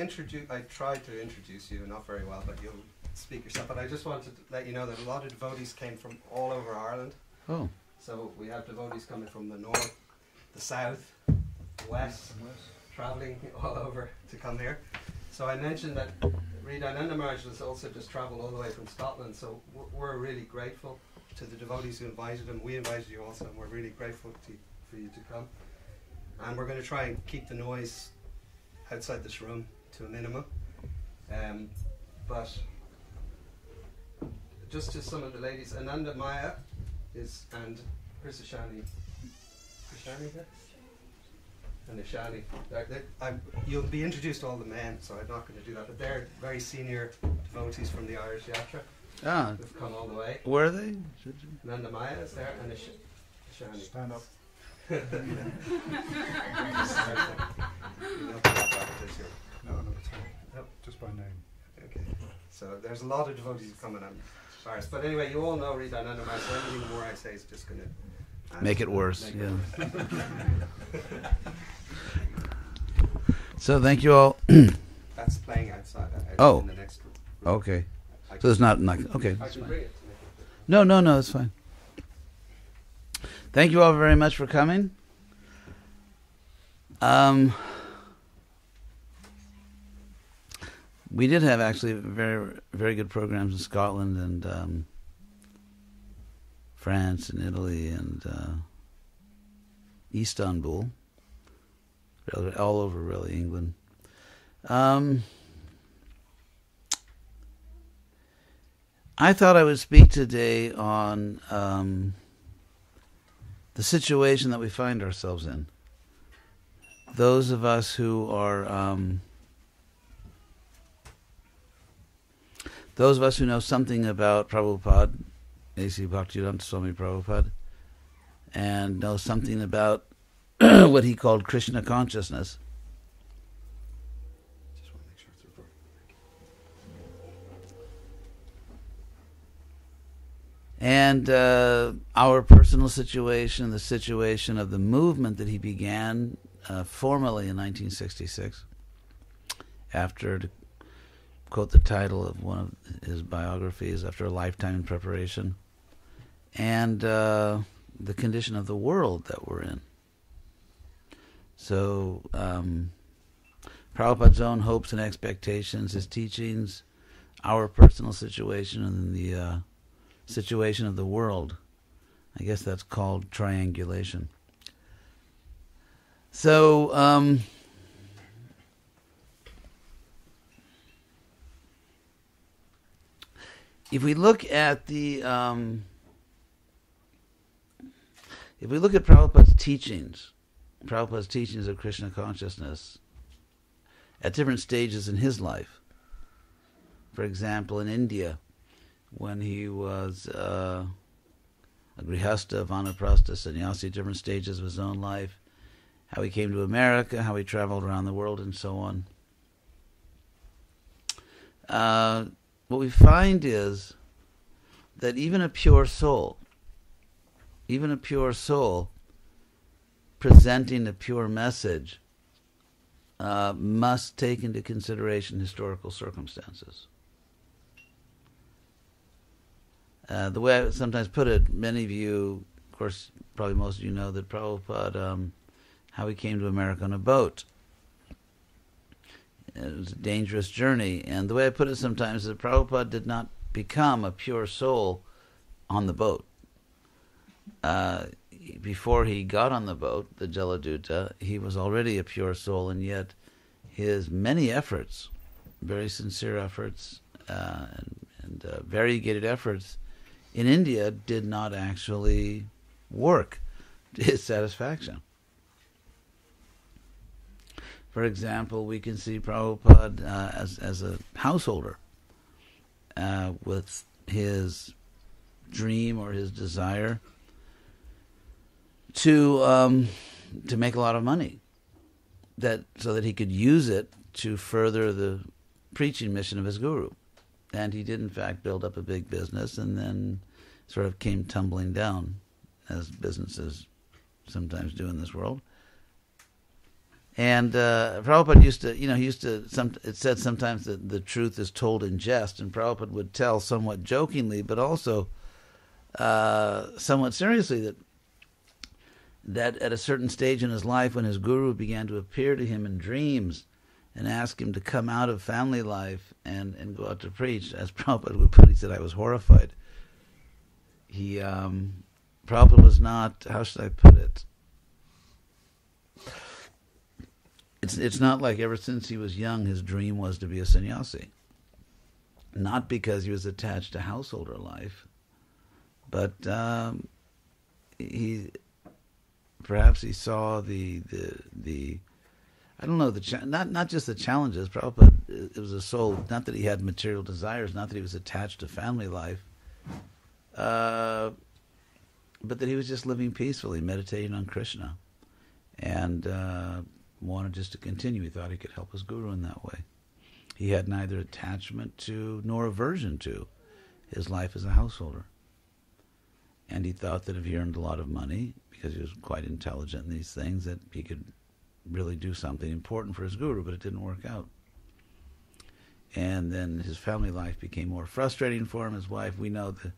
tried to introduce you, not very well, but you'll speak yourself. But I just wanted to let you know that a lot of devotees came from all over Ireland. Oh. So we have devotees coming from the north, the south, the west, travelling all over to come here. So I mentioned that Ridananda Maharaj has also just travelled all the way from Scotland, so we're really grateful to the devotees who invited him. We invited you also, and we're really grateful for you to come. And we're going to try and keep the noise outside this room to a minimum. But just to some of the ladies, Ananda Maya and where's Ishani? Ishani here? And Ishani. You'll be introduced to all the men, so I'm not going to do that. But they're very senior devotees from the Irish Yatra. Who've come all the way. Where are they? Ananda Maya is there, and Ishani. Stand up. No, it's fine. Nope. Just by name. Okay. So there's a lot of devotees coming on. But anyway, you all know Ridananda Maharaj, so anything more I say is just going to make it worse. So thank you all. That's playing outside. In the next room. Okay. So it's not like okay. I can bring it. No, it's fine. Thank you all very much for coming. We did have actually very, very good programs in Scotland and France and Italy and Istanbul, all over really England. I thought I would speak today on the situation that we find ourselves in. Those of us who are those of us who know something about Prabhupada, A.C. Bhakti-Yoga Prabhupada, and know something about what he called Krishna consciousness. Just want to make sure it's And recording. our personal situation, the situation of the movement that he began formally in 1966, after, to quote the title of one of his biographies, after a lifetime in preparation, and the condition of the world that we're in. So, Prabhupada's own hopes and expectations, his teachings, our personal situation, and the situation of the world. I guess that's called triangulation. So, if we look at Prabhupada's teachings of Krishna consciousness at different stages in his life, for example, in India, when he was a grihastha, vanaprastha, sannyasi, different stages of his own life, how he came to America, how he traveled around the world, and so on. What we find is that even a pure soul presenting a pure message must take into consideration historical circumstances. The way I sometimes put it, many of you, of course, probably most of you know that Prabhupada, how he came to America on a boat. It was a dangerous journey. And the way I put it sometimes is that Prabhupada did not become a pure soul on the boat. Before he got on the boat, the Jaladuta, he was already a pure soul, and yet his many efforts, very sincere efforts, and variegated efforts in India did not actually work to his satisfaction. For example, we can see Prabhupada as a householder with his dream or his desire to make a lot of money, so that he could use it to further the preaching mission of his guru. And he did, in fact, build up a big business and then sort of came tumbling down, as businesses sometimes do in this world. And Prabhupada used to, it said sometimes that the truth is told in jest, and Prabhupada would tell somewhat jokingly, but also somewhat seriously, that at a certain stage in his life, when his guru began to appear to him in dreams and ask him to come out of family life and go out to preach, as Prabhupada would put it, he said, I was horrified. Prabhupada was not, how should I put it? It's not like ever since he was young his dream was to be a sannyasi. Not because he was attached to householder life, but perhaps he saw the I don't know, not just the challenges. Prabhupada, it was a soul, not that he had material desires, not that he was attached to family life, but that he was just living peacefully, meditating on Krishna, and wanted just to continue. He thought he could help his guru in that way. He had neither attachment to nor aversion to his life as a householder. And he thought that if he earned a lot of money, because he was quite intelligent in these things, that he could really do something important for his guru, but it didn't work out. And then his family life became more frustrating for him. His wife, we know the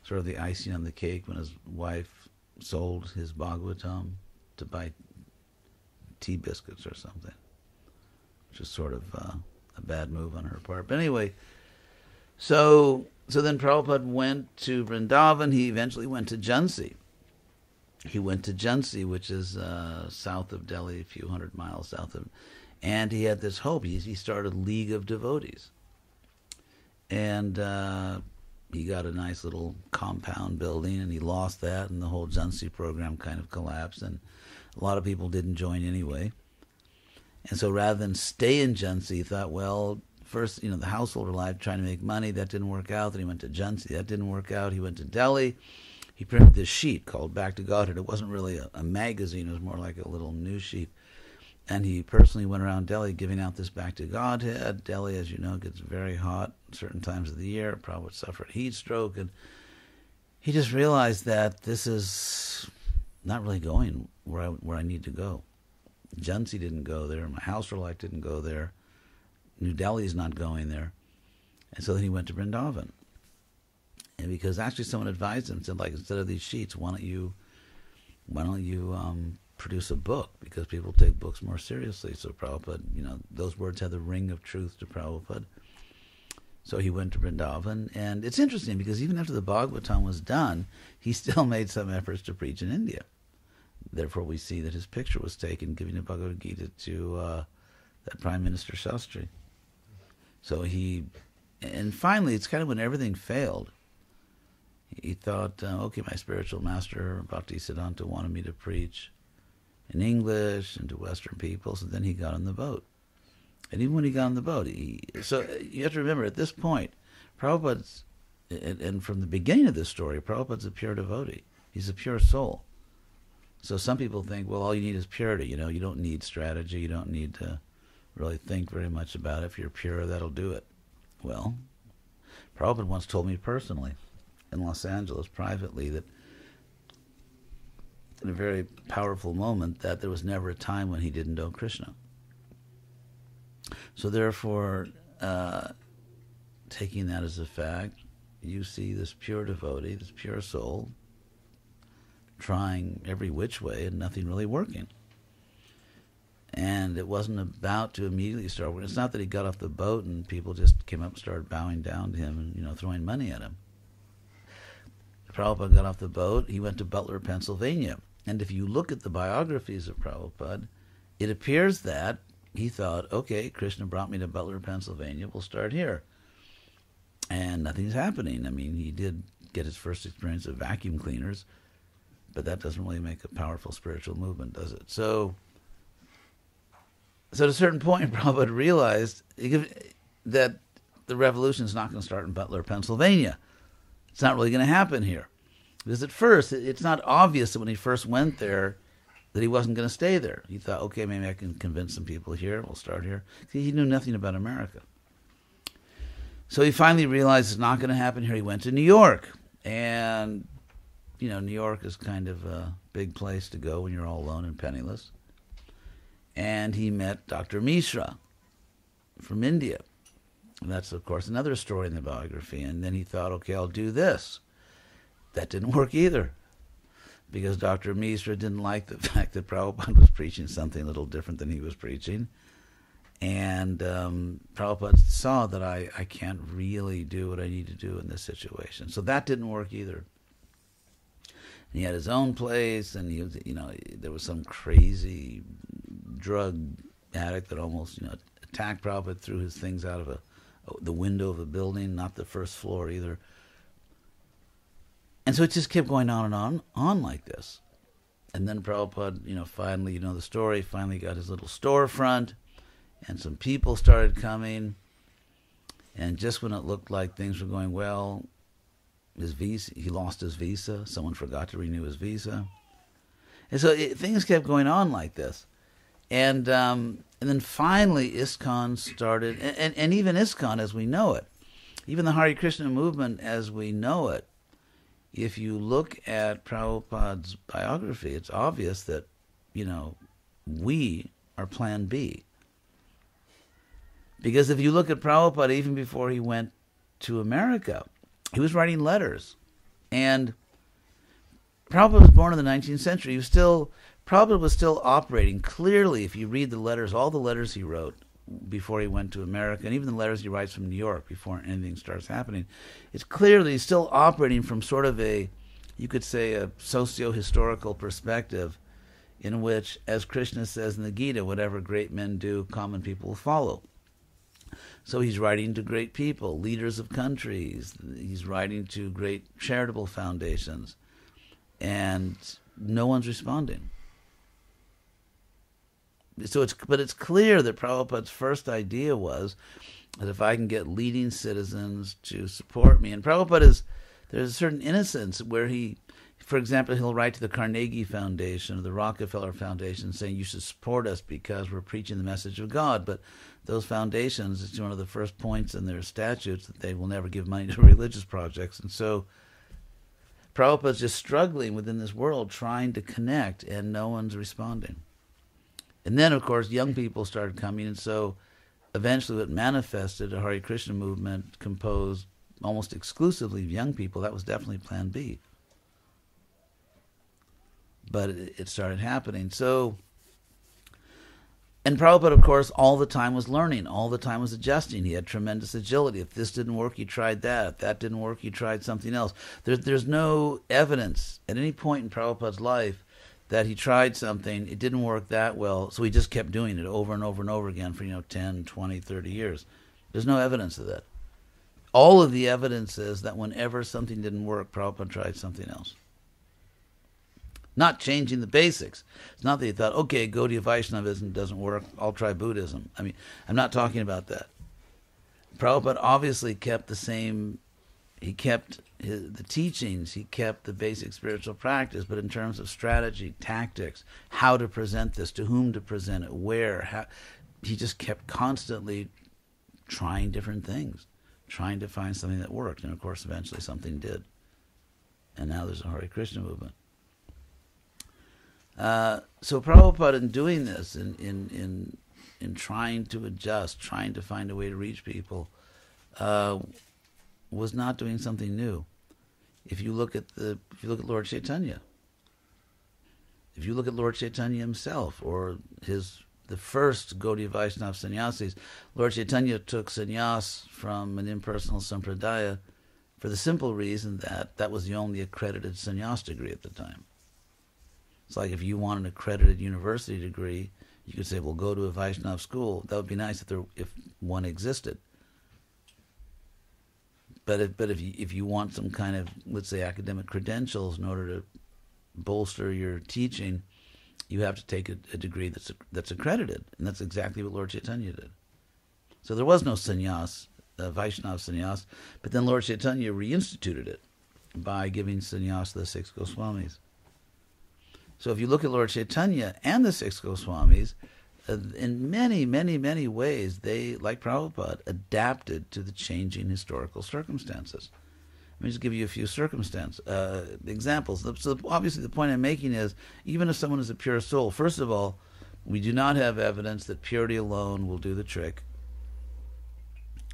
sort of the icing on the cake when his wife sold his Bhagavatam to buy tea biscuits or something, which is sort of a bad move on her part. But anyway, so then Prabhupada went to Vrindavan. He eventually went to Jhansi. He went to Jhansi, which is south of Delhi, a few hundred miles south of, and he had this hope. He started a league of devotees, and he got a nice little compound building, and he lost that, and the whole Jhansi program kind of collapsed, and a lot of people didn't join anyway. And so rather than stay in Jhansi, he thought, well, first, the householder life, trying to make money, that didn't work out. Then he went to Jhansi, that didn't work out. He went to Delhi. He printed this sheet called Back to Godhead. It wasn't really a magazine. It was more like a little news sheet. And he personally went around Delhi giving out this Back to Godhead. Delhi, as you know, gets very hot at certain times of the year. Prabhupada suffered heat stroke. And he just realized that this is not really going where I need to go. Jhansi didn't go there. My householder life didn't go there. New Delhi's not going there. And so then he went to Vrindavan. And because actually someone advised him, said, like, instead of these sheets, why don't you produce a book? Because people take books more seriously. So Prabhupada, those words had the ring of truth to Prabhupada. So he went to Vrindavan. And it's interesting because even after the Bhagavatam was done, he still made some efforts to preach in India. Therefore, we see that his picture was taken giving the Bhagavad-Gita to that Prime Minister Shastri. So and finally, it's kind of when everything failed, he thought, okay, my spiritual master, Bhaktisiddhanta, wanted me to preach in English and to Western people, so then he got on the boat. And even when he got on the boat, so you have to remember, at this point, Prabhupada's, and from the beginning of this story, Prabhupada's a pure devotee. He's a pure soul. So some people think, well, all you need is purity. You don't need strategy. You don't need to really think very much about it. If you're pure, that'll do it. Well, Prabhupada once told me personally in Los Angeles privately that in a very powerful moment that there was never a time when he didn't know Krishna. So therefore, taking that as a fact, you see this pure devotee, this pure soul, trying every which way and nothing really working. And it wasn't about to immediately start working. It's not that he got off the boat and people just came up and started bowing down to him and throwing money at him. Prabhupada got off the boat. He went to Butler, Pennsylvania. And if you look at the biographies of Prabhupada, it appears that he thought, okay, Krishna brought me to Butler, Pennsylvania. We'll start here. And nothing's happening. I mean, he did get his first experience of vacuum cleaners, but that doesn't really make a powerful spiritual movement, does it? So at a certain point, Prabhupada realized that the revolution is not going to start in Butler, Pennsylvania. It's not really going to happen here. Because at first, it's not obvious that when he first went there that he wasn't going to stay there. He thought, okay, maybe I can convince some people here. We'll start here. See, he knew nothing about America. So he finally realized it's not going to happen here. He went to New York. And, New York is kind of a big place to go when you're all alone and penniless. and he met Dr. Mishra from India. And that's, of course, another story in the biography. And then he thought, okay, I'll do this. That didn't work either, because Dr. Mishra didn't like the fact that Prabhupada was preaching something a little different than he was preaching. And Prabhupada saw that I can't really do what I need to do in this situation. So that didn't work either. And he had his own place, and he was, there was some crazy drug addict that almost, attacked Prabhupada, threw his things out of the window of a building, not the first floor either. And so it just kept going on and on like this. And then Prabhupada, finally, the story, finally got his little storefront, and some people started coming. And just when it looked like things were going well, he lost his visa. Someone forgot to renew his visa. And so things kept going on like this. And then finally Iskcon started, and even Iskcon as we know it, even the Hare Krishna movement as we know it, if you look at Prabhupada's biography, it's obvious that, we are Plan B. Because if you look at Prabhupada, even before he went to America, he was writing letters. And Prabhupada was born in the 19th century. Prabhupada was still operating. Clearly, if you read the letters, all the letters he wrote before he went to America, and even the letters he writes from New York before anything starts happening, it's clear that he's still operating from sort of you could say, a socio-historical perspective in which, as Krishna says in the Gita, whatever great men do, common people will follow. So he's writing to great people, leaders of countries. He's writing to great charitable foundations. And no one's responding. But it's clear that Prabhupada's first idea was that if I can get leading citizens to support me, and there's a certain innocence where for example, he'll write to the Carnegie Foundation or the Rockefeller Foundation saying you should support us because we're preaching the message of God. But those foundations, it's one of the first points in their statutes that they will never give money to religious projects. And so Prabhupada's just struggling within this world trying to connect, and no one's responding. And then, of course, young people started coming, and so eventually it manifested a Hare Krishna movement composed almost exclusively of young people. That was definitely Plan B. But it started happening. And Prabhupada, of course, all the time was learning, all the time was adjusting. He had tremendous agility. If this didn't work, he tried that. If that didn't work, he tried something else. There's no evidence at any point in Prabhupada's life that he tried something, it didn't work that well, so he just kept doing it over and over and over again for 10, 20, 30 years. There's no evidence of that. All of the evidence is that whenever something didn't work, Prabhupada tried something else. Not changing the basics. It's not that he thought, okay, Gaudiya Vaishnavism doesn't work, I'll try Buddhism. I mean, I'm not talking about that. Prabhupada obviously kept the same, he kept the teachings, he kept the basic spiritual practice, but in terms of strategy, tactics, how to present this, to whom to present it, where, he just kept constantly trying different things, trying to find something that worked. And of course, eventually something did. And now there's a Hare Krishna movement. So Prabhupada, in doing this, in trying to adjust, trying to find a way to reach people, was not doing something new. If you look at Lord Chaitanya, if you look at Lord Chaitanya himself, or the first Gaudiya Vaishnava sannyasis, Lord Chaitanya took sannyas from an impersonal sampradaya for the simple reason that that was the only accredited sannyas degree at the time. It's like if you want an accredited university degree, you could say, well, go to a Vaishnava school. That would be nice if one existed. But if you want some kind of, let's say, academic credentials in order to bolster your teaching, you have to take a degree that's accredited. And that's exactly what Lord Chaitanya did. So there was no sannyas, Vaishnava sannyas, but then Lord Chaitanya reinstituted it by giving sannyas to the 6 Goswamis. So if you look at Lord Chaitanya and the 6 Goswamis, in many, many, many ways, they, like Prabhupada, adapted to the changing historical circumstances. Let me just give you a few examples. So obviously the point I'm making is, even if someone is a pure soul, first of all, We do not have evidence that purity alone will do the trick,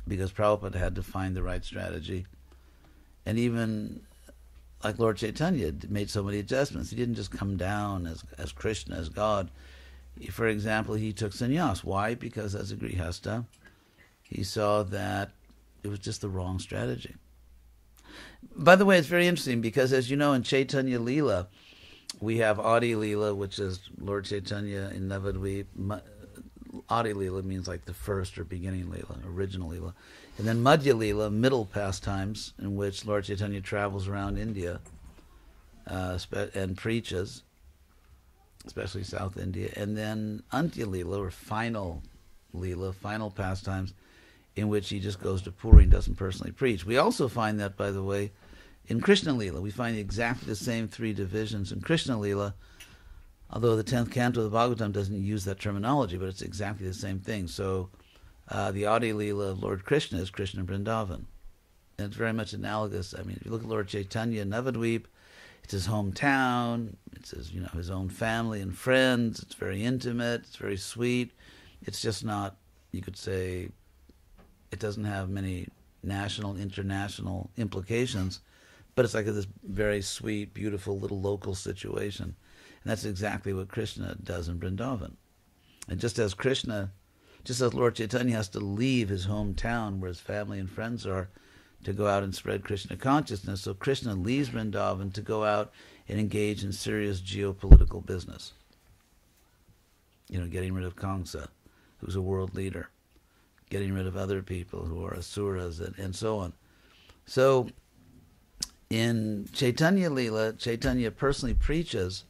because Prabhupada had to find the right strategy. And even like Lord Chaitanya made so many adjustments. He didn't just come down as Krishna, as God. For example, he took sannyas. Why? Because as a grihasta, he saw that it was just the wrong strategy. By the way, it's very interesting because, as you know, in Chaitanya Leela, we have Adi Leela, which is Lord Chaitanya in Navadvip. Adi Leela means like the first or beginning Leela, original Leela. And then Madhya Leela, middle pastimes, in which Lord Chaitanya travels around India and preaches, especially South India. And then Antya Leela, or final Leela, final pastimes, in which he just goes to Puri and doesn't personally preach. We also find that, by the way, in Krishna Leela. We find exactly the same three divisions in Krishna Leela, although the 10th canto of the Bhagavatam doesn't use that terminology, but it's exactly the same thing. So the Adi Leela of Lord Krishna is Krishna Vrindavan. And it's very much analogous. I mean, if you look at Lord Chaitanya in Navadvip, it's his hometown, it's his own family and friends, it's very intimate, it's very sweet. It's just not, you could say, it doesn't have many national, international implications, but it's like this very sweet, beautiful little local situation. And that's exactly what Krishna does in Vrindavan. And just as Lord Chaitanya has to leave his hometown where his family and friends are to go out and spread Krishna consciousness, so Krishna leaves Vrindavan to go out and engage in serious geopolitical business. Getting rid of Kamsa, who's a world leader, getting rid of other people who are asuras, and so on. So in Chaitanya Leela, Chaitanya personally preaches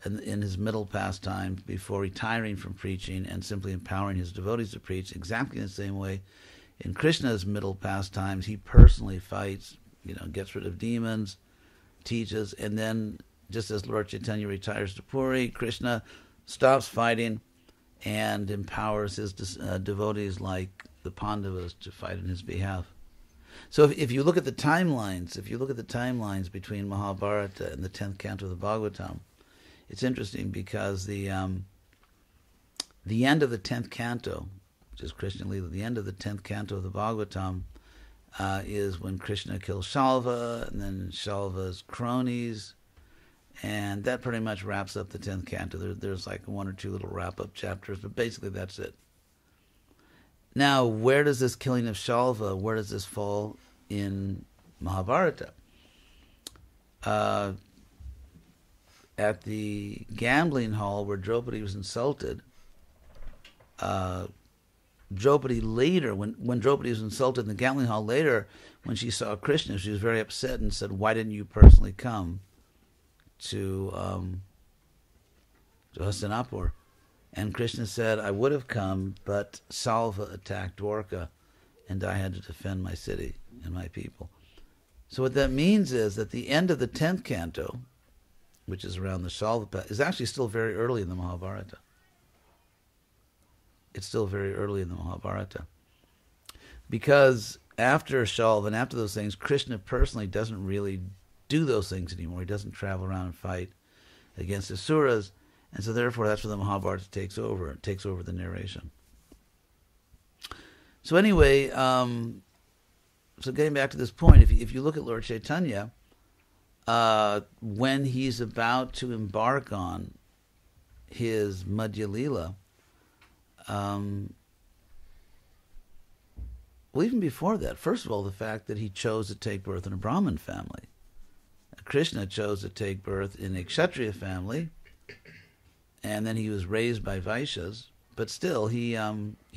in his middle pastime before retiring from preaching and simply empowering his devotees to preach, exactly in the same way. In Krishna's middle pastimes, he personally fights, gets rid of demons, teaches, and then, just as Lord Chaitanya retires to Puri, Krishna stops fighting and empowers his devotees like the Pandavas to fight on his behalf. So if you look at the timelines, between Mahabharata and the 10th canto of the Bhagavatam, it's interesting because the end of the 10th canto, which is Krishna Leela, the end of the 10th canto of the Bhagavatam is when Krishna kills Shalva, and then Shalva's cronies, and that pretty much wraps up the 10th canto. There's like one or two little wrap-up chapters, but basically that's it. Now, where does this killing of Shalva, where does this fall in Mahabharata? At the gambling hall where Draupadi was insulted, Draupadi later, when Draupadi was insulted in the gambling hall later, when she saw Krishna, she was very upset and said, "Why didn't you personally come to Hastinapur?" And Krishna said, "I would have come, but Salva attacked Dwarka, and I had to defend my city and my people." So what that means is that the end of the 10th canto, which is around the Shalva, is actually still very early in the Mahabharata. It's still very early in the Mahabharata. Because after Shalva and after those things, Krishna personally doesn't really do those things anymore. He doesn't travel around and fight against Asuras. And so therefore that's where the Mahabharata takes over. It takes over the narration. So anyway, so getting back to this point, if you look at Lord Chaitanya, when he's about to embark on his Madhya Leela, well, even before that, first of all, the fact that he chose to take birth in a Brahmin family. Krishna chose to take birth in a Kshatriya family, and then he was raised by Vaishyas, but still he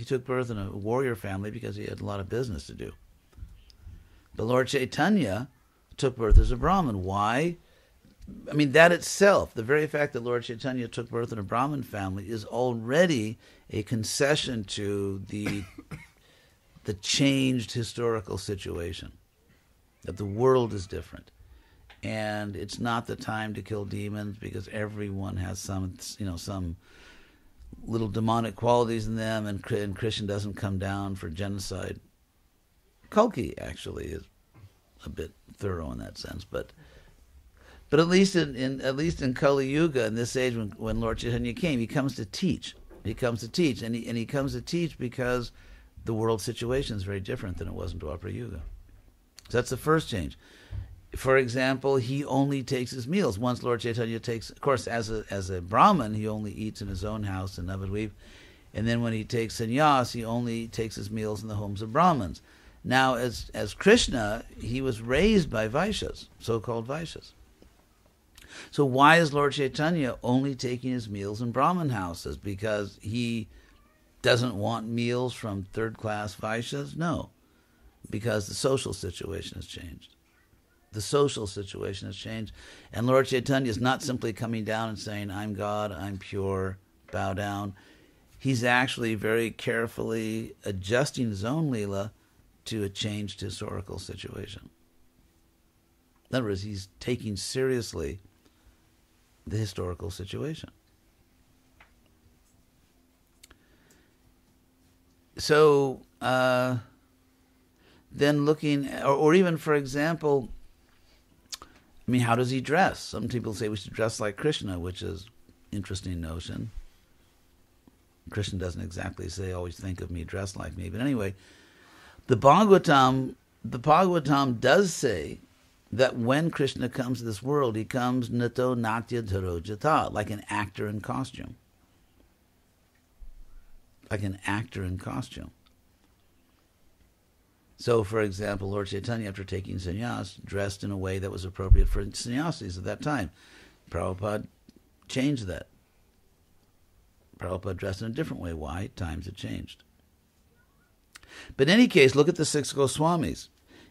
took birth in a warrior family because he had a lot of business to do. But Lord Chaitanya took birth as a Brahmin. Why? I mean, that itself, the very fact that Lord Chaitanya took birth in a Brahmin family is already a concession to the changed historical situation, that the world is different. And it's not the time to kill demons because everyone has some little demonic qualities in them, and Krishna doesn't come down for genocide. Kalki actually is a bit thorough in that sense, but But at least in Kali Yuga, in this age when Lord Chaitanya came, he comes to teach. He comes to teach, and he comes to teach because the world situation is very different than it was in Dwapara Yuga. So that's the first change. For example, he only takes his meals. Once Lord Chaitanya takes, of course, as a Brahmin, he only eats in his own house in Navadvip. And then when he takes sannyas, he only takes his meals in the homes of Brahmins. Now, as Krishna, he was raised by Vaishyas, so-called Vaishyas. So why is Lord Chaitanya only taking his meals in Brahmin houses? Because he doesn't want meals from third-class Vaishyas? No, because the social situation has changed. The social situation has changed. And Lord Chaitanya is not simply coming down and saying, I'm God, I'm pure, bow down. He's actually very carefully adjusting his own Leela to a changed historical situation. In other words, he's taking seriously the historical situation. So, then looking, or even, for example, I mean, how does he dress? Some people say we should dress like Krishna, which is an interesting notion. Krishna doesn't exactly say, always think of me, dress like me. But anyway, the Bhagavatam does say that when Krishna comes to this world, he comes nato natya dharojata, like an actor in costume. Like an actor in costume. So, for example, Lord Chaitanya, after taking sannyas, dressed in a way that was appropriate for sannyasis at that time. Prabhupada changed that. Prabhupada dressed in a different way. Why? Times had changed. But in any case, look at the six Goswamis.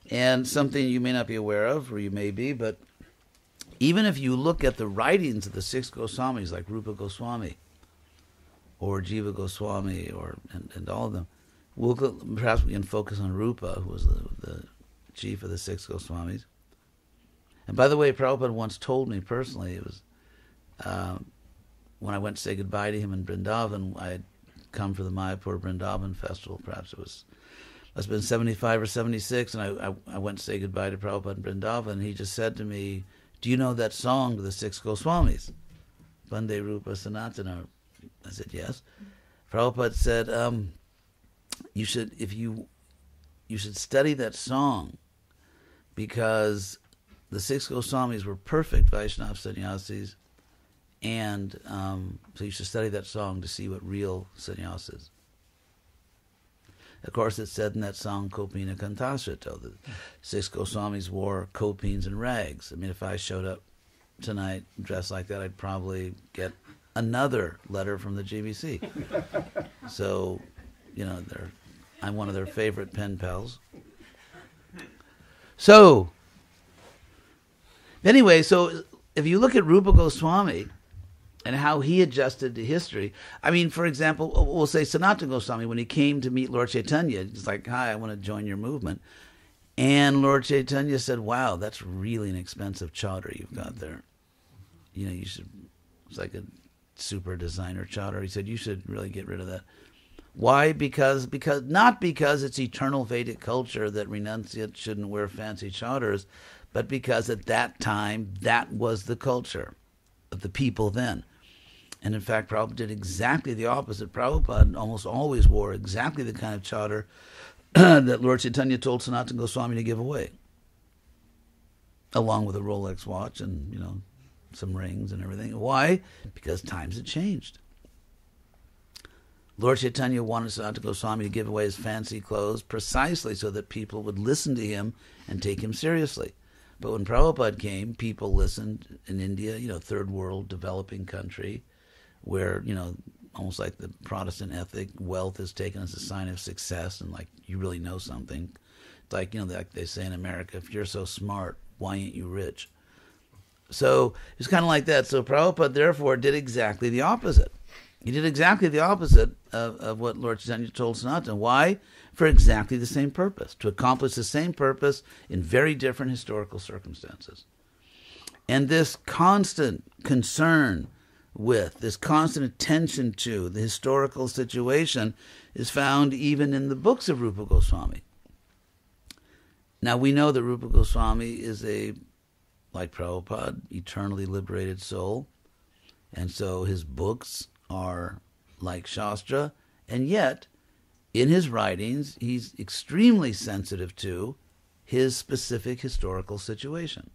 And something you may not be aware of, or you may be, but even if you look at the writings of the six Goswamis, like Rupa Goswami, or Jiva Goswami, and all of them, perhaps we can focus on Rupa, who was the chief of the six Goswamis. And by the way, Prabhupada once told me personally, it was when I went to say goodbye to him in Vrindavan, I had come for the Mayapur Vrindavan festival, perhaps it must have been 75 or 76, and I went to say goodbye to Prabhupada in Vrindavan, and he just said to me, do you know that song to the six Goswamis? Bande Rupa Sanatana. I said, yes. Prabhupada said, you should study that song, because the six Goswamis were perfect Vaishnava sannyasis, and so you should study that song to see what real sannyas is. Of course, it's said in that song, Kopina Kantasrito, that six Goswamis wore kopines and rags. I mean, if I showed up tonight dressed like that, I'd probably get another letter from the GBC. So, I'm one of their favorite pen pals. So, anyway, so if you look at Rupa Goswami and how he adjusted to history, I mean, for example, we'll say Sanatana Goswami, when he came to meet Lord Chaitanya, he's like, hi, I want to join your movement. And Lord Chaitanya said, wow, that's really an expensive chadar you've got there. You should, it's like a super designer chadar. He said, you should really get rid of that. Why? Because not because it's eternal Vedic culture that renunciates shouldn't wear fancy chadars, but because at that time, that was the culture of the people then. And in fact, Prabhupada did exactly the opposite. Prabhupada almost always wore exactly the kind of chadar that Lord Chaitanya told Sanatana Goswami to give away, along with a Rolex watch and, some rings and everything. Why? Because times had changed. Lord Chaitanya wanted Sanatana Goswami to give away his fancy clothes precisely so that people would listen to him and take him seriously. But when Prabhupada came, people listened in India, third world developing country, where, almost like the Protestant ethic, wealth is taken as a sign of success and like you really know something. It's like, like they say in America, if you're so smart, why ain't you rich? So it's kind of like that. So Prabhupada, therefore, did exactly the opposite. He did exactly the opposite of what Lord Chaitanya told Sanatana. Why? For exactly the same purpose, to accomplish the same purpose in very different historical circumstances. And this constant concern with, this constant attention to the historical situation is found even in the books of Rupa Goswami. Now we know that Rupa Goswami is a like Prabhupada, eternally liberated soul, and so his books are like Shastra, and yet in his writings he's extremely sensitive to his specific historical situation.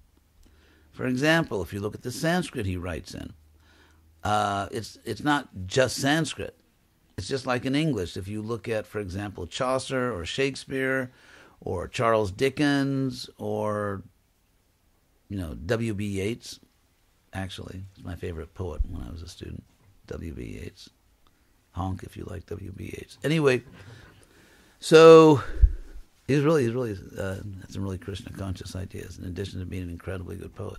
For example, if you look at the Sanskrit he writes in, it's not just Sanskrit. It's just like in English. If you look at, for example, Chaucer or Shakespeare or Charles Dickens or, W.B. Yeats, actually, he's my favorite poet when I was a student, W.B. Yeats. Honk if you like W.B. Yeats. Anyway, so he's really had some really Krishna conscious ideas, in addition to being an incredibly good poet.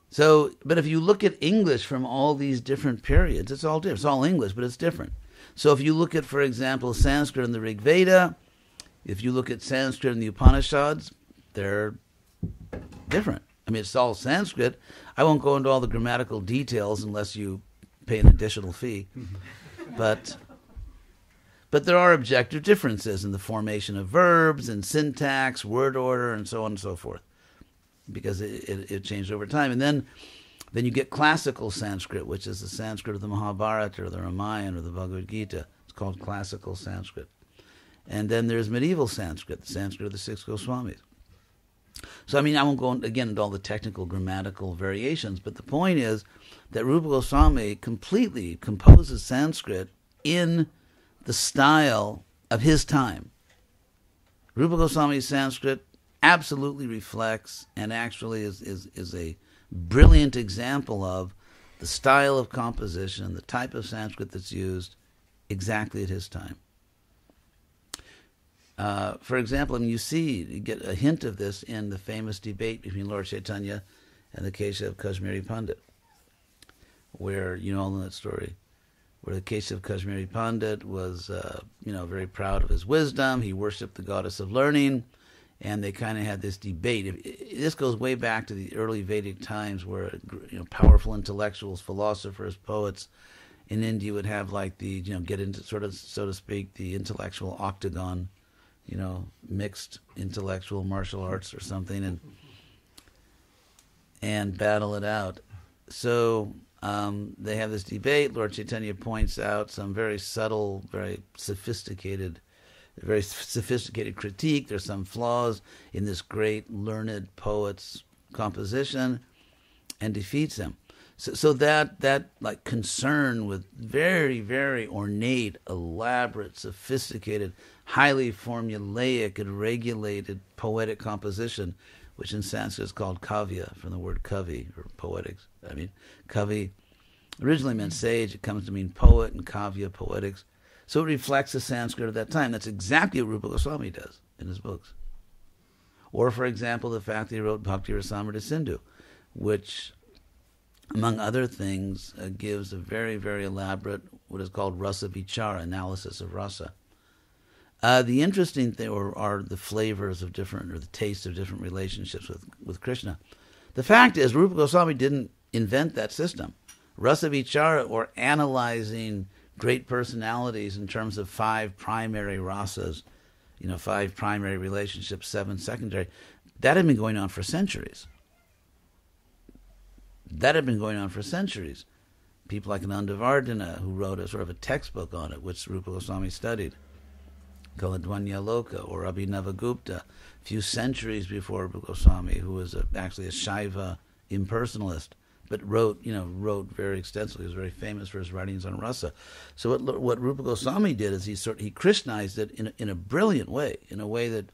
So, but if you look at English from all these different periods, it's all different. It's all English, but it's different. So if you look at, for example, Sanskrit in the Rig Veda, if you look at Sanskrit in the Upanishads, they're different. I mean, it's all Sanskrit. I won't go into all the grammatical details unless you pay an additional fee. But there are objective differences in the formation of verbs and syntax, word order, and so on and so forth, because it changed over time. And then you get classical Sanskrit, which is the Sanskrit of the Mahabharata or the Ramayana or the Bhagavad-Gita. It's called classical Sanskrit. And then there's medieval Sanskrit, the Sanskrit of the six Goswamis. So, I mean, I won't go again into all the technical grammatical variations, but the point is that Rupa Goswami completely composes Sanskrit in the style of his time. Rupa Goswami's Sanskrit absolutely reflects and actually is a brilliant example of the style of composition, the type of Sanskrit that's used exactly at his time. For example, I mean, you get a hint of this in the famous debate between Lord Chaitanya and the Keshav Kashmiri Pandit, where, you all know that story, where the Keshav Kashmiri Pandit was, very proud of his wisdom. He worshipped the goddess of learning, and they kind of had this debate. This goes way back to the early Vedic times, where powerful intellectuals, philosophers, poets in India would have like the get into sort of, so to speak, the intellectual octagon, mixed intellectual martial arts or something, and battle it out. So they have this debate. Lord Chaitanya points out some very subtle, very sophisticated critique. There's some flaws in this great learned poet's composition, and defeats him. So that like concern with very, very ornate, elaborate, sophisticated, highly formulaic and regulated poetic composition, which in Sanskrit is called kavya, from the word kavi, or poetics. I mean, kavi originally meant sage. It comes to mean poet, and kavya, poetics. So it reflects the Sanskrit of that time. That's exactly what Rupa Goswami does in his books. Or, for example, the fact that he wrote Bhakti Rasamrita Sindhu, which, among other things, gives a very, very elaborate, what is called rasa vichara, analysis of rasa. The interesting thing are the flavors of different, or the tastes of different relationships with Krishna. The fact is, Rupa Goswami didn't invent that system. Rasa vichara, or analyzing great personalities in terms of 5 primary rasas, 5 primary relationships, 7 secondary, that had been going on for centuries. People like Nandavardhana, who wrote a sort of a textbook on it, which Rupa Goswami studied, called Dvanya Loka, or Abhinavagupta, a few centuries before Rupa Goswami, who was actually a Shaiva impersonalist, but wrote very extensively. He was very famous for his writings on rasa. So what Rupa Goswami did is he Krishnized it in a brilliant way, in a way that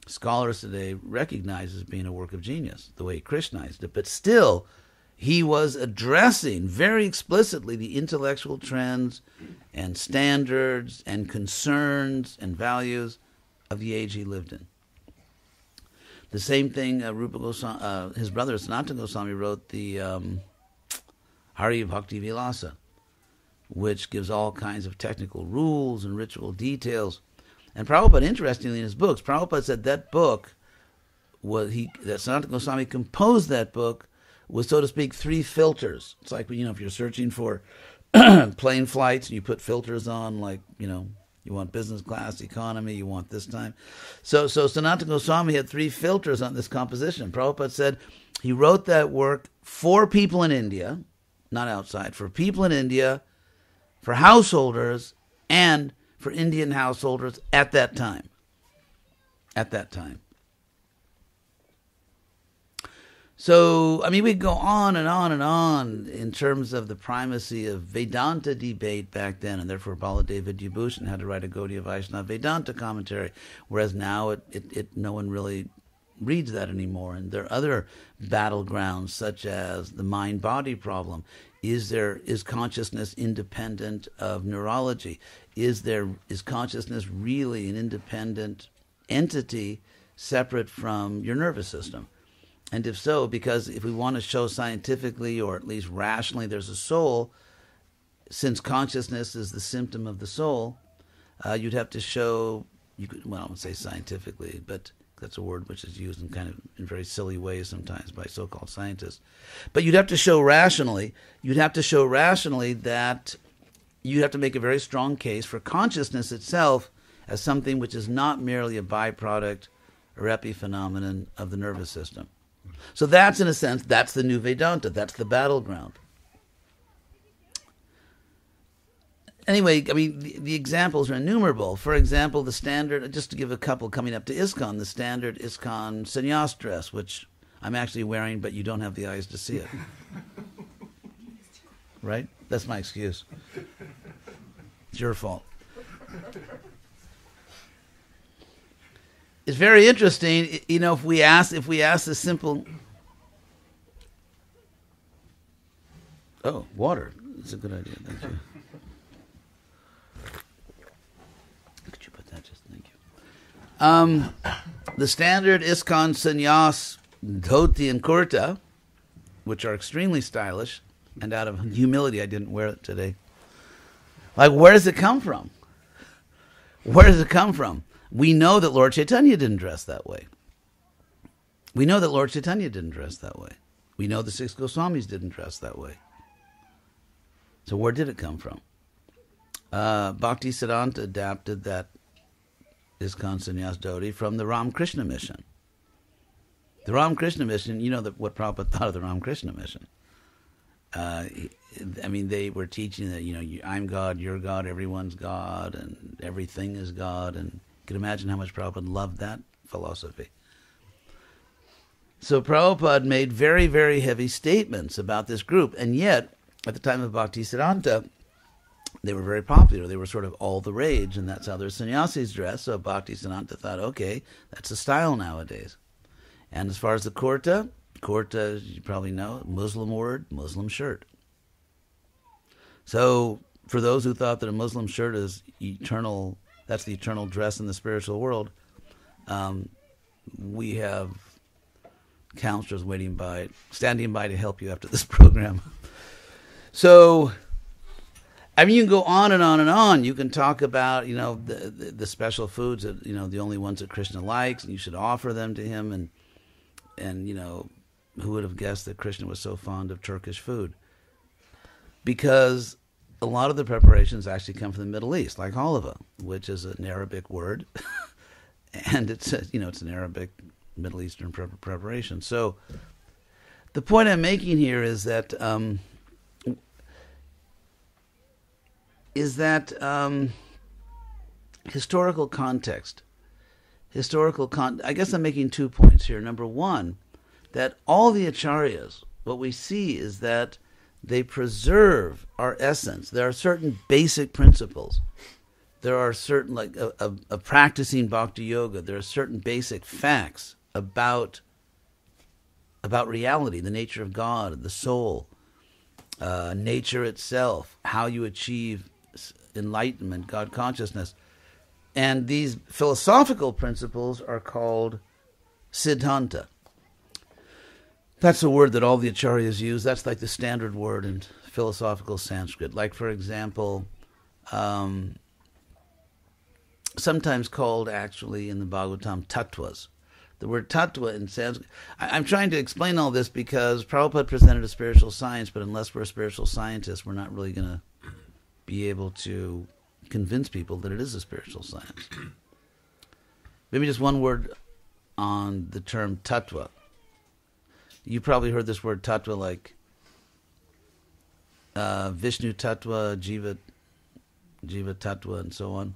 scholars today recognize as being a work of genius, the way he Krishnized it. But still, he was addressing very explicitly the intellectual trends and standards and concerns and values of the age he lived in. The same thing, Rupa Goswami, his brother Sanatana Goswami wrote the Hari Bhakti Vilasa, which gives all kinds of technical rules and ritual details. And Prabhupada, interestingly, in his books, Prabhupada said that Sanatana Goswami composed that book with, so to speak, 3 filters. It's like, if you're searching for plane flights and you put filters on, like, You want business class, economy, you want this time. So Sanatana Goswami had 3 filters on this composition. Prabhupada said he wrote that work for people in India, not outside, for people in India, for householders, and for Indian householders at that time. At that time. So, I mean, we go on and on and on in terms of the primacy of Vedanta debate back then, and therefore Baladeva Vidyabhushan had to write a Gaudiya Vaishnava Vedanta commentary, whereas now no one really reads that anymore. And there are other battlegrounds, such as the mind-body problem. Is consciousness independent of neurology? Is consciousness really an independent entity separate from your nervous system? And if so, because if we want to show scientifically or at least rationally there's a soul, since consciousness is the symptom of the soul, you'd have to show, I won't say scientifically, but that's a word which is used in very silly ways sometimes by so-called scientists. But you'd have to show rationally that you have to make a very strong case for consciousness itself as something which is not merely a byproduct or epiphenomenon of the nervous system. So that's, in a sense, that's the new Vedanta. That's the battleground. Anyway, I mean, the examples are innumerable. For example, the standard, just to give a couple coming up to Iskcon, the standard Iskcon sannyas dress, which I'm actually wearing, but you don't have the eyes to see it. Right? That's my excuse. It's your fault. It's very interesting, if we ask the simple... Oh, water. That's a good idea. Thank you. Could you put that just... Thank you. The standard Iskcon sannyas dhoti and kurta, which are extremely stylish, and out of humility I didn't wear it today. Like, where does it come from? Where does it come from? We know that Lord Chaitanya didn't dress that way. We know that Lord Chaitanya didn't dress that way. We know the 6 Goswamis didn't dress that way. So where did it come from? Bhaktisiddhanta adapted that Iskcon Sannyas Dhoti from the Ramakrishna mission. The Ramakrishna mission, what Prabhupada thought of the Ramakrishna mission. They were teaching that, I'm God, you're God, everyone's God, and everything is God, and you can imagine how much Prabhupada loved that philosophy. So Prabhupada made very, very heavy statements about this group, and yet, at the time of Bhaktisiddhanta, they were very popular. They were sort of all the rage, and that's how their sannyasis dress. So Bhaktisiddhanta thought, okay, that's the style nowadays. And as far as the kurta, as you probably know, Muslim word, Muslim shirt. So for those who thought that a Muslim shirt is eternal, that's the eternal dress in the spiritual world, we have counselors standing by to help you after this program. So, you can go on and on and on. You can talk about, the special foods that, the only ones that Krishna likes, and you should offer them to him. And who would have guessed that Krishna was so fond of Turkish food? Because a lot of the preparations actually come from the Middle East, like halava, which is an Arabic word, and it's an Arabic Middle Eastern preparation. So the point I'm making here is that historical context. I guess I'm making 2 points here. Number one, that all the acharyas, what we see is that they preserve our essence. There are certain basic principles. There are certain, like a practicing Bhakti-Yoga, there are certain basic facts about reality, the nature of God, the soul, nature itself, how you achieve enlightenment, God consciousness. And these philosophical principles are called siddhanta. That's a word that all the acharyas use. That's like the standard word in philosophical Sanskrit. Like, for example, sometimes called actually in the Bhagavatam tattvas. The word tattva in Sanskrit. I'm trying to explain all this because Prabhupada presented a spiritual science, but unless we're spiritual scientists, we're not really going to be able to convince people that it is a spiritual science. Maybe just one word on the term tattva. You probably heard this word tattva like Vishnu tattva, Jiva tattva, and so on.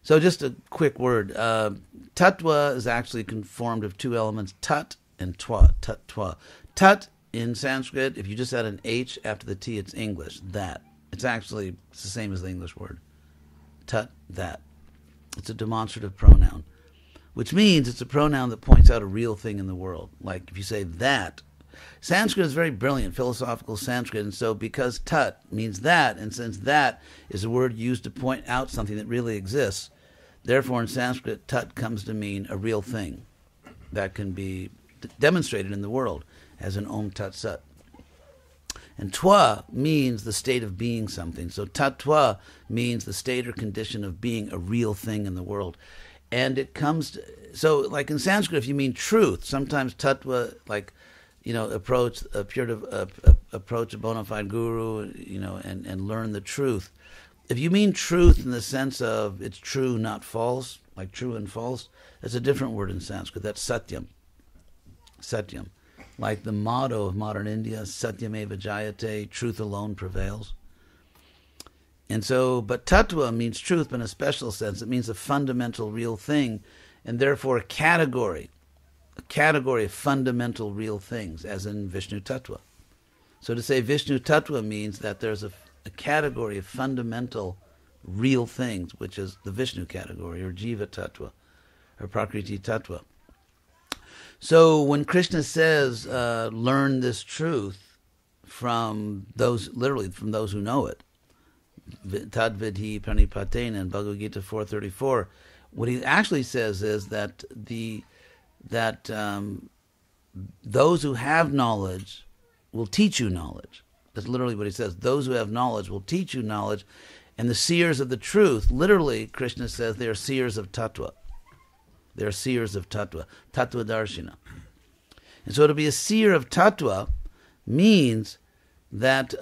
So just a quick word. Tattva is actually formed of two elements, tat and twa. Tat, twa. Tat in Sanskrit, if you just add an H after the T, it's English, that. It's the same as the English word. Tat, that. It's a demonstrative pronoun, which means it's a pronoun that points out a real thing in the world. Like if you say that. Sanskrit is very brilliant, philosophical Sanskrit, and so because tat means that, and since that is a word used to point out something that really exists, therefore in Sanskrit, tat comes to mean a real thing that can be demonstrated in the world as an Om Tat Sat. And twa means the state of being something. So tattva means the state or condition of being a real thing in the world. And it comes to, so like in Sanskrit, if you mean truth, sometimes tattva, like, approach a bona fide guru, and learn the truth. If you mean truth in the sense of it's true, not false, like true and false, that's a different word in Sanskrit. That's satyam. Satyam. Like the motto of modern India, Satyameva Jayate, truth alone prevails. And so, but tattva means truth, but in a special sense. It means a fundamental real thing, and therefore a category of fundamental real things, as in Vishnu Tattva. So to say Vishnu Tattva means that there's a category of fundamental real things, which is the Vishnu category, or Jiva Tattva, or Prakriti Tattva. So when Krishna says, learn this truth from those, literally from those who know it, Tadvidhi Pranipatena in Bhagavad-Gita 4.34, what he actually says is that those who have knowledge will teach you knowledge. That's literally what he says. Those who have knowledge will teach you knowledge. And the seers of the truth, literally, Krishna says they are seers of tattva. They're seers of tattva, tattva darshina. And so to be a seer of tattva means that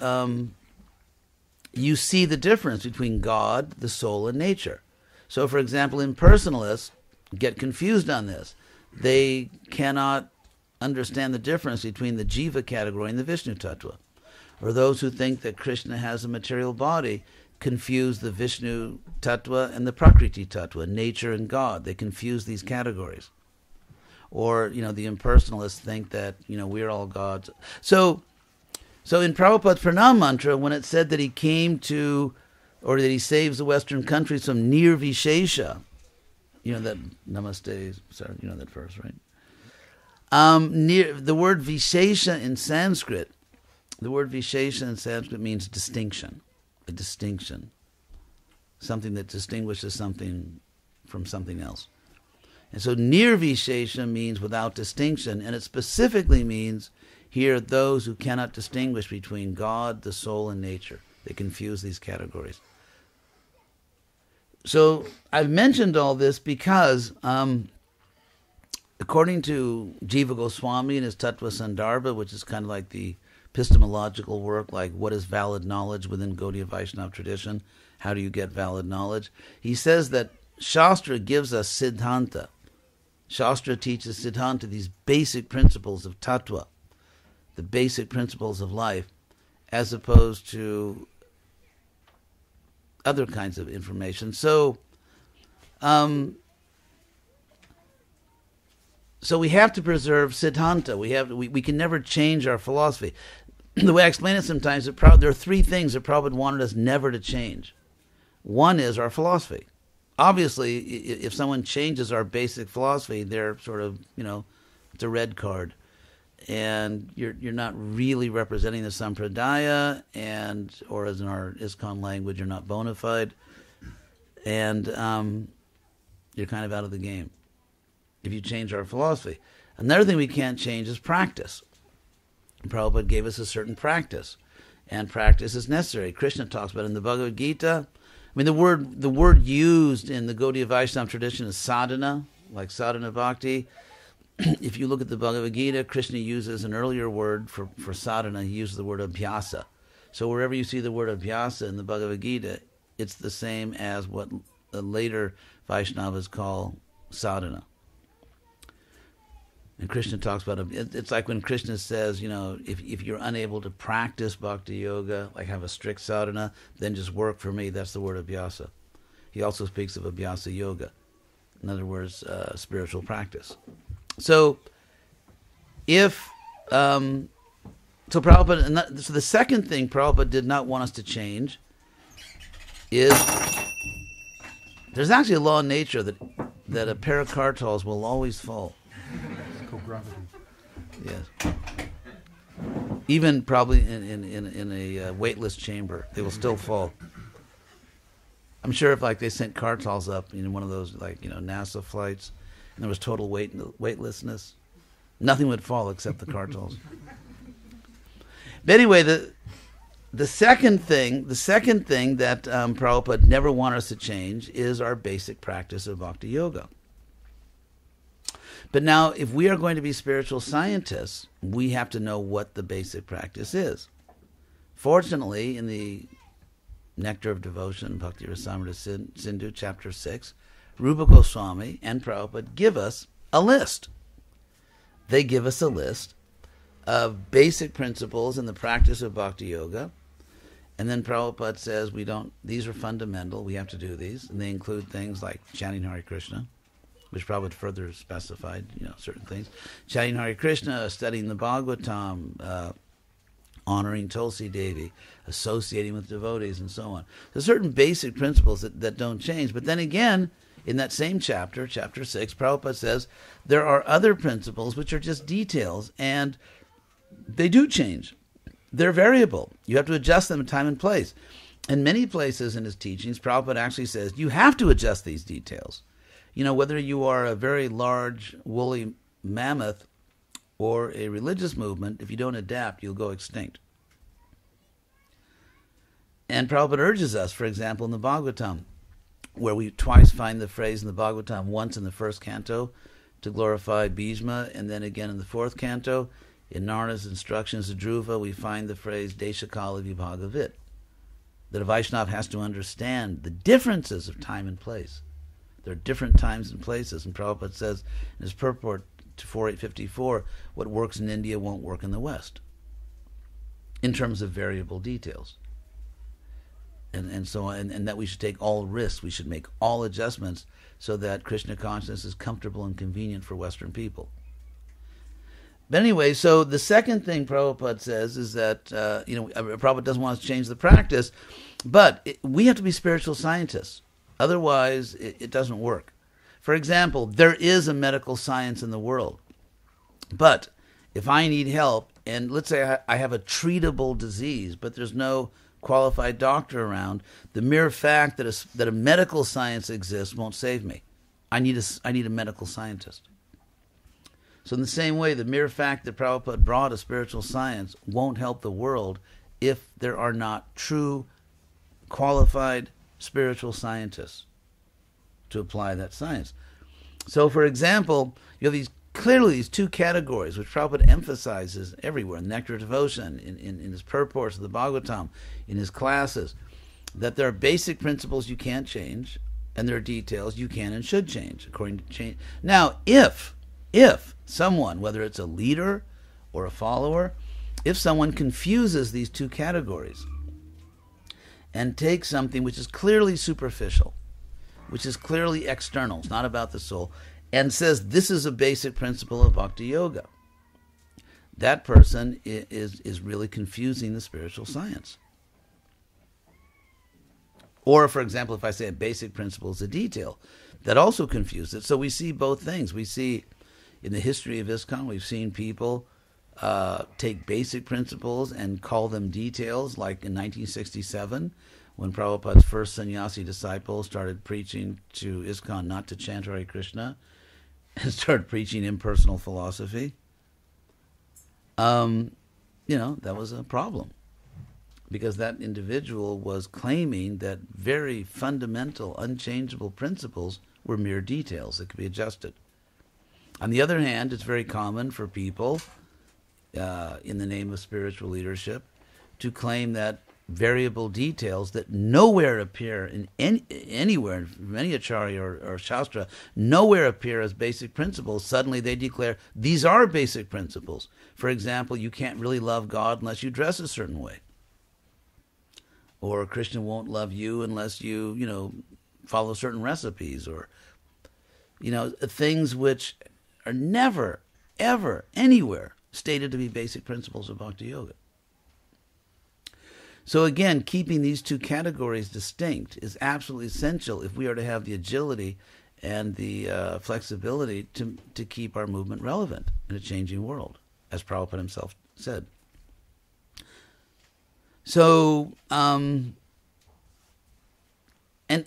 you see the difference between God, the soul, and nature. So, for example, impersonalists get confused on this. They cannot understand the difference between the Jiva category and the Vishnu Tattva. Or those who think that Krishna has a material body confuse the Vishnu Tattva and the Prakriti Tattva, nature and God. They confuse these categories. Or, the impersonalists think that, we're all gods. So in Prabhupada's Pranam Mantra, when it said that he came to, or that he saves the Western countries from nirvishesha, that namaste, sorry, that verse, right? The word vishesha in Sanskrit, means distinction, a distinction, something that distinguishes something from something else. And so nirvishesha means without distinction, and it specifically means here those who cannot distinguish between God, the soul, and nature. They confuse these categories. So I've mentioned all this because according to H.D. Goswami and his Tattva Sandarbha, which is kind of like the epistemological work, like what is valid knowledge within Gaudiya Vaishnava tradition, how do you get valid knowledge? He says that Shastra gives us Siddhanta. Shastra teaches Siddhanta, these basic principles of Tattva, the basic principles of life, as opposed to other kinds of information. So we have to preserve Siddhanta. We can never change our philosophy. The way I explain it sometimes, there are three things that Prabhupada wanted us never to change. One is our philosophy. Obviously, if someone changes our basic philosophy, they're sort of, it's a red card. And you're not really representing the Sampradaya, or as in our Iskcon language, you're not bona fide. And you're kind of out of the game if you change our philosophy. Another thing we can't change is practice. Prabhupada gave us a certain practice, and practice is necessary. Krishna talks about it in the Bhagavad-Gita. I mean, the word used in the Gaudiya Vaishnava tradition is sadhana, like sadhana bhakti. If you look at the Bhagavad-Gita, Krishna uses an earlier word for sadhana. He uses the word abhyasa. So wherever you see the word abhyasa in the Bhagavad-Gita, it's the same as what the later Vaishnavas call sadhana. And Krishna talks about it. It's like when Krishna says, if you're unable to practice Bhakti-Yoga, like have a strict sadhana, then just work for me. That's the word abhyasa. He also speaks of abhyasa yoga. In other words, spiritual practice. So, Prabhupada, so the second thing Prabhupada did not want us to change is there's actually a law in nature that a pair of kartals will always fall. It's called gravity. Yes. Even probably in a weightless chamber, they will still fall. I'm sure if they sent kartals up in one of those NASA flights, and there was total weightlessness, nothing would fall except the kartals. But anyway, the second thing that Prabhupada never wanted us to change is our basic practice of Bhakti Yoga. But now, if we are going to be spiritual scientists, we have to know what the basic practice is. Fortunately, in the Nectar of Devotion, Bhakti-Rasamrita Sindhu, Chapter 6, Rupa Goswami and Prabhupada give us a list. They give us a list of basic principles in the practice of Bhakti Yoga. And then Prabhupada says, these are fundamental, we have to do these. And they include things like chanting Hare Krishna, which Prabhupada further specified, certain things. Chanting Hare Krishna, studying the Bhagavatam, honoring Tulsi Devi, associating with devotees, and so on. There's certain basic principles that don't change. But then again, in that same chapter, Chapter 6, Prabhupada says there are other principles which are just details, and they do change. They're variable. You have to adjust them in time and place. In many places in his teachings, Prabhupada actually says you have to adjust these details. Whether you are a very large, woolly mammoth or a religious movement, if you don't adapt, you'll go extinct. And Prabhupada urges us, for example, in the Bhagavatam, where we twice find the phrase in the Bhagavatam, once in the first canto to glorify Bhishma, and then again in the fourth canto, in Narada's instructions to Dhruva, we find the phrase Deshakala Vibhagavit, that a Vaishnava has to understand the differences of time and place. There are different times and places, and Prabhupada says in his purport to 4854, what works in India won't work in the West, in terms of variable details. And so on, and that we should take all risks, we should make all adjustments so that Krishna consciousness is comfortable and convenient for Western people. But anyway, so the second thing Prabhupada says is that, Prabhupada doesn't want us to change the practice, but we have to be spiritual scientists. Otherwise, it doesn't work. For example, there is a medical science in the world. But if I need help, and let's say I have a treatable disease, but there's no qualified doctor around, the mere fact that a medical science exists won't save me. I need a medical scientist. So in the same way, the mere fact that Prabhupada brought a spiritual science won't help the world if there are not true, qualified spiritual scientists to apply that science. So, for example, you have these two categories which Prabhupada emphasizes everywhere, in Nectar of Devotion, in his purports of the Bhagavatam, in his classes, that there are basic principles you can't change, and there are details you can and should change according to change. Now, if someone, whether it's a leader or a follower, if someone confuses these two categories and takes something which is clearly superficial, which is clearly external, it's not about the soul, and says this is a basic principle of Bhakti Yoga, that person is really confusing the spiritual science. Or, for example, if I say a basic principle is a detail, that also confuses it. So we see both things. We see in the history of Iskcon, we've seen people take basic principles and call them details, like in 1967, when Prabhupada's first sannyasi disciple started preaching to Iskcon not to chant Hare Krishna and started preaching impersonal philosophy. That was a problem, because that individual was claiming that very fundamental, unchangeable principles were mere details that could be adjusted. On the other hand, it's very common for people, in the name of spiritual leadership, to claim that variable details that nowhere appear in anywhere, in any Acharya or Shastra, nowhere appear as basic principles. Suddenly they declare these are basic principles. For example, you can't really love God unless you dress a certain way. Or Krishna won't love you unless you follow certain recipes, or, things which are never, ever, anywhere stated to be basic principles of Bhakti-Yoga. So again, keeping these two categories distinct is absolutely essential if we are to have the agility and the flexibility to keep our movement relevant in a changing world, as Prabhupada himself said. So, and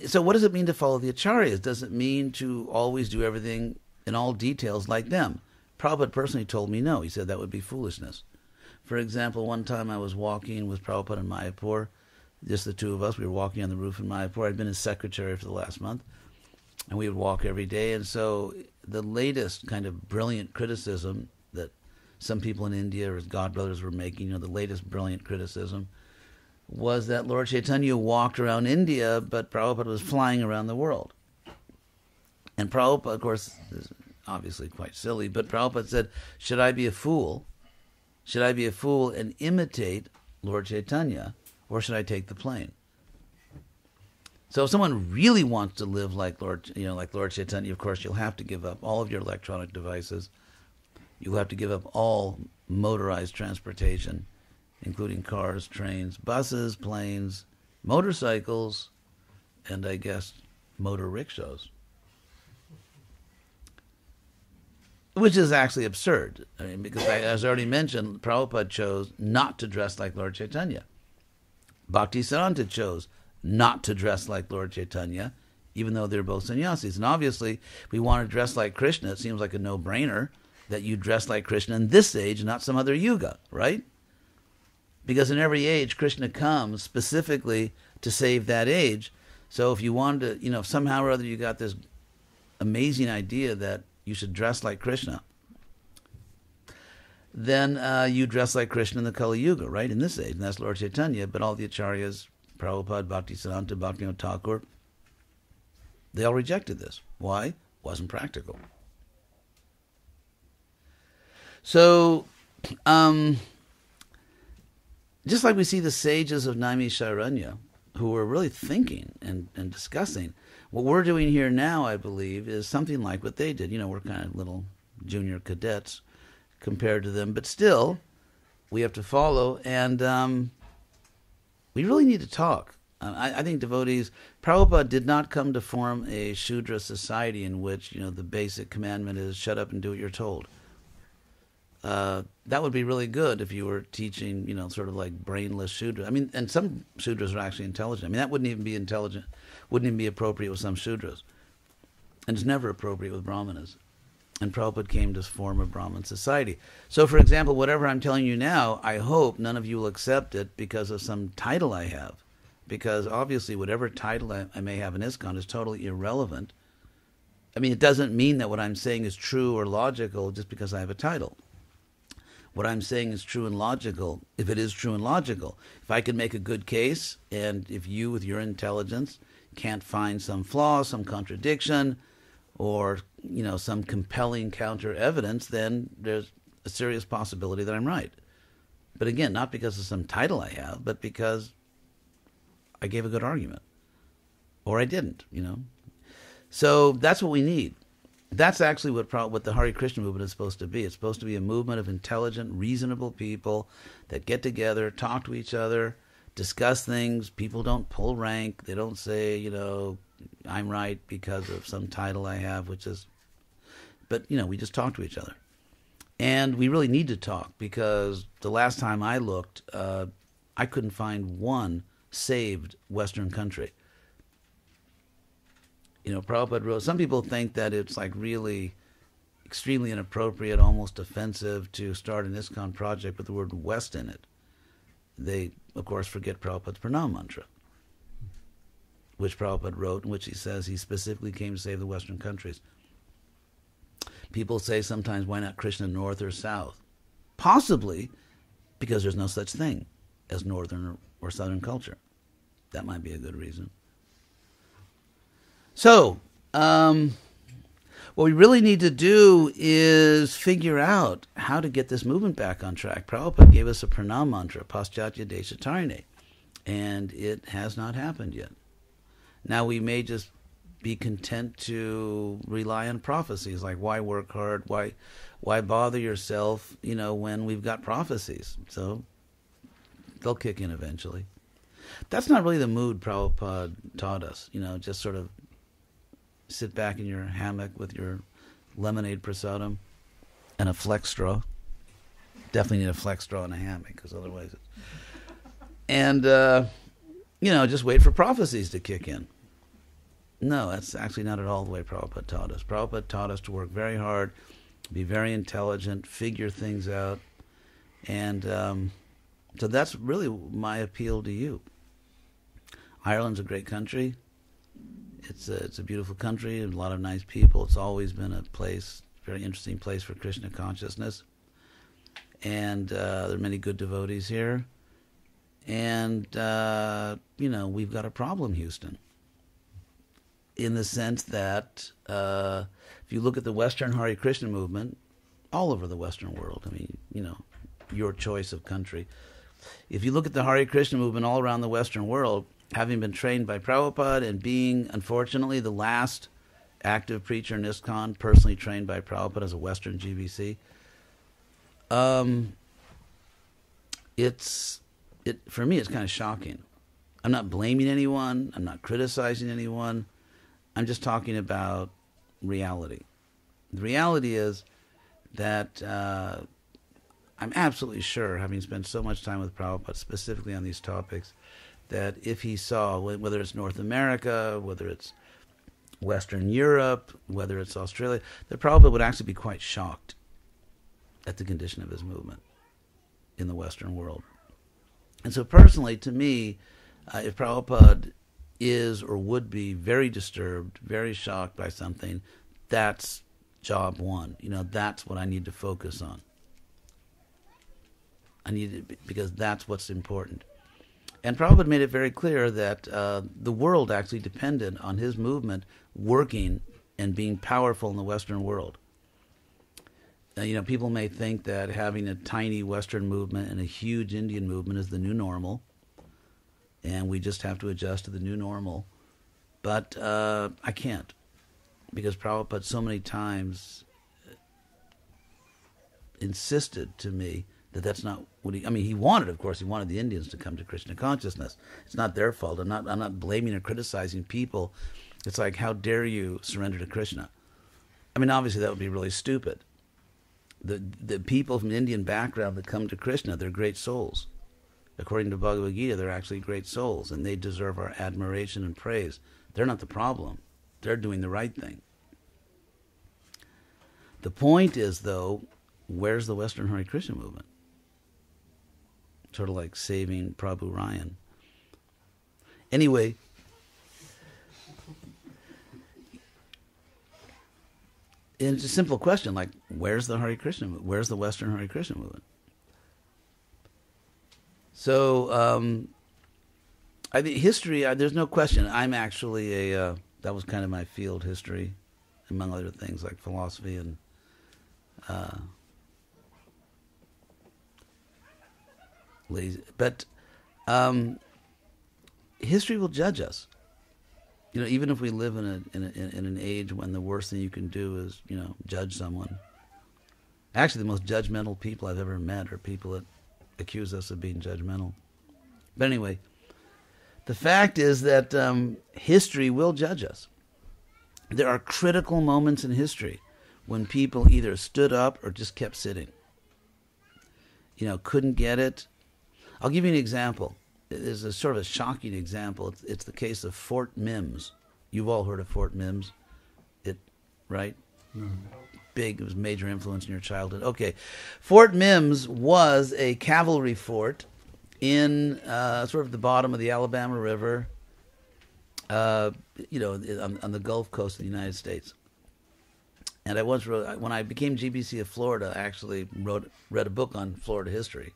so what does it mean to follow the Acharyas? Does it mean to always do everything in all details like them? Prabhupada personally told me no. He said that would be foolishness. For example, one time I was walking with Prabhupada in Mayapur, just the two of us. We were walking on the roof in Mayapur. I'd been his secretary for the last month, and we would walk every day. And so the latest kind of brilliant criticism that some people in India or his godbrothers were making, the latest brilliant criticism, was that Lord Chaitanya walked around India, but Prabhupada was flying around the world. And Prabhupada, of course, is obviously quite silly, but Prabhupada said, should I be a fool? Should I be a fool and imitate Lord Chaitanya, or should I take the plane? So if someone really wants to live like Lord Chaitanya, of course, you'll have to give up all of your electronic devices. You'll have to give up all motorized transportation, including cars, trains, buses, planes, motorcycles, and I guess motor rickshaws. Which is actually absurd. I mean, because as I already mentioned, Prabhupada chose not to dress like Lord Chaitanya. Bhaktisiddhanta chose not to dress like Lord Chaitanya, even though they're both sannyasis. And obviously, if we want to dress like Krishna, it seems like a no-brainer that you dress like Krishna in this age, not some other yuga, right? Because in every age, Krishna comes specifically to save that age. So if you wanted to, if somehow or other you got this amazing idea that you should dress like Krishna, then you dress like Krishna in the Kali Yuga, right, in this age, and that's Lord Chaitanya. But all the Acharyas, Prabhupada, Bhaktisiddhanta, Bhaktivinoda Thakur, they all rejected this. Why? It wasn't practical. So, just like we see the sages of Naimisharanya, who were really thinking and discussing, what we're doing here now, I believe, is something like what they did. We're kind of little junior cadets compared to them, but still, we have to follow, and we really need to talk. I think devotees, Prabhupada did not come to form a Shudra society in which, the basic commandment is shut up and do what you're told. That would be really good if you were teaching, sort of like brainless Shudra. I mean, and some Shudras are actually intelligent. I mean, that wouldn't even be intelligent, wouldn't even be appropriate with some Shudras. And it's never appropriate with Brahmanas. And Prabhupada came to form a Brahmin society. So, for example, whatever I'm telling you now, I hope none of you will accept it because of some title I have. Because obviously whatever title I may have in Iskcon is totally irrelevant. I mean, it doesn't mean that what I'm saying is true or logical just because I have a title. What I'm saying is true and logical, if it is true and logical. If I can make a good case, and if you, with your intelligence, can't find some flaw, some contradiction, or, some compelling counter evidence, then there's a serious possibility that I'm right. But again, not because of some title I have, but because I gave a good argument. Or I didn't, So that's what we need. That's actually what the Hare Krishna movement is supposed to be. It's supposed to be a movement of intelligent, reasonable people that get together, talk to each other, discuss things. People don't pull rank. They don't say, I'm right because of some title I have, but we just talk to each other. And we really need to talk because the last time I looked, I couldn't find one saved Western country. Prabhupada wrote, some people think that it's like really extremely inappropriate, almost offensive to start an Iskcon project with the word West in it. They, of course, forget Prabhupada's Pranam mantra, which Prabhupada wrote, in which he says he specifically came to save the Western countries. People say sometimes, why not Krishna North or South? Possibly because there's no such thing. as Northern or Southern culture. That might be a good reason. So, what we really need to do is figure out how to get this movement back on track. Prabhupada gave us a pranam mantra, Paschatya Deshatarine, and it has not happened yet. Now we may just be content to rely on prophecies, like why work hard, why bother yourself, when we've got prophecies. So they'll kick in eventually. That's not really the mood Prabhupada taught us, just sort of sit back in your hammock with your lemonade prasadam and a flex straw. Definitely need a flex straw and a hammock, because otherwise and just wait for prophecies to kick in. No, that's actually not at all the way Prabhupada taught us. Prabhupada taught us to work very hard, be very intelligent, figure things out. And so that's really my appeal to you. Ireland's a great country. It's a beautiful country, and a lot of nice people. It's always been a very interesting place for Krishna consciousness. And there are many good devotees here. And, we've got a problem, Houston, in the sense that if you look at the Western Hare Krishna movement, all over the Western world, your choice of country. If you look at the Hare Krishna movement all around the Western world, having been trained by Prabhupada and being, unfortunately, the last active preacher in Iskcon, personally trained by Prabhupada as a Western GBC, for me, it's kind of shocking. I'm not blaming anyone. I'm not criticizing anyone. I'm just talking about reality. The reality is that I'm absolutely sure, having spent so much time with Prabhupada, specifically on these topics, that if he saw, whether it's North America, whether it's Western Europe, whether it's Australia, that Prabhupada would actually be quite shocked at the condition of his movement in the Western world. And so personally, to me, if Prabhupada is or would be very disturbed, very shocked by something, that's job one. That's what I need to focus on. Because that's what's important. And Prabhupada made it very clear that the world actually depended on his movement working and being powerful in the Western world. People may think that having a tiny Western movement and a huge Indian movement is the new normal, and we just have to adjust to the new normal. But I can't, because Prabhupada so many times insisted to me that that's not what he wanted, of course, he wanted the Indians to come to Krishna consciousness. It's not their fault. I'm not blaming or criticizing people. It's like, how dare you surrender to Krishna? Obviously that would be really stupid. The people from Indian background that come to Krishna, they're great souls. According to Bhagavad-Gita, they're actually great souls, and they deserve our admiration and praise. They're not the problem. They're doing the right thing. The point is, though, where's the Western Hare Krishna movement? Sort of like saving Prabhu Ryan. Anyway, and it's a simple question, like, where's the Hare Krishna movement? Where's the Western Hare Krishna movement? So, I think history, there's no question. I'm actually that was kind of my field, history, among other things like philosophy and lazy. But history will judge us. Even if we live in an age when the worst thing you can do is, judge someone. Actually, the most judgmental people I've ever met are people that accuse us of being judgmental. But anyway, the fact is that history will judge us. There are critical moments in history when people either stood up or just kept sitting. Couldn't get it. I'll give you an example. It's a sort of a shocking example. It's the case of Fort Mims. You've all heard of Fort Mims, right? No. Big, it was a major influence in your childhood. Okay, Fort Mims was a cavalry fort in sort of the bottom of the Alabama River, on the Gulf Coast of the United States. And I once wrote, when I became GBC of Florida, I actually read a book on Florida history.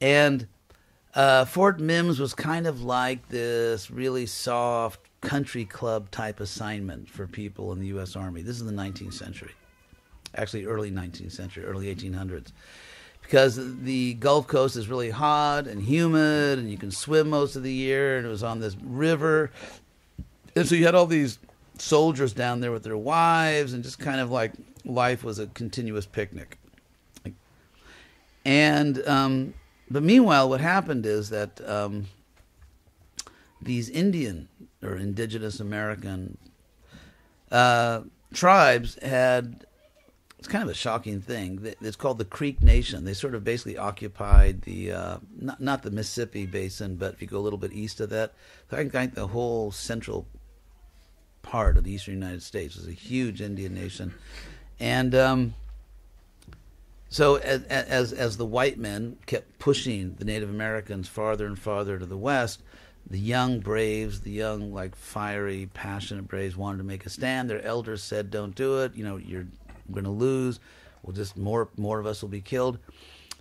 And Fort Mims was kind of like this really soft country club type assignment for people in the U.S. Army. This is the 19th century. Actually, early 19th century, early 1800s. Because the Gulf Coast is really hot and humid, and you can swim most of the year, and it was on this river. And so you had all these soldiers down there with their wives, and just kind of like life was a continuous picnic. And but meanwhile, what happened is that these Indian or indigenous American tribes had, it's kind of a shocking thing. It's called the Creek Nation. They sort of basically occupied the, not the Mississippi Basin, but if you go a little bit east of that, I think the whole central part of the eastern United States was a huge Indian nation. And so as the white men kept pushing the Native Americans farther and farther to the west, the young braves, the young, like, fiery, passionate braves wanted to make a stand. Their elders said, don't do it. You know, you're going to lose. We'll just, more of us will be killed.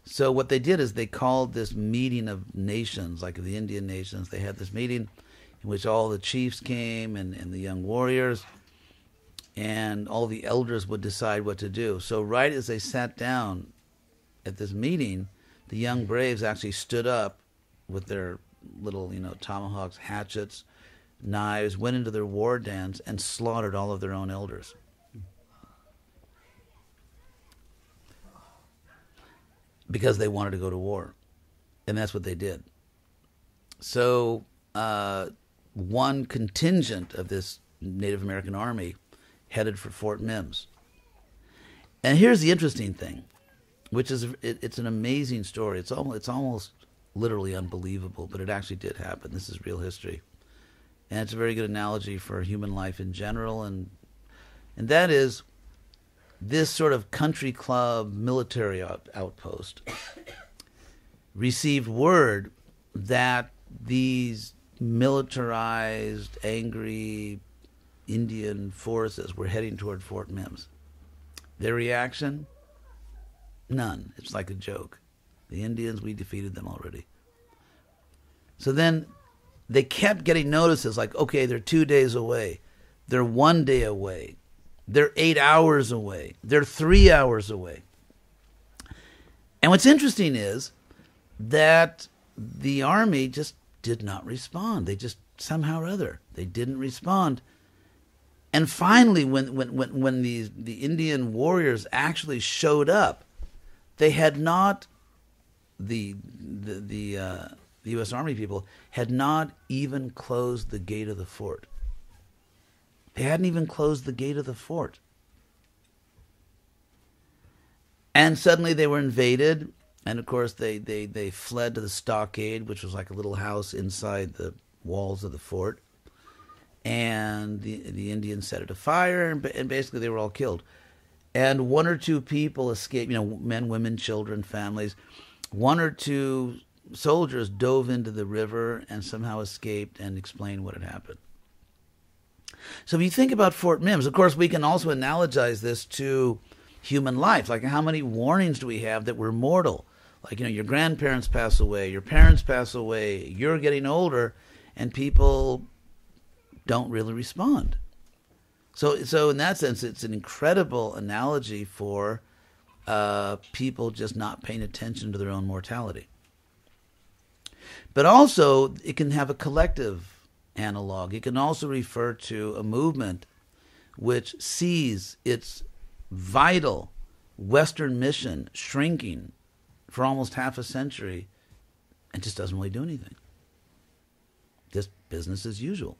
So what they did is they called this meeting of nations, like the Indian nations. They had this meeting in which all the chiefs came and the young warriors, and all the elders would decide what to do. So right as they sat down at this meeting, the young braves actually stood up with their little, tomahawks, hatchets, knives, went into their war dance and slaughtered all of their own elders. Because they wanted to go to war. And that's what they did. So one contingent of this Native American army headed for Fort Mims. And here's the interesting thing, which is it's an amazing story. It's almost literally unbelievable, but it actually did happen. This is real history. And it's a very good analogy for human life in general. And that is, this sort of country club military outpost received word that these militarized, angry Indian forces were heading toward Fort Mims. Their reaction? None. It's like a joke. The Indians, we defeated them already. So then they kept getting notices like, okay, they're 2 days away. They're 1 day away. They're 8 hours away. They're 3 hours away. And what's interesting is that the army just did not respond. They just, somehow or other, they didn't respond. And finally, when the Indian warriors actually showed up, they had not, the U.S. Army people had not even closed the gate of the fort. They hadn't even closed the gate of the fort. And suddenly they were invaded, and of course they fled to the stockade, which was like a little house inside the walls of the fort. And the Indians set it afire, and basically they were all killed. And 1 or 2 people escaped, men, women, children, families. 1 or 2 soldiers dove into the river and somehow escaped and explained what had happened. So if you think about Fort Mims, of course, we can also analogize this to human life. Like, how many warnings do we have that we're mortal? Like, your grandparents pass away, your parents pass away, you're getting older, and people don't really respond. So in that sense, it's an incredible analogy for people just not paying attention to their own mortality. But also, it can have a collective analog. It can also refer to a movement which sees its vital Western mission shrinking for almost half a century and just doesn't really do anything. Just business as usual.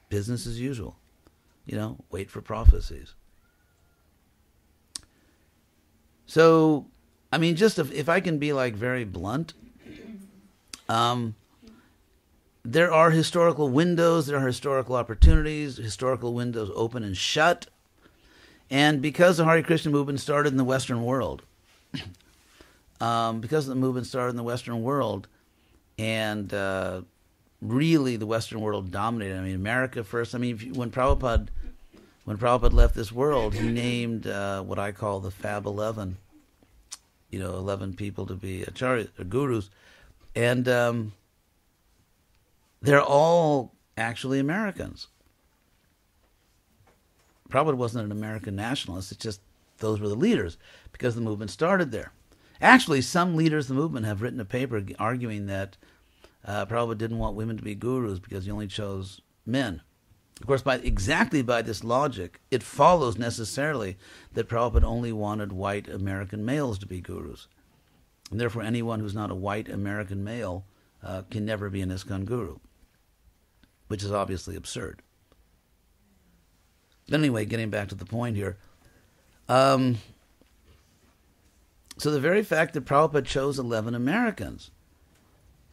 Business as usual. Wait for prophecies. So, just if I can be very blunt, there are historical windows, there are historical opportunities, historical windows open and shut. And because the Hare Krishna movement started in the Western world, and really the Western world dominated. America first. When Prabhupada left this world, he named what I call the Fab 11. 11 people to be acharyas or gurus, and they're all actually Americans. Prabhupada wasn't an American nationalist. It's just those were the leaders because the movement started there. Actually, some leaders of the movement have written a paper arguing that Prabhupada didn't want women to be gurus because he only chose men. Of course, exactly by this logic, it follows necessarily that Prabhupada only wanted white American males to be gurus. And therefore, anyone who's not a white American male can never be an Iskcon guru, which is obviously absurd. But anyway, getting back to the point here. So the very fact that Prabhupada chose 11 Americans,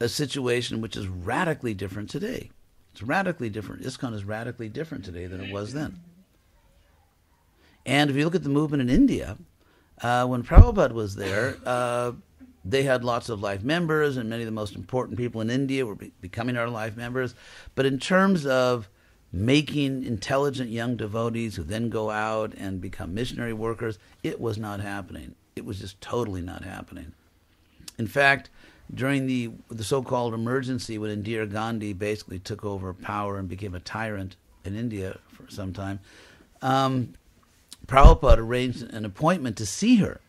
a situation which is radically different today. It's radically different. Iskcon is radically different today than it was then. And if you look at the movement in India, when Prabhupada was there, they had lots of life members, and many of the most important people in India were becoming our life members. But in terms of making intelligent young devotees who then go out and become missionary workers, it was not happening. It was just totally not happening. In fact, during the so-called emergency when Indira Gandhi basically took over power and became a tyrant in India for some time, Prabhupada arranged an appointment to see her,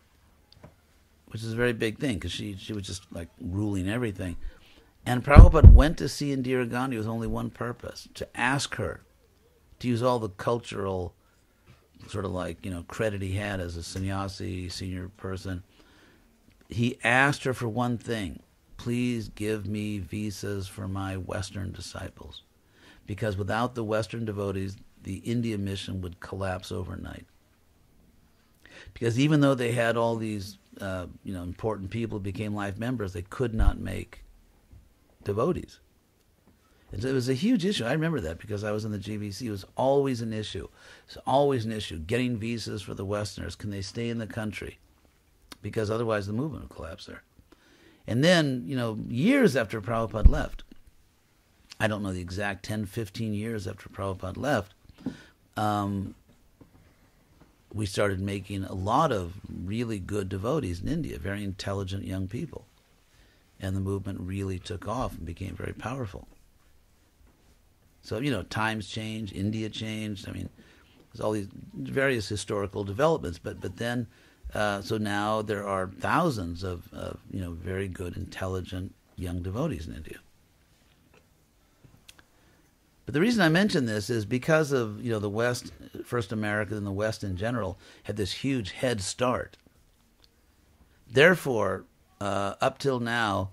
which is a very big thing because she was just like ruling everything. And Prabhupada went to see Indira Gandhi with only one purpose, to ask her to use all the cultural sort of credit he had as a sannyasi, senior person. He asked her for one thing: please give me visas for my Western disciples. Because without the Western devotees, the India mission would collapse overnight. Because even though they had all these important people who became life members, they could not make devotees. And so it was a huge issue. I remember that because I was in the GBC. It was always an issue. It's always an issue. Getting visas for the Westerners. Can they stay in the country? Because otherwise the movement would collapse there. And then, years after Prabhupada left, I don't know the exact 10, 15 years after Prabhupada left, we started making a lot of really good devotees in India, very intelligent young people. And the movement really took off and became very powerful. So, times changed, India changed. I mean, there's all these various historical developments. But then, so now there are thousands of very good, intelligent young devotees in India. But the reason I mention this is because of, the West, first America and the West in general, had this huge head start. Therefore, up till now,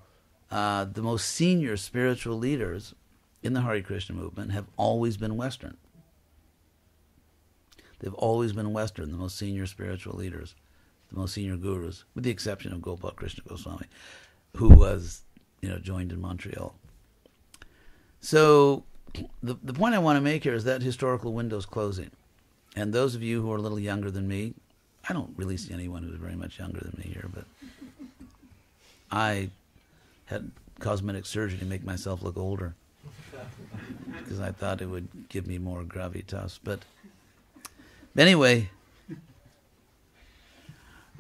the most senior spiritual leaders in the Hare Krishna movement have always been Western. They've always been Western, the most senior spiritual leaders, the most senior gurus, with the exception of Gopal Krishna Goswami, who was, joined in Montreal. So the point I want to make here is that historical window is closing. And those of you who are a little younger than me, I don't really see anyone who's very much younger than me here, but I had cosmetic surgery to make myself look older because I thought it would give me more gravitas. But anyway,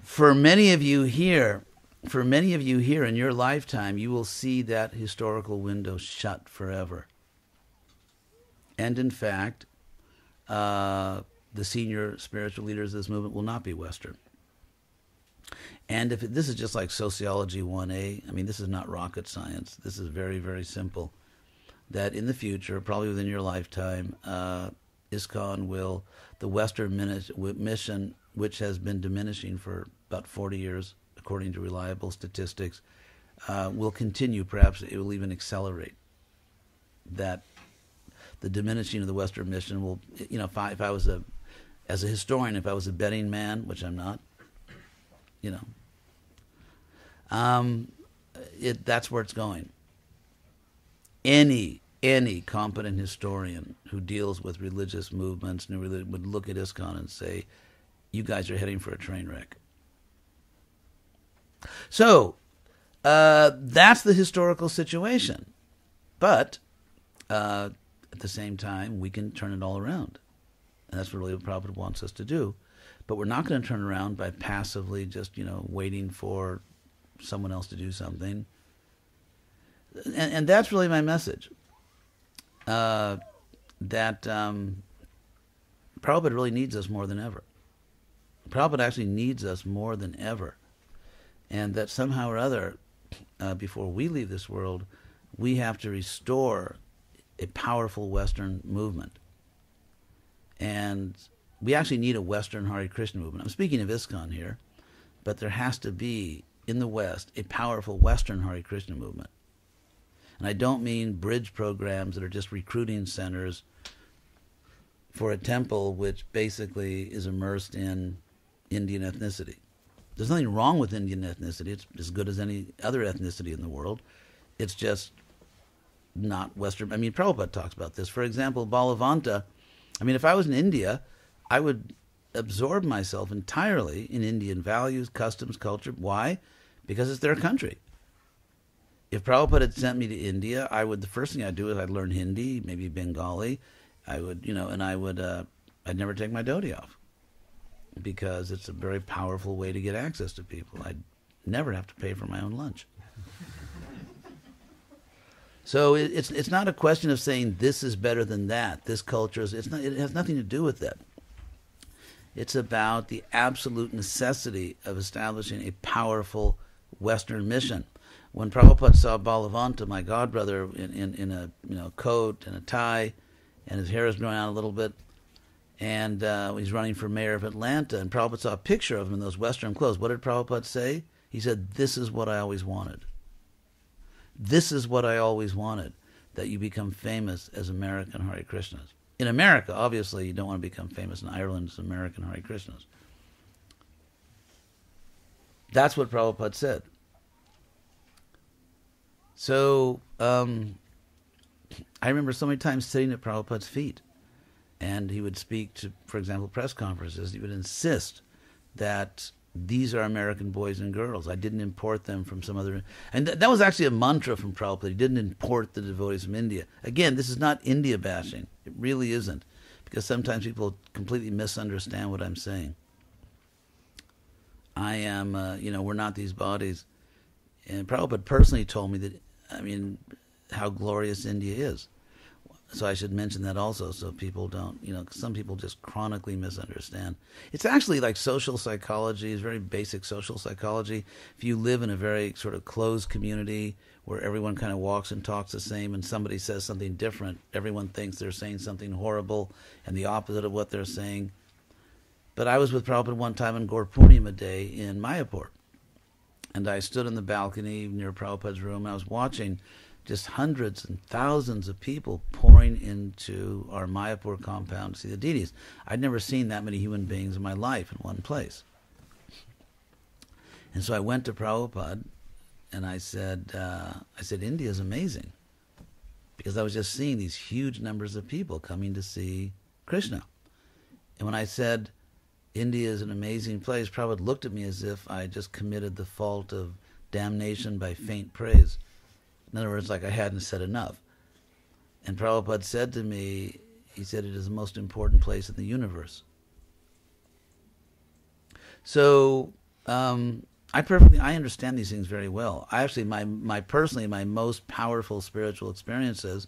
for many of you here in your lifetime, you will see that historical window shut forever. And in fact, the senior spiritual leaders of this movement will not be Western. And this is just like Sociology 1A. I mean, this is not rocket science. This is very, very simple. That in the future, probably within your lifetime, Iskcon will, the Western mission, which has been diminishing for about 40 years, according to reliable statistics, will continue. Perhaps it will even accelerate. That the diminishing of the Western mission will, if I was as a historian, if I was a betting man, which I'm not, that's where it's going. Any competent historian who deals with religious movements would look at Iskcon and say, you guys are heading for a train wreck. So, that's the historical situation. But, at the same time, we can turn it all around. And that's really what Prabhupada wants us to do, But we're not going to turn around by passively just, waiting for someone else to do something. And that's really my message. That Prabhupada really needs us more than ever. Prabhupada actually needs us more than ever. And that somehow or other, before we leave this world, we have to restore a powerful Western movement. And we actually need a Western Hare Krishna movement. I'm speaking of Iskcon here, but there has to be, in the West, a powerful Western Hare Krishna movement. And I don't mean bridge programs that are just recruiting centers for a temple which basically is immersed in Indian ethnicity. There's nothing wrong with Indian ethnicity. It's as good as any other ethnicity in the world. It's just not Western. I mean, Prabhupada talks about this. For example, Balavanta. I mean, if I was in India, I would absorb myself entirely in Indian values, customs, culture. Why? Because it's their country. If Prabhupada had sent me to India, the first thing I'd do is I'd learn Hindi, maybe Bengali. I'd never take my dhoti off, because it's a very powerful way to get access to people. I'd never have to pay for my own lunch. So it's not a question of saying this is better than that. This culture is. It has nothing to do with that. It's about the absolute necessity of establishing a powerful Western mission. When Prabhupada saw Balavanta, my godbrother, in a coat and a tie, and his hair is growing out a little bit, and he's running for mayor of Atlanta, and Prabhupada saw a picture of him in those Western clothes. What did Prabhupada say? He said, "This is what I always wanted. This is what I always wanted, that you become famous as American Hare Krishnas." In America, obviously, you don't want to become famous in Ireland as American Hare Krishnas. That's what Prabhupada said. So, I remember so many times sitting at Prabhupada's feet, and he would speak to, for example, press conferences. He would insist that these are American boys and girls. I didn't import them from some other... And that was actually a mantra from Prabhupada. He didn't import the devotees from India. Again, this is not India bashing. It really isn't. Because sometimes people completely misunderstand what I'm saying. I am, we're not these bodies. And Prabhupada personally told me that, how glorious India is. So I should mention that also, so people don't, some people just chronically misunderstand. It's actually like social psychology, it's very basic social psychology. If you live in a very sort of closed community where everyone kind of walks and talks the same, and somebody says something different, everyone thinks they're saying something horrible and the opposite of what they're saying. But I was with Prabhupada one time on Gaur Purnima Day in Mayapur, and I stood on the balcony near Prabhupada's room. I was watching just hundreds and thousands of people pouring into our Mayapur compound to see the deities. I'd never seen that many human beings in my life in one place. And so I went to Prabhupada and I said, India is amazing. Because I was just seeing these huge numbers of people coming to see Krishna. And when I said, India is an amazing place, Prabhupada looked at me as if I had just committed the fault of damnation by faint praise. In other words, like I hadn't said enough. And Prabhupada said to me, he said, it is the most important place in the universe. So, I understand these things very well. I actually, my most powerful spiritual experiences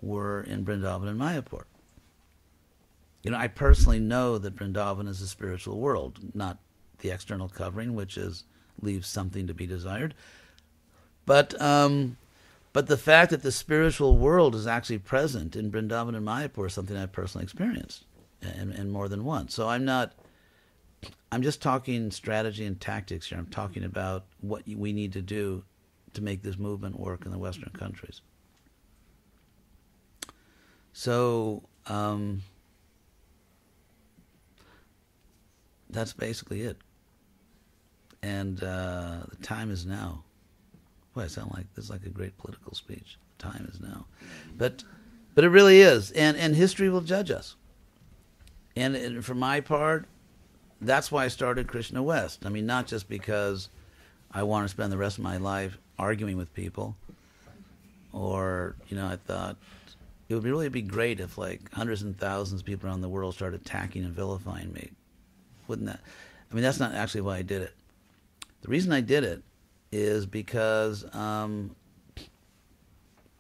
were in Vrindavan and Mayapur. I personally know that Vrindavan is a spiritual world, not the external covering, which leaves something to be desired. But the fact that the spiritual world is actually present in Vrindavan and Mayapur is something I've personally experienced, and more than once. So I'm just talking strategy and tactics here. I'm talking about what we need to do to make this movement work in the Western countries. So, that's basically it. And the time is now. Boy, I sound like this is like a great political speech. The time is now. But it really is. And history will judge us. And for my part, that's why I started Krishna West. Not just because I want to spend the rest of my life arguing with people, or, I thought it would really be great if like hundreds and thousands of people around the world started attacking and vilifying me. wouldn't that? I mean, that's not actually why I did it. The reason I did it is because of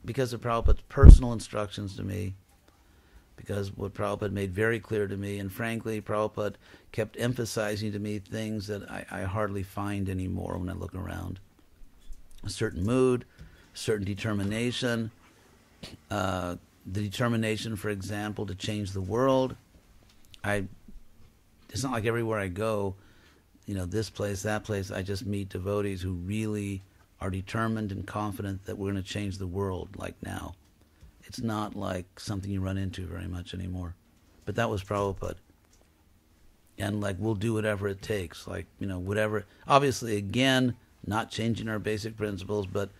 Prabhupada's personal instructions to me, because what Prabhupada made very clear to me, and frankly, Prabhupada kept emphasizing to me things that I hardly find anymore when I look around. A certain mood, a certain determination, the determination, for example, to change the world. It's not like everywhere I go, this place, that place, I just meet devotees who really are determined and confident that we're going to change the world like now. It's not like something you run into very much anymore. But that was Prabhupada. And we'll do whatever it takes. Whatever. Obviously, again, not changing our basic principles, but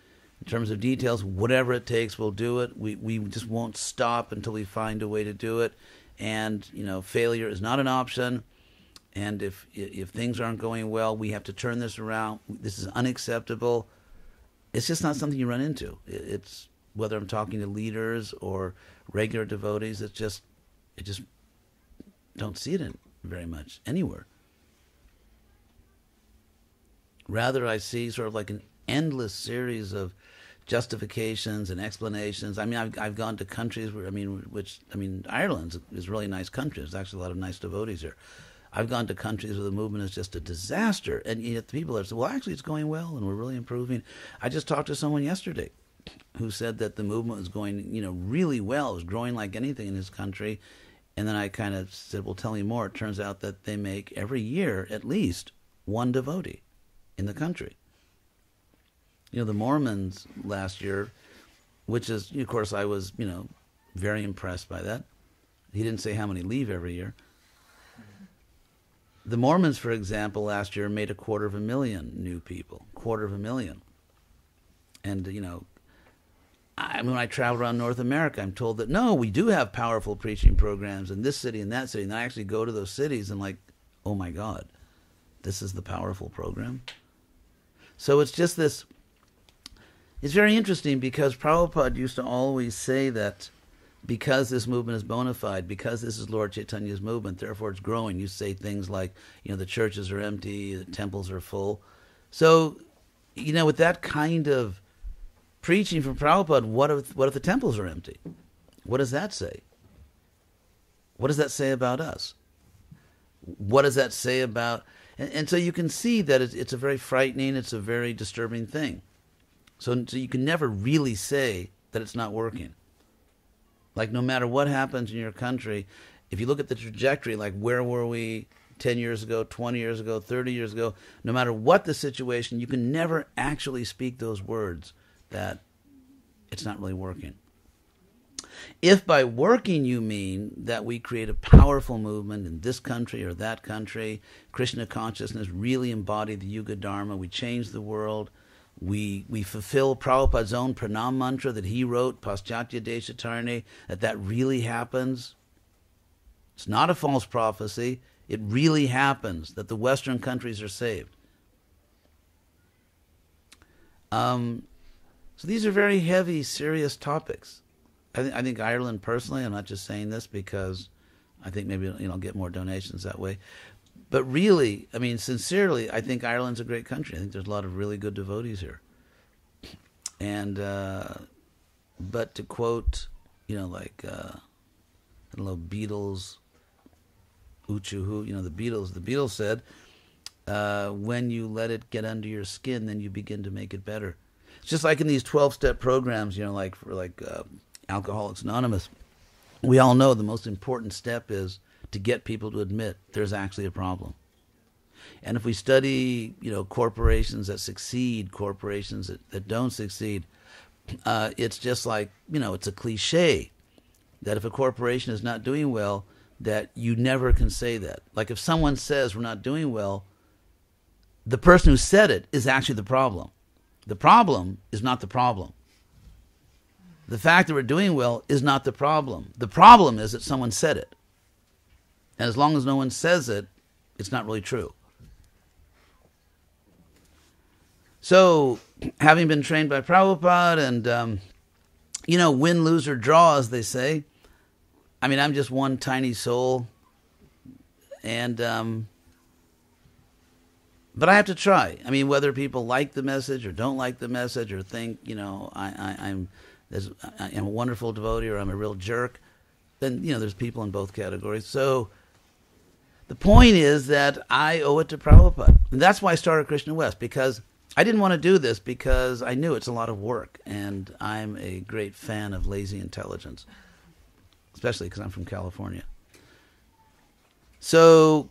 in terms of details, whatever it takes, we'll do it. We just won't stop until we find a way to do it. And, failure is not an option. And if things aren't going well, we have to turn this around. This is unacceptable. It's just not something you run into. It's whether I'm talking to leaders or regular devotees, it just don't see it very much anywhere. Rather, I see sort of like an endless series of justifications and explanations. I mean, I've gone to countries where Ireland is a really nice country. There's actually a lot of nice devotees here. I've gone to countries where the movement is just a disaster, and yet the people are saying, well, actually, it's going well, and we're really improving. I just talked to someone yesterday who said that the movement was going, really well. It was growing like anything in his country. And then I kind of said, well, tell me more. It turns out that they make every year at least one devotee in the country. The Mormons last year, which is, of course, I was, very impressed by that. He didn't say how many leave every year. The Mormons, for example, last year made 250,000 new people. 250,000. And, when I travel around North America, I'm told that, no, we do have powerful preaching programs in this city and that city. And I actually go to those cities and oh my God, this is the powerful program. So it's just this, it's very interesting because Prabhupada used to always say that because this movement is bona fide, because this is Lord Chaitanya's movement, therefore it's growing. You say things like, the churches are empty, the temples are full. So, with that kind of preaching from Prabhupada, what if the temples are empty? What does that say? What does that say about us? What does that say about... And so you can see that it's a very frightening, it's a very disturbing thing. So you can never really say that it's not working. No matter what happens in your country, if you look at the trajectory, where were we 10 years ago, 20 years ago, 30 years ago, no matter what the situation, you can never actually speak those words that it's not really working. If by working you mean that we create a powerful movement in this country or that country, Krishna consciousness really embodied the Yuga Dharma, we change the world, we fulfill Prabhupada's own pranam mantra that he wrote, Paschatya Deshatarne, that really happens. It's not a false prophecy. It really happens that the Western countries are saved. So these are very heavy, serious topics. I think Ireland, personally, I'm not just saying this because I think maybe I'll get more donations that way. But really, sincerely, I think Ireland's a great country. I think there's a lot of really good devotees here. And, but to quote, Beatles, Uchuhu, the Beatles said, when you let it get under your skin, then you begin to make it better. It's just like in these 12-step programs, for Alcoholics Anonymous. We all know the most important step is to get people to admit there's actually a problem. And if we study, corporations that succeed, corporations that don't succeed, it's just it's a cliche that if a corporation is not doing well, that you never can say that. If someone says we're not doing well, the person who said it is actually the problem. The problem is not the problem. The fact that we're doing well is not the problem. The problem is that someone said it. And as long as no one says it, it's not really true. So, having been trained by Prabhupada and, win, lose, or draw, as they say, I'm just one tiny soul. And But I have to try. I mean, whether people like the message or don't like the message or think, I'm a wonderful devotee or I'm a real jerk, then, there's people in both categories. So the point is that I owe it to Prabhupada. And that's why I started Krishna West, because I didn't want to do this because I knew it's a lot of work. And I'm a great fan of lazy intelligence, especially because I'm from California. So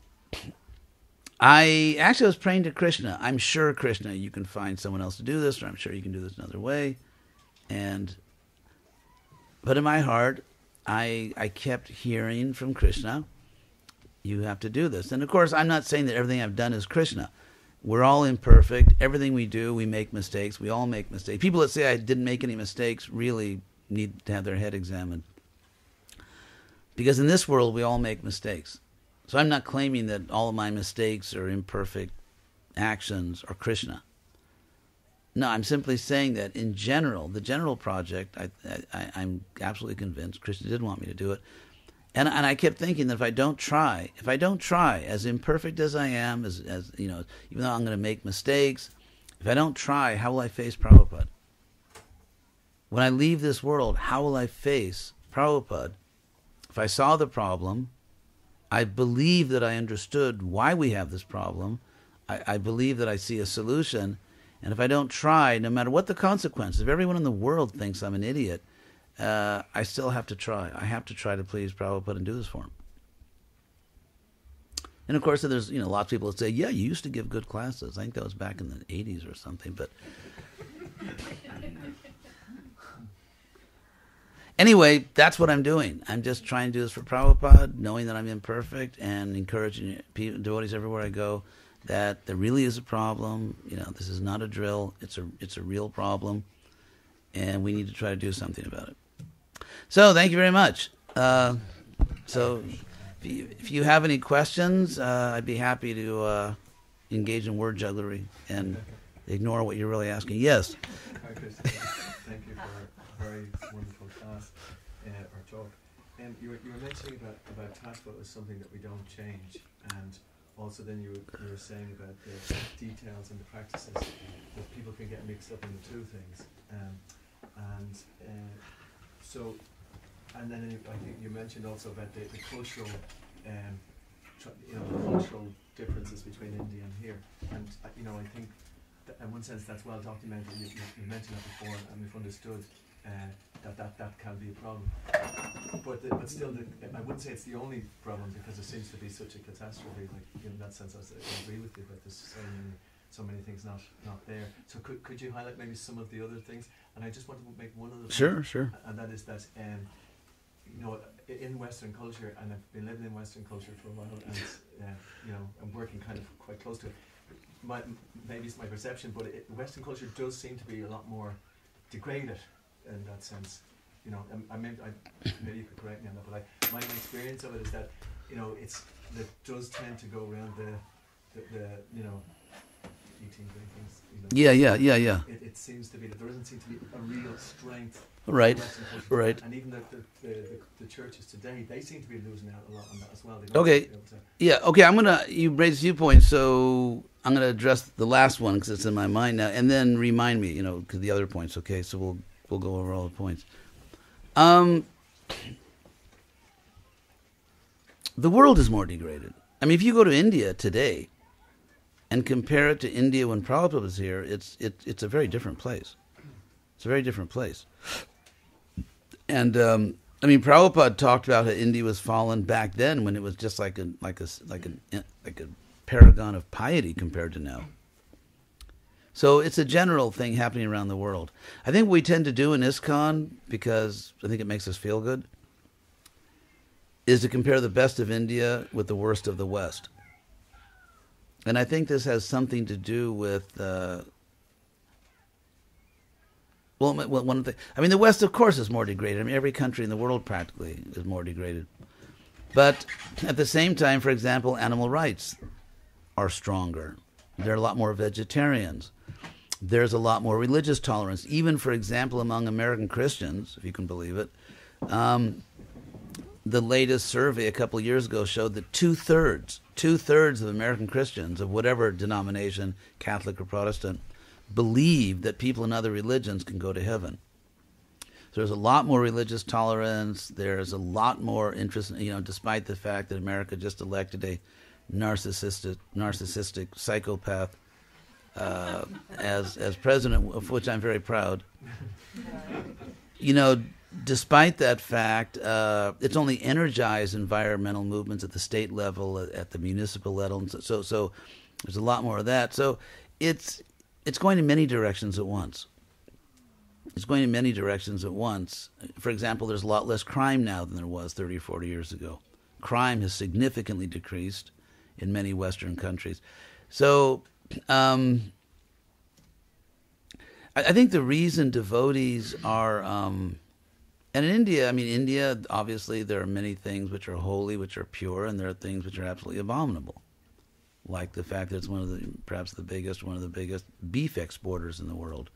I actually was praying to Krishna. I'm sure, Krishna, you can find someone else to do this, or I'm sure you can do this another way. But in my heart, I kept hearing from Krishna, you have to do this. And of course, I'm not saying that everything I've done is Krishna. We're all imperfect. Everything we do, we make mistakes. We all make mistakes. People that say I didn't make any mistakes really need to have their head examined. Because in this world, we all make mistakes. So I'm not claiming that all of my mistakes or imperfect actions are Krishna. No, I'm simply saying that in general, the general project, I'm absolutely convinced Krishna did want me to do it. And I kept thinking that if I don't try, as imperfect as I am, as even though I'm going to make mistakes, if I don't try, how will I face Prabhupada? When I leave this world, how will I face Prabhupada? If I saw the problem, I believe that I understood why we have this problem. I believe that I see a solution. And if I don't try, no matter what the consequences, if everyone in the world thinks I'm an idiot, I still have to try. I have to try to please Prabhupada and do this for him. And of course, there's lots of people that say, yeah, you used to give good classes. I think that was back in the 80s or something. But anyway, that's what I'm doing. I'm just trying to do this for Prabhupada, knowing that I'm imperfect, and encouraging devotees everywhere I go that there really is a problem. This is not a drill. It's a real problem, and we need to try to do something about it. So thank you very much. So if you have any questions, I'd be happy to engage in word jugglery and ignore what you're really asking. Yes? Hi, Chris. Thank you for a very wonderful class or talk. You were mentioning about tattva as something that we don't change, and also then you were saying about the details and the practices, that people can get mixed up in the two things. And then I think you mentioned also about the cultural, the cultural differences between India and here. And I think that in one sense that's well documented. You mentioned that before, and we've understood that can be a problem. But still, I wouldn't say it's the only problem, because there seems to be such a catastrophe. Like in that sense, I agree with you, but there's so many things not there. So could you highlight maybe some of the other things? And I just want to make one other point. Sure. And that is that in Western culture, and I've been living in Western culture for a while, and I'm working kind of quite close to it. Maybe it's my perception, but Western culture does seem to be a lot more degraded in that sense. Maybe you could correct me on that, but my experience of it is that that does tend to go around the eating, drinking. Yeah. It seems to be that there doesn't seem to be a real strength. Right. And even the churches today, they seem to be losing out a lot on that as well. Okay. Yeah. Okay. You raised a few points, so I'm gonna address the last one because it's in my mind now, and then remind me, because the other points. Okay. So we'll go over all the points. The world is more degraded. I mean, if you go to India today and compare it to India when Prabhupada was here, it's a very different place. It's a very different place. And Prabhupada talked about how India was fallen back then, when it was just like a paragon of piety compared to now. So it's a general thing happening around the world. I think what we tend to do in Iskcon, because I think it makes us feel good, is to compare the best of India with the worst of the West. And I think this has something to do with one of the West, of course, is more degraded. Every country in the world practically is more degraded. But at the same time, for example, animal rights are stronger. There are a lot more vegetarians. There's a lot more religious tolerance. Even, for example, among American Christians, if you can believe it, the latest survey a couple of years ago showed that two-thirds 2/3 of American Christians, of whatever denomination, Catholic or Protestant, believe that people in other religions can go to heaven. So there's a lot more religious tolerance. There's a lot more interest, despite the fact that America just elected a narcissistic psychopath as president, of which I'm very proud. Despite that fact, it's only energized environmental movements at the state level, at the municipal level, and so there's a lot more of that. So it's going in many directions at once. It's going in many directions at once. For example, there's a lot less crime now than there was 30 or 40 years ago. Crime has significantly decreased in many Western countries. So I think the reason devotees are... and in India, obviously, there are many things which are holy, which are pure, and there are things which are absolutely abominable, like the fact that it's one of the biggest beef exporters in the world,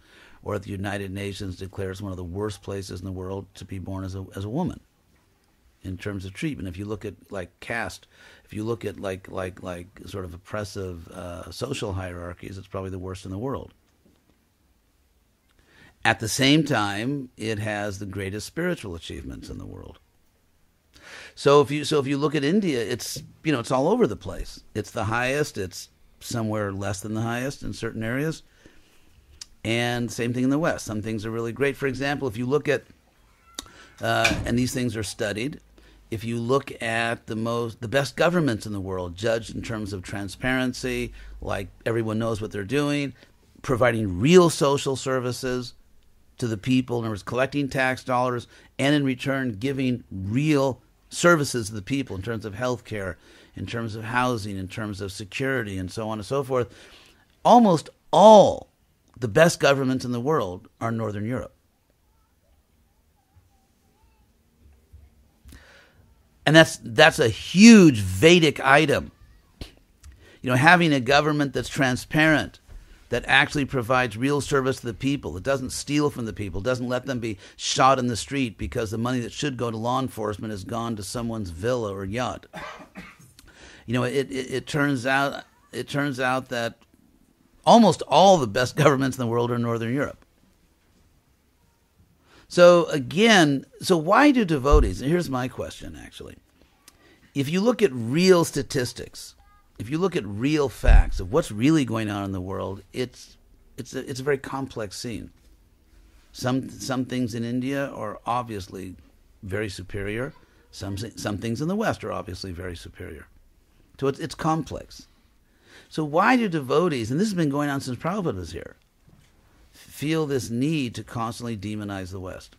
or the United Nations declares one of the worst places in the world to be born as a woman, in terms of treatment. If you look at caste, if you look at like sort of oppressive social hierarchies, it's probably the worst in the world. At the same time, it has the greatest spiritual achievements in the world. So if you look at India, it's all over the place. It's the highest. It's somewhere less than the highest in certain areas. And same thing in the West. Some things are really great. For example, if you look at, and these things are studied, if you look at the best governments in the world, judged in terms of transparency, like everyone knows what they're doing, providing real social services to the people, in other words, collecting tax dollars, and in return giving real services to the people in terms of health care, in terms of housing, in terms of security, and so on and so forth. Almost all the best governments in the world are Northern Europe. And that's a huge Vedic item. Having a government that's transparent, that actually provides real service to the people, that doesn't steal from the people, doesn't let them be shot in the street because the money that should go to law enforcement has gone to someone's villa or yacht. It turns out that almost all the best governments in the world are in Northern Europe. So why do devotees, and here's my question actually, if you look at real statistics, if you look at real facts of what's really going on in the world, it's a very complex scene. Some things in India are obviously very superior. Some things in the West are obviously very superior. So it's complex. So why do devotees, and this has been going on since Prabhupada was here, feel this need to constantly demonize the West?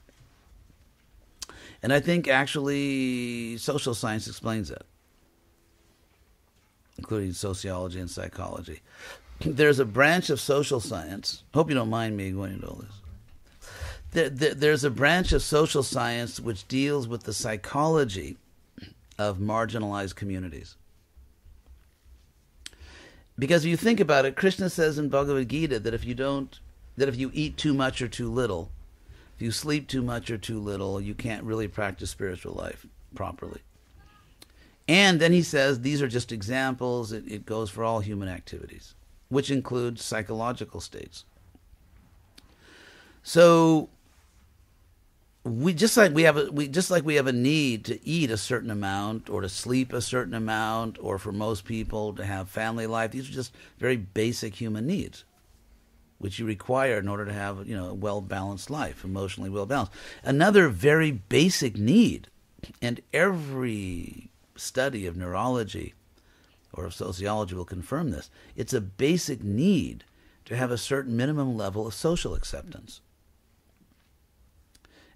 And I think actually social science explains that, including sociology and psychology. There's a branch of social science. Hope you don't mind me going into all this. There's a branch of social science which deals with the psychology of marginalized communities. Because if you think about it, Krishna says in Bhagavad-Gita that if you eat too much or too little, if you sleep too much or too little, you can't really practice spiritual life properly. And then he says these are just examples. It goes for all human activities, which includes psychological states. So we just like we have a need to eat a certain amount, or to sleep a certain amount, or for most people to have family life. These are just very basic human needs, which you require in order to have a well-balanced life, emotionally well-balanced. Another very basic need, and every study of neurology or of sociology will confirm this, it's a basic need to have a certain minimum level of social acceptance.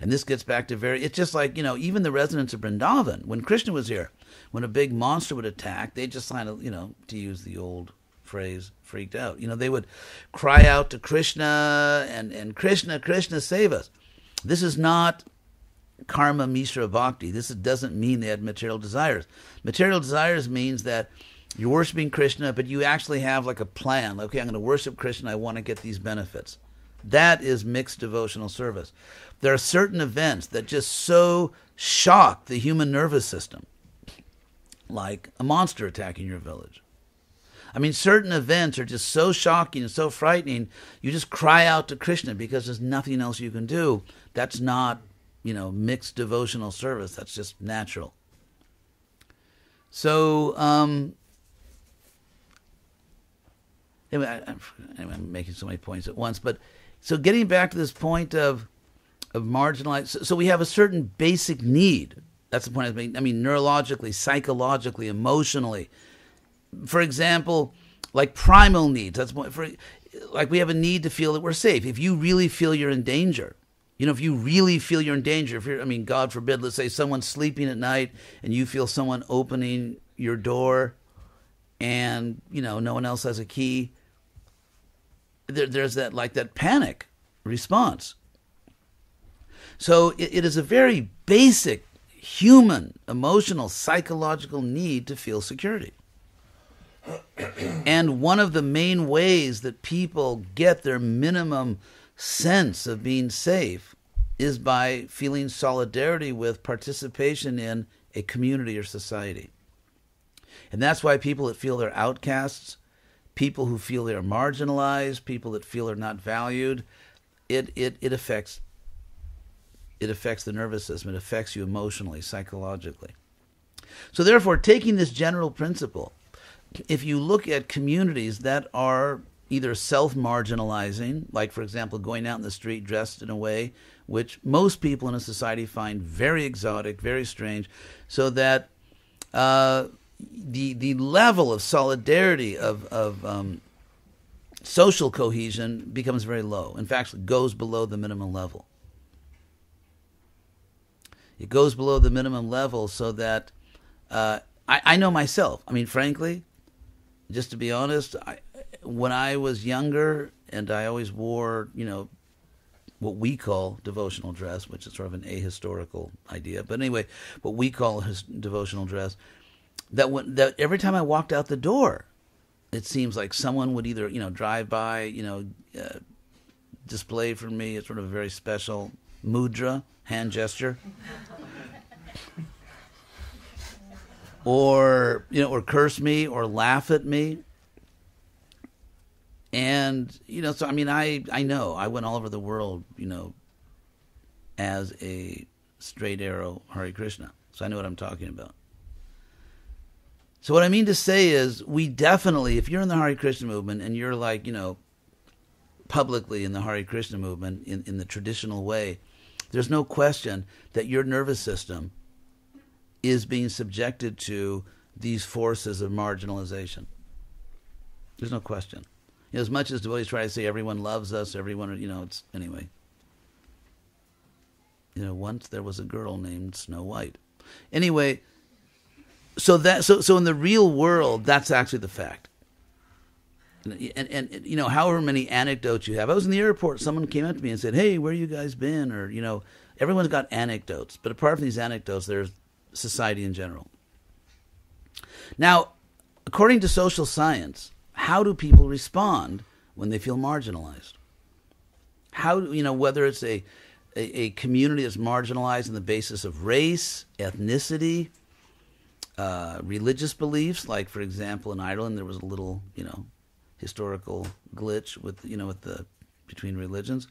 And this gets back to it's just like, even the residents of Vrindavan, when Krishna was here, when a big monster would attack, they just kind of, to use the old phrase, freaked out. They would cry out to Krishna and Krishna, Krishna, save us. This is not karma mishra bhakti. This doesn't mean they had material desires. Material desires means that you're worshiping Krishna, but you actually have like a plan. Okay, I'm going to worship Krishna. I want to get these benefits. That is mixed devotional service. There are certain events that just so shock the human nervous system like a monster attacking your village. I mean, certain events are just so shocking and so frightening, you just cry out to Krishna because there's nothing else you can do. That's not, mixed devotional service. That's just natural. So, anyway, I'm making so many points at once. But so getting back to this point of marginalized, so we have a certain basic need. That's the point I was making. I mean, neurologically, psychologically, emotionally. For example, like primal needs. Like we have a need to feel that we're safe. If you really feel you're in danger, if you really feel you're in danger, God forbid, let's say someone's sleeping at night and you feel someone opening your door and, no one else has a key, there's that panic response. So it is a very basic human, emotional, psychological need to feel security. And one of the main ways that people get their minimum sense of being safe is by feeling solidarity with participation in a community or society. And that's why people that feel they're outcasts, people who feel they're marginalized, people that feel they're not valued, it affects the nervous system. It affects you emotionally, psychologically. So therefore, taking this general principle, if you look at communities that are either self-marginalizing, like, for example, going out in the street dressed in a way which most people in a society find very exotic, very strange, so that the level of solidarity, of social cohesion becomes very low. In fact, it goes below the minimum level. It goes below the minimum level so that I know myself. I mean, frankly, just to be honest, when I was younger and I always wore, what we call devotional dress, which is sort of an ahistorical idea. But anyway, what we call devotional dress, that every time I walked out the door, it seems like someone would either, drive by, display for me. It's sort of a very special mudra, hand gesture. Or curse me or laugh at me. And, so I mean, I know I went all over the world, as a straight arrow Hare Krishna. So I know what I'm talking about. So what I mean to say is, we definitely, if you're in the Hare Krishna movement and you're like, publicly in the Hare Krishna movement in the traditional way, there's no question that your nervous system is being subjected to these forces of marginalization. There's no question. As much as devotees try to say everyone loves us, everyone, it's anyway. Once there was a girl named Snow White. Anyway, so in the real world, that's actually the fact. And however many anecdotes you have. I was in the airport, someone came up to me and said, "Hey, where you guys been?" Or, everyone's got anecdotes. But apart from these anecdotes, there's society in general. Now, according to social science, how do people respond when they feel marginalized? How, whether it's a community that's marginalized on the basis of race, ethnicity, religious beliefs, like, for example, in Ireland there was a little, historical glitch with between religions.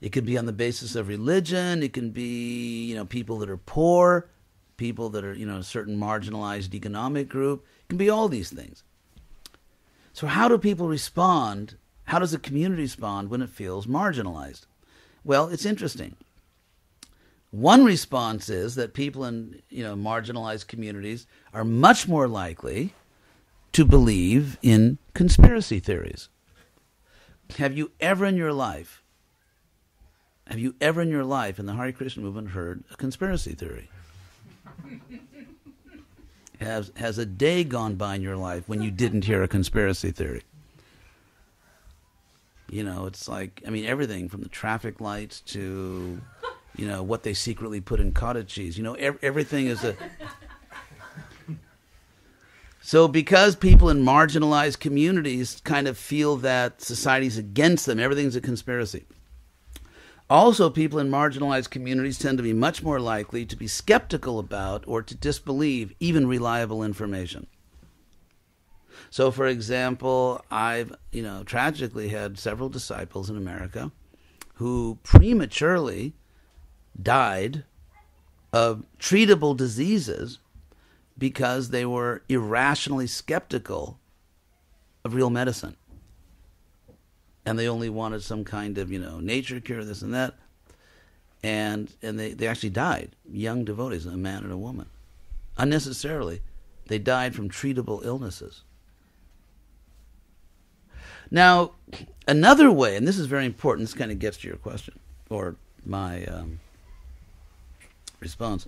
It could be on the basis of religion. It can be, people that are poor, people that are, a certain marginalized economic group. It can be all these things. So how do people respond? How does a community respond when it feels marginalized? Well, it's interesting. One response is that people in, marginalized communities are much more likely to believe in conspiracy theories. Have you ever in your life in the Hare Krishna movement heard a conspiracy theory? Has a day gone by in your life when you didn't hear a conspiracy theory? It's like, everything from the traffic lights to, what they secretly put in cottage cheese. Everything is a... So because people in marginalized communities kind of feel that society's against them, everything's a conspiracy. Also, people in marginalized communities tend to be much more likely to be skeptical about or to disbelieve even reliable information. So, for example, I've, tragically had several disciples in America who prematurely died of treatable diseases because they were irrationally skeptical of real medicine. And they only wanted some kind of, nature cure, this and that. And they actually died, young devotees, a man and a woman. Unnecessarily, they died from treatable illnesses. Now, another way, and this is very important, this kind of gets to your question, or my response,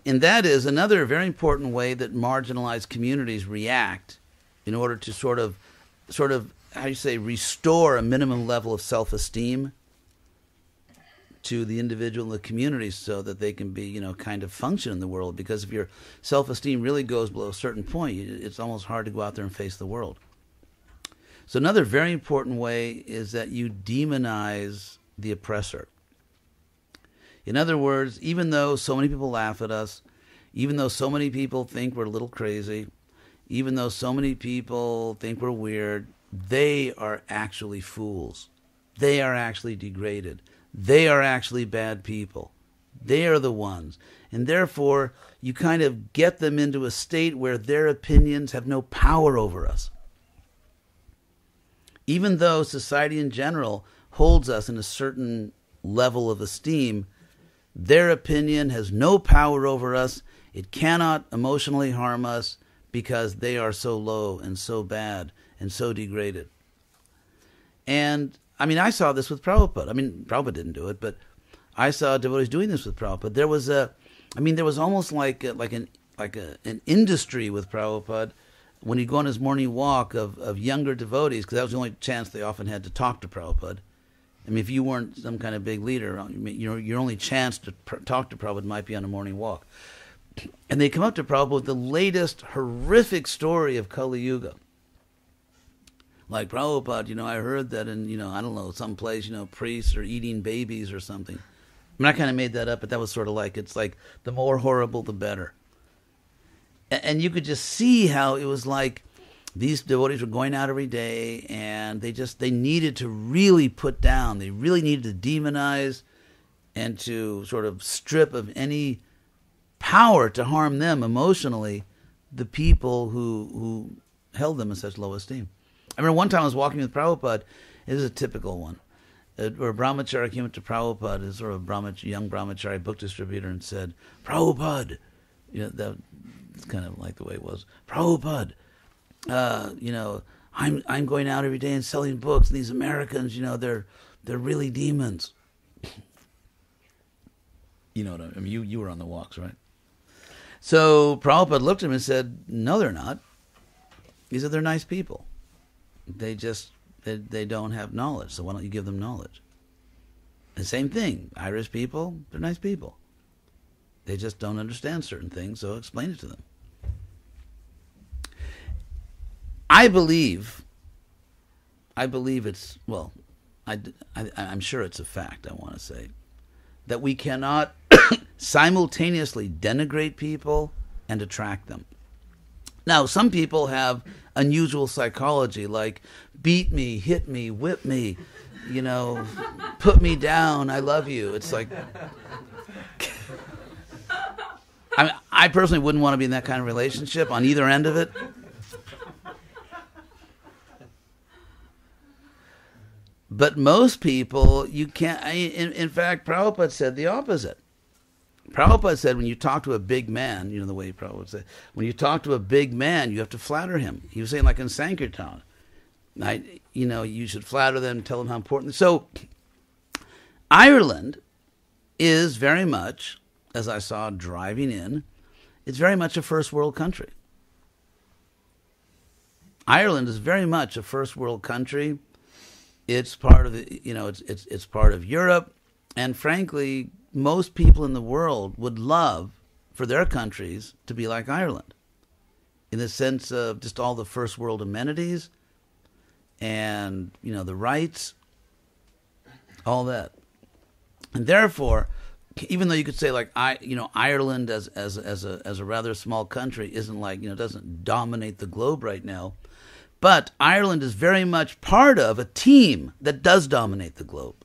and that is another very important way that marginalized communities react in order to sort of, how do you say, restore a minimum level of self-esteem to the individual and the community so that they can be, kind of function in the world. Because if your self-esteem really goes below a certain point, it's almost hard to go out there and face the world. So another very important way is that you demonize the oppressor. In other words, even though so many people laugh at us, even though so many people think we're a little crazy, even though so many people think we're weird, they are actually fools. They are actually degraded. They are actually bad people. They are the ones. And therefore, you kind of get them into a state where their opinions have no power over us. Even though society in general holds us in a certain level of esteem, their opinion has no power over us. It cannot emotionally harm us because they are so low and so bad and so degraded. And, I saw this with Prabhupada. Prabhupada didn't do it, but I saw devotees doing this with Prabhupada. There was almost like an industry with Prabhupada when he'd go on his morning walk of younger devotees, because that was the only chance they often had to talk to Prabhupada. If you weren't some kind of big leader, your only chance to talk to Prabhupada might be on a morning walk. And they come up to Prabhupada with the latest horrific story of Kali Yuga. Like, Prabhupada, I heard that in, I don't know, some place, priests are eating babies or something. I kind of made that up, but that was sort of it's like the more horrible, the better. And you could just see how it was like these devotees were going out every day and they needed to really put down, they really needed to demonize and to sort of strip of any power to harm them emotionally, the people who held them in such low esteem. I remember one time I was walking with Prabhupada. It was a typical one. Where a brahmachari came up to Prabhupada, a sort of young brahmachari book distributor, and said, "Prabhupada," that's kind of like the way it was. "Prabhupada, I'm going out every day and selling books. And these Americans, they're really demons." You know what I mean? You were on the walks, right? So Prabhupada looked at him and said, "No, they're not." He said, "They're nice people. They don't have knowledge, so why don't you give them knowledge?" The same thing. Irish people, they're nice people. They just don't understand certain things, so explain it to them. I believe it's, well, I'm sure it's a fact, I want to say, that we cannot simultaneously denigrate people and attract them. Now, some people have unusual psychology, like beat me, hit me, whip me, put me down, I love you. It's like, I personally wouldn't want to be in that kind of relationship on either end of it. But most people, you can't. In fact, Prabhupada said the opposite. Prabhupada said when you talk to a big man, the way Prabhupada said, when you talk to a big man, you have to flatter him. He was saying like in Sankirtan, you should flatter them, tell them how important. So Ireland is very much, as I saw driving in, it's very much a first world country. Ireland is very much a first world country. It's part of it's part of Europe, and frankly, most people in the world would love for their countries to be like Ireland, in the sense of just all the first world amenities, and the rights, all that. And therefore, even though you could say like Ireland as a rather small country isn't like, doesn't dominate the globe right now, but Ireland is very much part of a team that does dominate the globe.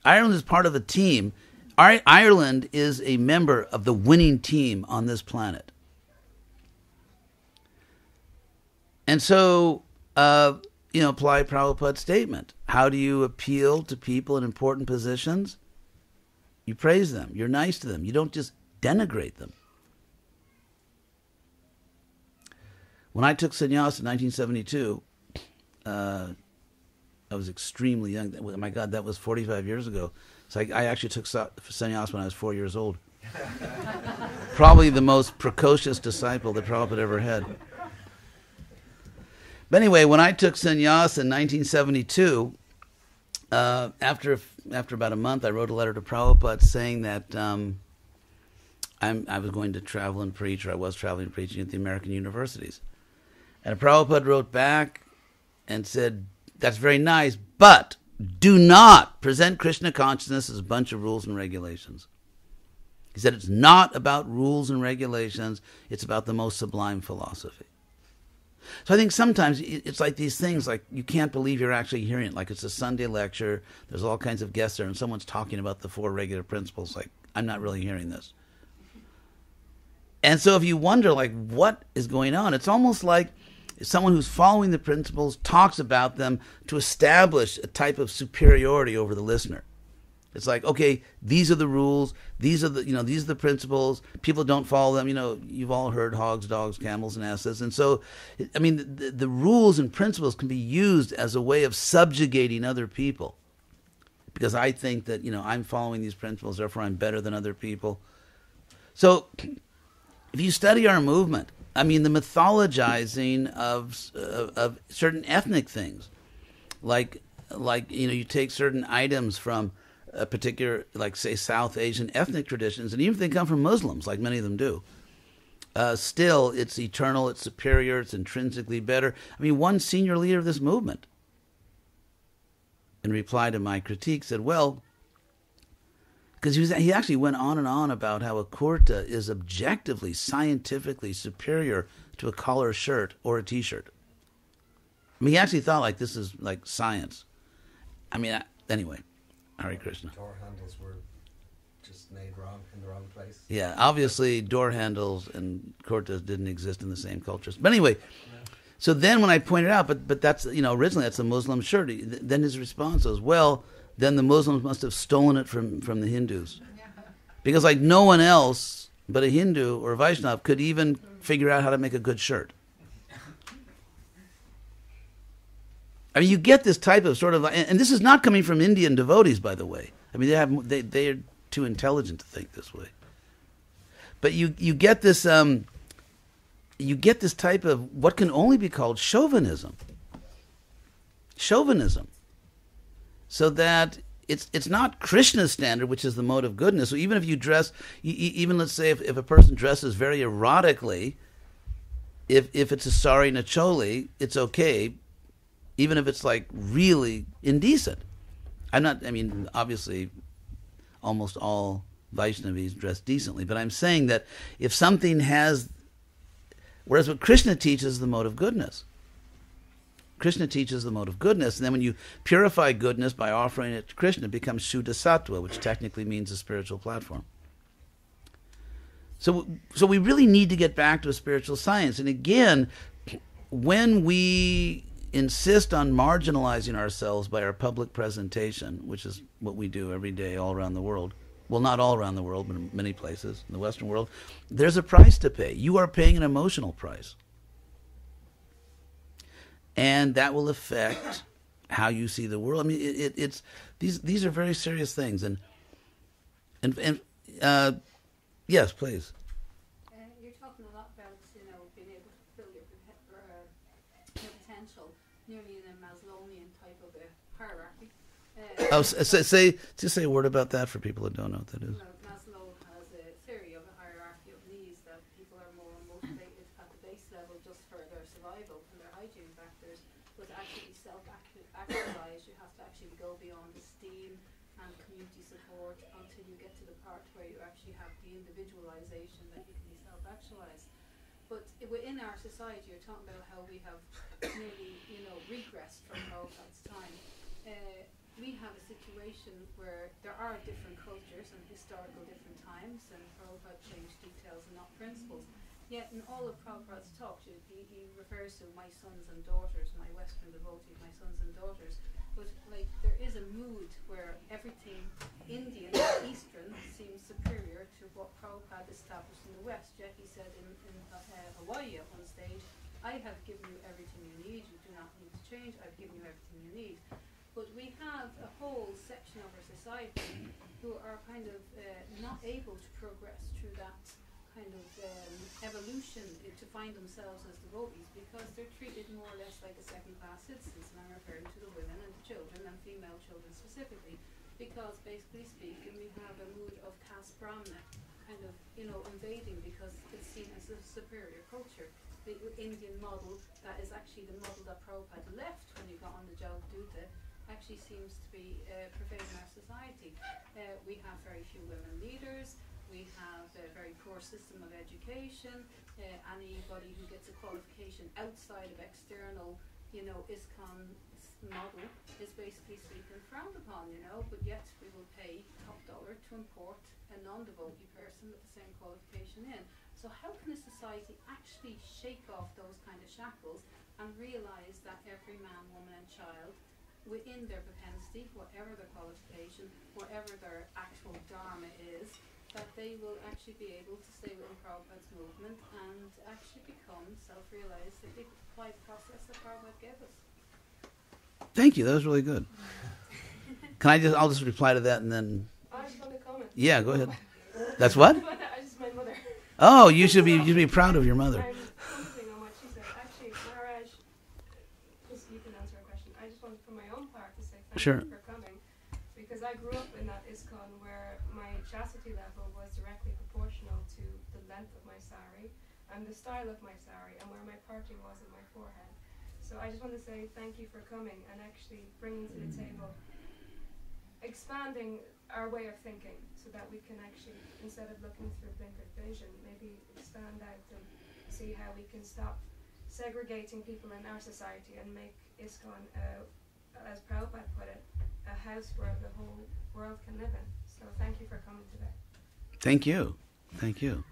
Ireland is part of a team. Ireland is a member of the winning team on this planet. And so, apply Prabhupada's statement. How do you appeal to people in important positions? You praise them. You're nice to them. You don't just denigrate them. When I took sannyas in 1972, I was extremely young. Oh my God, that was 45 years ago. So I actually took sannyas when I was 4 years old. Probably the most precocious disciple that Prabhupada ever had. But anyway, when I took sannyas in 1972, after about a month, I wrote a letter to Prabhupada saying that I was going to travel and preach, or I was traveling and preaching at the American universities. And Prabhupada wrote back and said, that's very nice, but do not present Krishna consciousness as a bunch of rules and regulations. He said it's not about rules and regulations, it's about the most sublime philosophy. So I think sometimes it's like these things, like you can't believe you're actually hearing it. Like it's a Sunday lecture, there's all kinds of guests there, and someone's talking about the 4 regular principles. Like, I'm not really hearing this. And so if you wonder, like, what is going on, it's almost like someone who's following the principles talks about them to establish a type of superiority over the listener. It's like, okay, these are the rules, these are the principles, people don't follow them. You've all heard hogs, dogs, camels, and asses. And so, the rules and principles can be used as a way of subjugating other people. Because I think that, I'm following these principles, therefore I'm better than other people. So, if you study our movement, the mythologizing of certain ethnic things, like you take certain items from a particular, like say South Asian ethnic traditions, and even if they come from Muslims, like many of them do, still it's eternal, it's superior, it's intrinsically better. One senior leader of this movement, in reply to my critique, said, well, because he actually went on and on about how a kurta is objectively, scientifically superior to a collar shirt or a T-shirt. He actually thought like this is like science. Anyway, Hare Krishna. Door handles were just made wrong, in the wrong place. Yeah, obviously door handles and kurtas didn't exist in the same cultures. But anyway, so then when I pointed out, but that's, originally that's a Muslim shirt, then his response was, well, then the Muslims must have stolen it from the Hindus. Because like no one else but a Hindu or a Vaishnav could even figure out how to make a good shirt. You get this type of sort of, and this is not coming from Indian devotees, by the way. They are too intelligent to think this way. But you get this type of what can only be called chauvinism. Chauvinism. So that it's not Krishna's standard, which is the mode of goodness. So even if you dress, even let's say if a person dresses very erotically, if it's a sari and a choli, it's okay, even if it's like really indecent. Obviously, almost all Vaishnavis dress decently, but I'm saying that if something has, whereas what Krishna teaches is the mode of goodness. Krishna teaches the mode of goodness, and then when you purify goodness by offering it to Krishna, it becomes Shuddha Sattva, which technically means a spiritual platform. So we really need to get back to a spiritual science. And again, when we insist on marginalizing ourselves by our public presentation, which is what we do every day all around the world, well, not all around the world, but in many places in the Western world, there's a price to pay. You are paying an emotional price. And that will affect how you see the world. It's these are very serious things. And yes, please. You're talking a lot about being able to fulfill your potential, nearly in a Maslowian type of a hierarchy. Say a word about that for people who don't know what that is. Maslow has a theory of a hierarchy of needs, that people are more motivated at the base level just for their survival and their hygiene factors, but to actually self-actualize, you have to actually go beyond esteem and community support until you get to the part where you actually have the individualization that you can be self-actualized. But within our society, you're talking about how we have nearly, regressed from Prabhupada's time. We have a situation where there are different cultures and historical different times, and Prabhupada changed details and not principles. Yet in all of Prabhupada's talks, he refers to my sons and daughters, my Western devotees, my sons and daughters. But there is a mood where everything Indian and Eastern seems superior to what Prabhupada established in the West. Yet he said in Hawaii at one stage, I have given you everything you need, you do not need to change, I've given you everything you need. But we have a whole section of our society who are kind of not able to progress through that kind of evolution to find themselves as devotees, because they're treated more or less like a second-class citizens, and I'm referring to the women and the children, and female children specifically, because basically speaking we have a mood of caste brahmana kind of invading, because it's seen as a superior culture. The Indian model that is actually the model that Prabhupada left when he got on the Jaladuta actually seems to be pervading our society. We have very few women leaders. We have a very poor system of education. Anybody who gets a qualification outside of external, Iskcon model is basically speaking frowned upon, but yet we will pay top dollar to import a non-devotee person with the same qualification in. So how can a society actually shake off those kind of shackles and realize that every man, woman and child within their propensity, whatever their qualification, whatever their actual dharma is, that they will actually be able to stay within Prabhupada's movement and actually become self-realized if they apply the process that Prabhupada gave us. Thank you. That was really good. I'll just reply to that and then... I just want to comment. Yeah, go ahead. That's what? I just my mother. Oh, you should be proud of your mother. I'm commenting on what she said. Actually, Maharaj, you can answer a question. I just wanted for my own part to say thank Sure. you for coming, because I grew up in that Iskcon where my chastity level was directly proportional to the length of my sari and the style of my sari and where my parting was in my forehead. So I just want to say thank you for coming and actually bringing to the table, expanding our way of thinking so that we can actually, instead of looking through blinkered vision, maybe expand out and see how we can stop segregating people in our society and make Iskcon, as Prabhupada put it, a house where the whole world can live in. So thank you for coming today. Thank you. Thank you.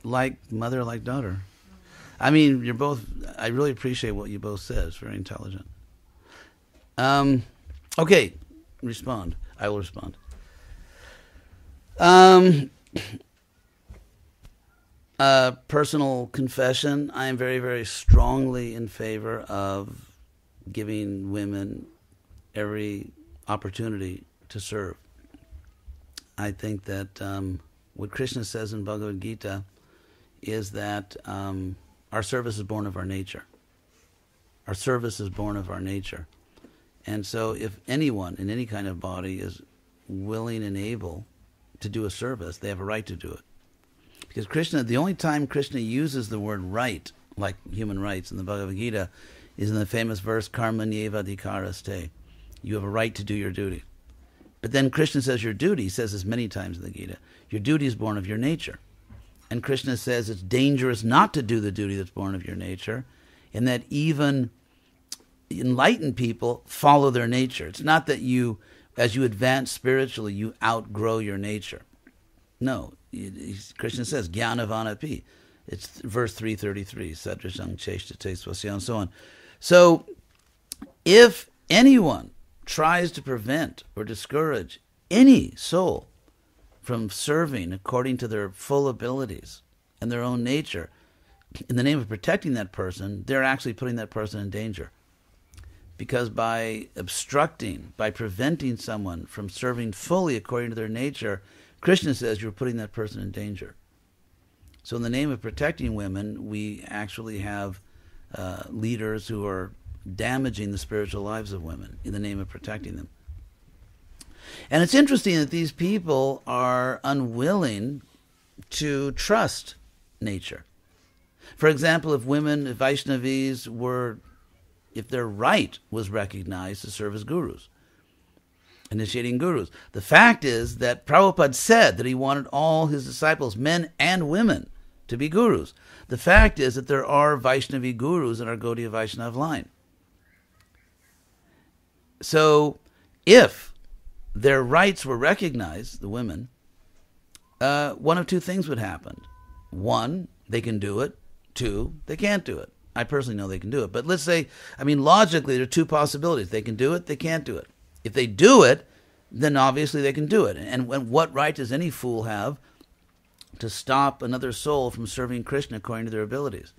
Like mother, like daughter. I mean, you're both, I really appreciate what you both said. It's very intelligent. Okay, respond. I will respond. Personal confession, I am very, very strongly in favor of giving women every opportunity to serve. I think that what Krishna says in Bhagavad-Gita is that our service is born of our nature. Our service is born of our nature. And so if anyone in any kind of body is willing and able to do a service, they have a right to do it. Because Krishna, the only time Krishna uses the word right, like human rights in the Bhagavad Gita, is in the famous verse, Karma Nyeva Adhikaraste. You have a right to do your duty. But then Krishna says your duty, he says this many times in the Gita, your duty is born of your nature. And Krishna says it's dangerous not to do the duty that's born of your nature, and that even enlightened people follow their nature. It's not that you, as you advance spiritually, you outgrow your nature. No, Krishna says, Jnanavanapi. It's verse 333, Sadrashang Cheshtate Swasya, and so on. So, if anyone tries to prevent or discourage any soul from serving according to their full abilities and their own nature, in the name of protecting that person, they're actually putting that person in danger. Because by obstructing, by preventing someone from serving fully according to their nature, Krishna says you're putting that person in danger. So in the name of protecting women, we actually have leaders who are damaging the spiritual lives of women in the name of protecting them. And it's interesting that these people are unwilling to trust nature. For example, if women, if Vaishnavis were, if their right was recognized to serve as gurus, initiating gurus. The fact is that Prabhupada said that he wanted all his disciples, men and women, to be gurus. The fact is that there are Vaishnavi gurus in our Gaudiya Vaishnav line. So, if their rights were recognized, the women, one of two things would happen. One, they can do it. Two, they can't do it. I personally know they can do it. But let's say, logically, there are two possibilities. They can do it, they can't do it. If they do it, then obviously they can do it. And what right does any fool have to stop another soul from serving Krishna according to their abilities?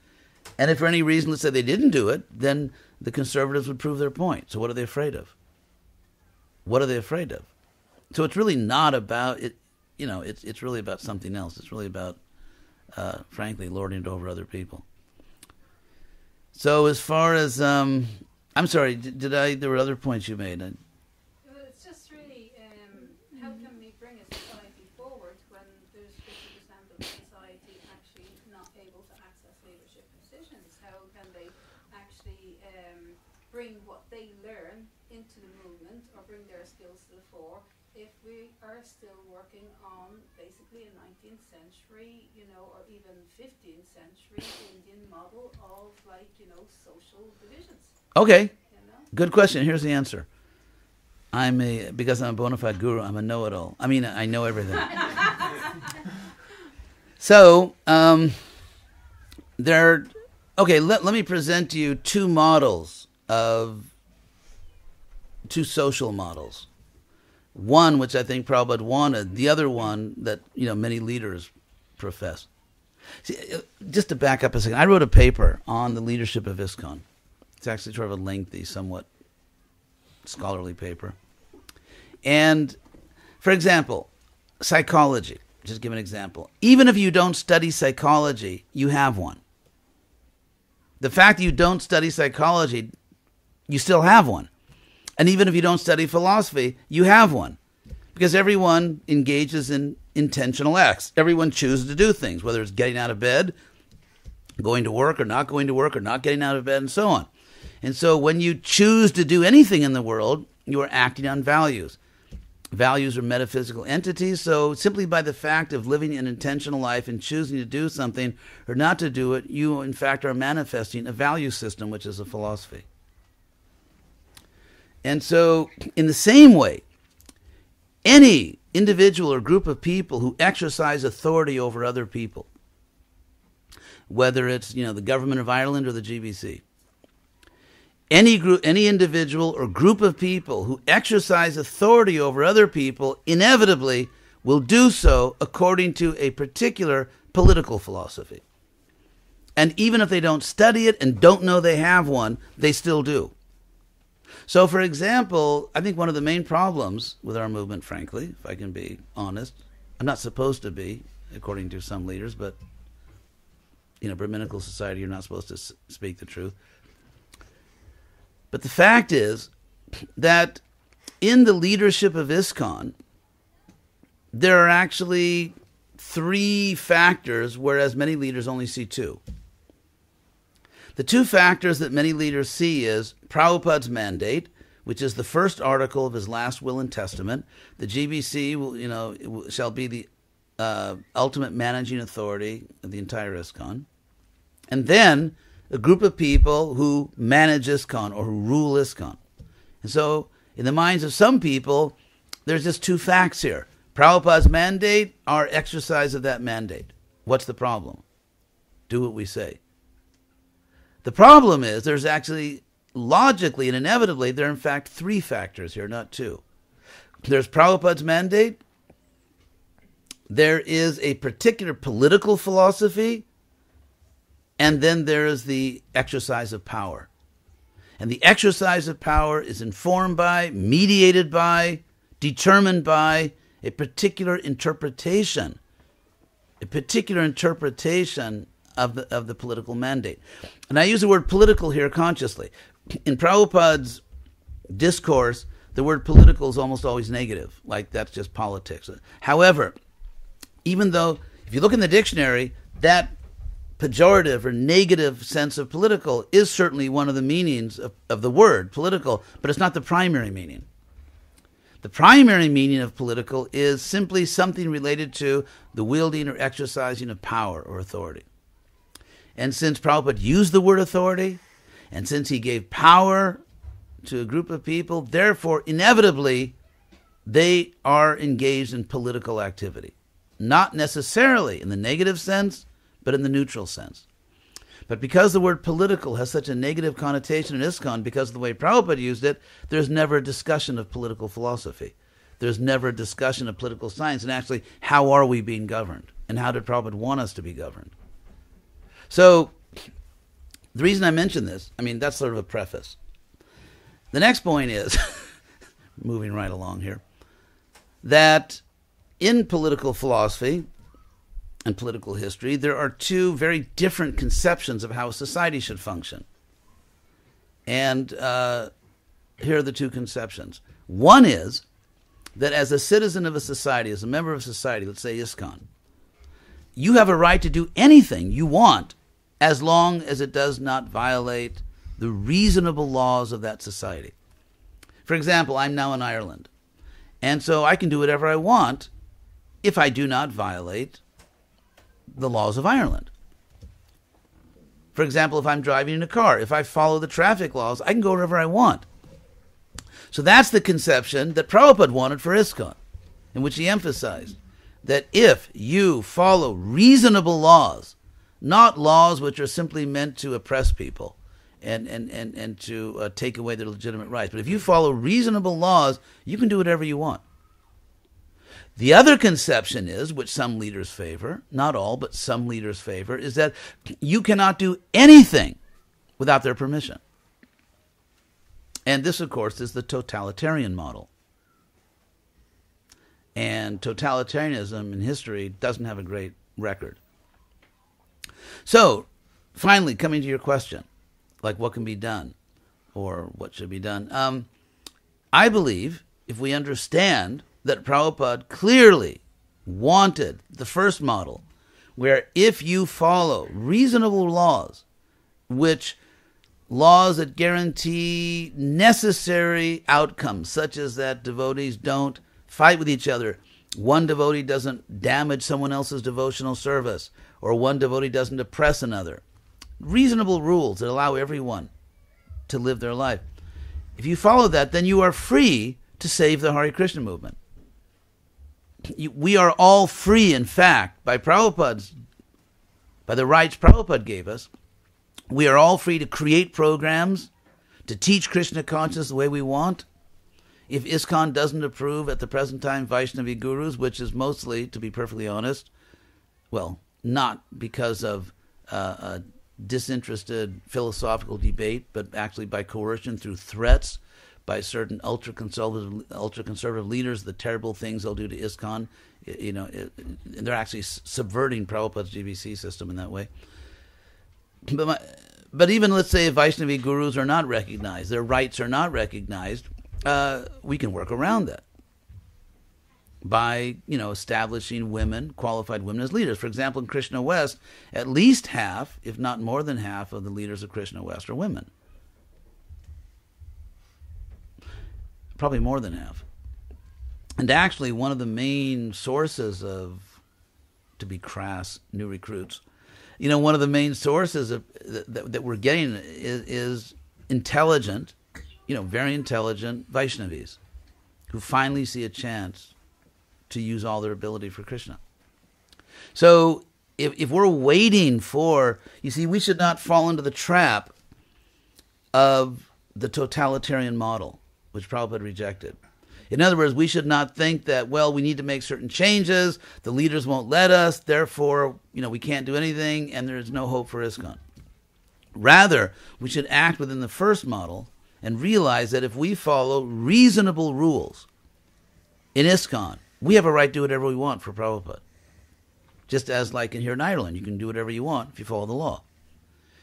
And if for any reason, let's say they didn't do it, then the conservatives would prove their point. So what are they afraid of? What are they afraid of? So it's really not about it. It's really about something else. It's really about, frankly, lording it over other people. So as far as, I'm sorry, there were other points you made. Well, it's just really, how can we bring a society forward when there's 50% of the society actually not able to access leadership positions? How can they actually bring what they learn into the movement or bring their skills to the fore if we are still working on basically a 19th century, or even 15th century Indian model of social divisions? Okay, good question. Here's the answer. Because I'm a bona fide guru, I'm a know-it-all. I know everything. So, let me present to you two social models. One, which I think Prabhupada wanted, the other one that, many leaders profess. See, just to back up a second, I wrote a paper on the leadership of Iskcon. It's actually sort of a lengthy, somewhat scholarly paper. And, for example, psychology. Just give an example. Even if you don't study psychology, you have one. The fact that you don't study psychology, you still have one. And even if you don't study philosophy, you have one. Because everyone engages in intentional acts. Everyone chooses to do things, whether it's getting out of bed, going to work, or not going to work, or not getting out of bed, and so on. And so when you choose to do anything in the world, you are acting on values. Values are metaphysical entities, so simply by the fact of living an intentional life and choosing to do something or not to do it, you in fact are manifesting a value system, which is a philosophy. And so, in the same way, any individual or group of people who exercise authority over other people, whether it's the government of Ireland or the GBC, any individual or group of people who exercise authority over other people inevitably will do so according to a particular political philosophy. And even if they don't study it and don't know they have one, they still do. So, for example, I think one of the main problems with our movement, frankly, if I can be honest, I'm not supposed to be, according to some leaders, but, Brahminical society, you're not supposed to speak the truth. But the fact is that in the leadership of Iskcon, there are actually 3 factors, whereas many leaders only see 2. The 2 factors that many leaders see is Prabhupada's mandate, which is the first article of his last will and testament. The GBC shall be the ultimate managing authority of the entire Iskcon. And then a group of people who manage Iskcon or who rule Iskcon. And so, in the minds of some people, there's just 2 facts here. Prabhupada's mandate, our exercise of that mandate. What's the problem? Do what we say. The problem is there's actually, logically and inevitably, there are in fact 3 factors here, not 2. There's Prabhupada's mandate, there is a particular political philosophy, and then there is the exercise of power. And the exercise of power is informed by, mediated by, determined by a particular interpretation of the political mandate. And I use the word political here consciously. In Prabhupada's discourse, the word political is almost always negative, like that's just politics. However, even though, if you look in the dictionary, that pejorative or negative sense of political is certainly one of the meanings of the word political, but it's not the primary meaning. The primary meaning of political is simply something related to the wielding or exercising of power or authority. And since Prabhupada used the word authority, and since he gave power to a group of people, therefore, inevitably, they are engaged in political activity. Not necessarily in the negative sense, but in the neutral sense. But because the word political has such a negative connotation in Iskcon, because of the way Prabhupada used it, there's never a discussion of political philosophy. There's never a discussion of political science, and actually, how are we being governed? And how did Prabhupada want us to be governed? So, the reason I mention this, that's sort of a preface. The next point is, moving right along here, that in political philosophy and political history, there are two very different conceptions of how a society should function. And here are the two conceptions. One is that as a citizen of a society, as a member of society, let's say Iskcon, you have a right to do anything you want as long as it does not violate the reasonable laws of that society. For example, I'm now in Ireland, and so I can do whatever I want if I do not violate the laws of Ireland. For example, if I'm driving in a car, if I follow the traffic laws, I can go wherever I want. So that's the conception that Prabhupada wanted for Iskcon, in which he emphasized that if you follow reasonable laws, not laws which are simply meant to oppress people and to take away their legitimate rights, but if you follow reasonable laws, you can do whatever you want. The other conception is, which some leaders favor, not all, but some leaders favor, is that you cannot do anything without their permission. And this, of course, is the totalitarian model. And totalitarianism in history doesn't have a great record. So, finally, coming to your question, like what can be done or what should be done, I believe if we understand that Prabhupada clearly wanted the first model, where if you follow reasonable laws, laws that guarantee necessary outcomes, such as that devotees don't fight with each other, one devotee doesn't damage someone else's devotional service, or one devotee doesn't oppress another. Reasonable rules that allow everyone to live their life. If you follow that, then you are free to save the Hare Krishna movement. We are all free, in fact, by the rights Prabhupada gave us. We are all free to create programs, to teach Krishna consciousness the way we want. If Iskcon doesn't approve at the present time Vaishnavi gurus, which is mostly, to be perfectly honest, well, not because of a disinterested philosophical debate, but actually by coercion through threats by certain ultra-conservative leaders, the terrible things they'll do to Iskcon, they're actually subverting Prabhupada's GBC system in that way. But even, let's say, if Vaishnavi gurus are not recognized, their rights are not recognized, we can work around that by, establishing women, qualified women as leaders. For example, in Krishna West, at least half, if not more than half, of the leaders of Krishna West are women. Probably more than half. And actually, one of the main sources of, to be crass, new recruits, one of the main sources that we're getting is intelligent, very intelligent Vaishnavis who finally see a chance to use all their ability for Krishna. So if we're waiting for, we should not fall into the trap of the totalitarian model, which Prabhupada rejected. In other words, we should not think that, we need to make certain changes, the leaders won't let us, therefore, we can't do anything, and there's no hope for Iskcon. Rather, we should act within the first model and realize that if we follow reasonable rules in Iskcon, we have a right to do whatever we want for Prabhupada. Just as like here in Ireland, you can do whatever you want if you follow the law.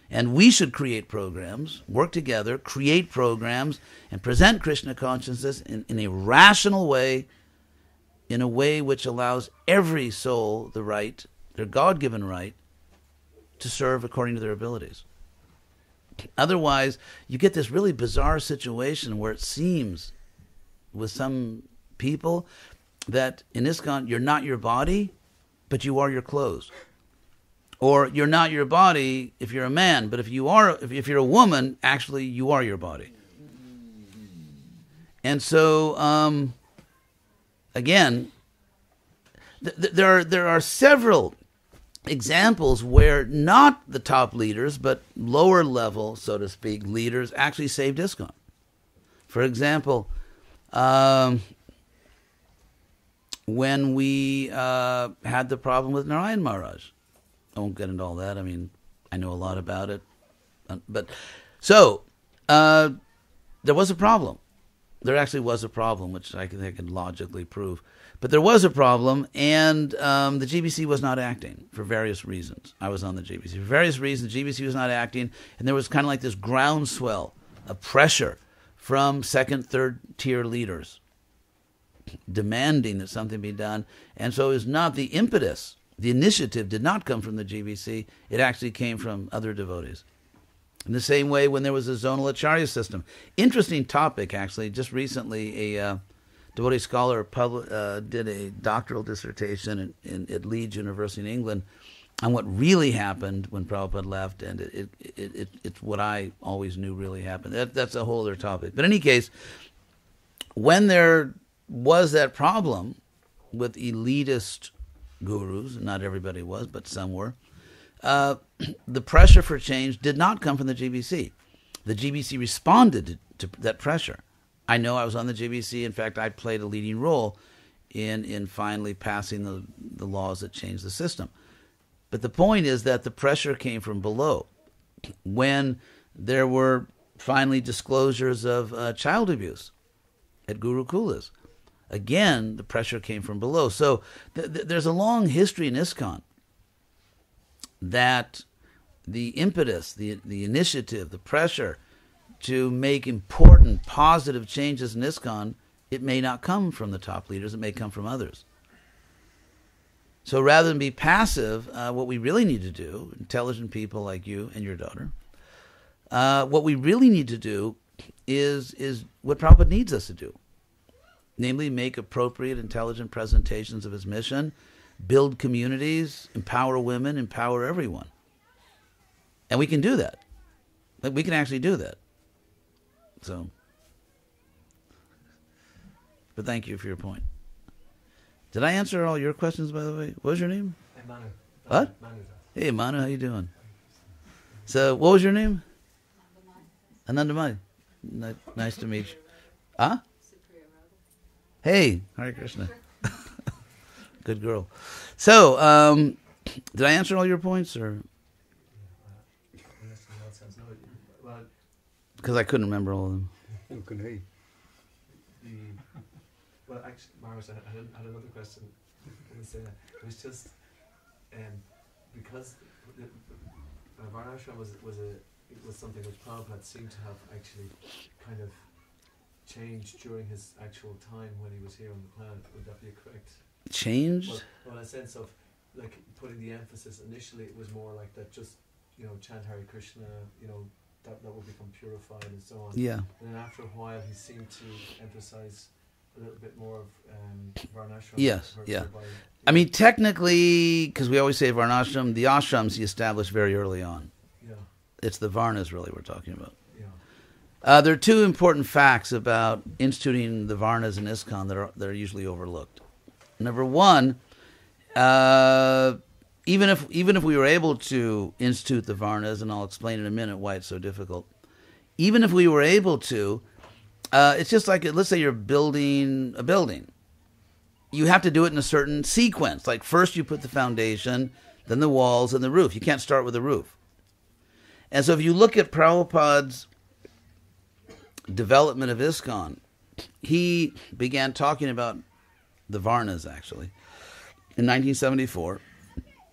And we should create programs, work together, create programs, and present Krishna consciousness in a rational way, in a way which allows every soul the right, their God-given right, to serve according to their abilities. Otherwise, you get this really bizarre situation where it seems, with some people that in Iskcon, you're not your body, but you are your clothes. Or you're not your body if you're a man, but if you're a woman, actually you are your body. And so, again, there are several examples where not the top leaders, but lower level, so to speak, leaders actually saved Iskcon. For example, when we had the problem with Narayan Maharaj, I won't get into all that. I mean, I know a lot about it, but so there was a problem. There actually was a problem, which I can logically prove. But there was a problem, and the GBC was not acting for various reasons. I was on the GBC. For various reasons, the GBC was not acting, and there was kind of like this groundswell of pressure from second, third-tier leaders demanding that something be done. And so it was not the impetus. The initiative did not come from the GBC. It actually came from other devotees. In the same way when there was a zonal acharya system. Interesting topic, actually. Just recently, a devotee scholar did a doctoral dissertation at Leeds University in England on what really happened when Prabhupada left, and it's what I always knew really happened. That's a whole other topic. But in any case, when there was that problem with elitist gurus, not everybody was, but some were, the pressure for change did not come from the GBC. The GBC responded to that pressure. I know I was on the GBC. In fact, I played a leading role in finally passing the laws that changed the system. But the point is that the pressure came from below. When there were finally disclosures of child abuse at Gurukulas, again, the pressure came from below. So there's a long history in Iskcon that the impetus, the initiative, the pressure to make important, positive changes in Iskcon, it may not come from the top leaders, it may come from others. So rather than be passive, what we really need to do, intelligent people like you and your daughter, what we really need to do is what Prabhupada needs us to do. Namely, make appropriate, intelligent presentations of his mission, build communities, empower women, empower everyone. And we can do that. We can actually do that. So, but thank you for your point. Did I answer all your questions, by the way? What was your name? Hey, Manu. What? Manu. Hey, Manu, how you doing? So, what was your name? Anandamai. Nice to meet you. Huh? Hey, Hare Krishna. Good girl. So, did I answer all your points, or? Because I couldn't remember all of them. Okay. Well, actually, Maris, I had another question. It was just because Varnashram was something which Prabhupada seemed to have actually kind of changed during his actual time when he was here on the planet. Would that be correct? Changed? Well, in a sense of like putting the emphasis initially, it was more like that, just chant Hare Krishna, that would become purified and so on. Yeah. And then after a while, he seemed to emphasize a little bit more of Varnashram. Yes, yeah. I mean, technically, because we always say Varnashram, the ashrams he established very early on. Yeah. It's the Varnas, really, we're talking about. Yeah. There are two important facts about instituting the Varnas in Iskcon that are usually overlooked. Number one, even if we were able to institute the Varnas, and I'll explain in a minute why it's so difficult, even if we were able to, it's just like, let's say you're building a building. You have to do it in a certain sequence. Like first you put the foundation, then the walls, and the roof. You can't start with the roof. And so if you look at Prabhupada's development of Iskcon, he began talking about the Varnas, actually, in 1974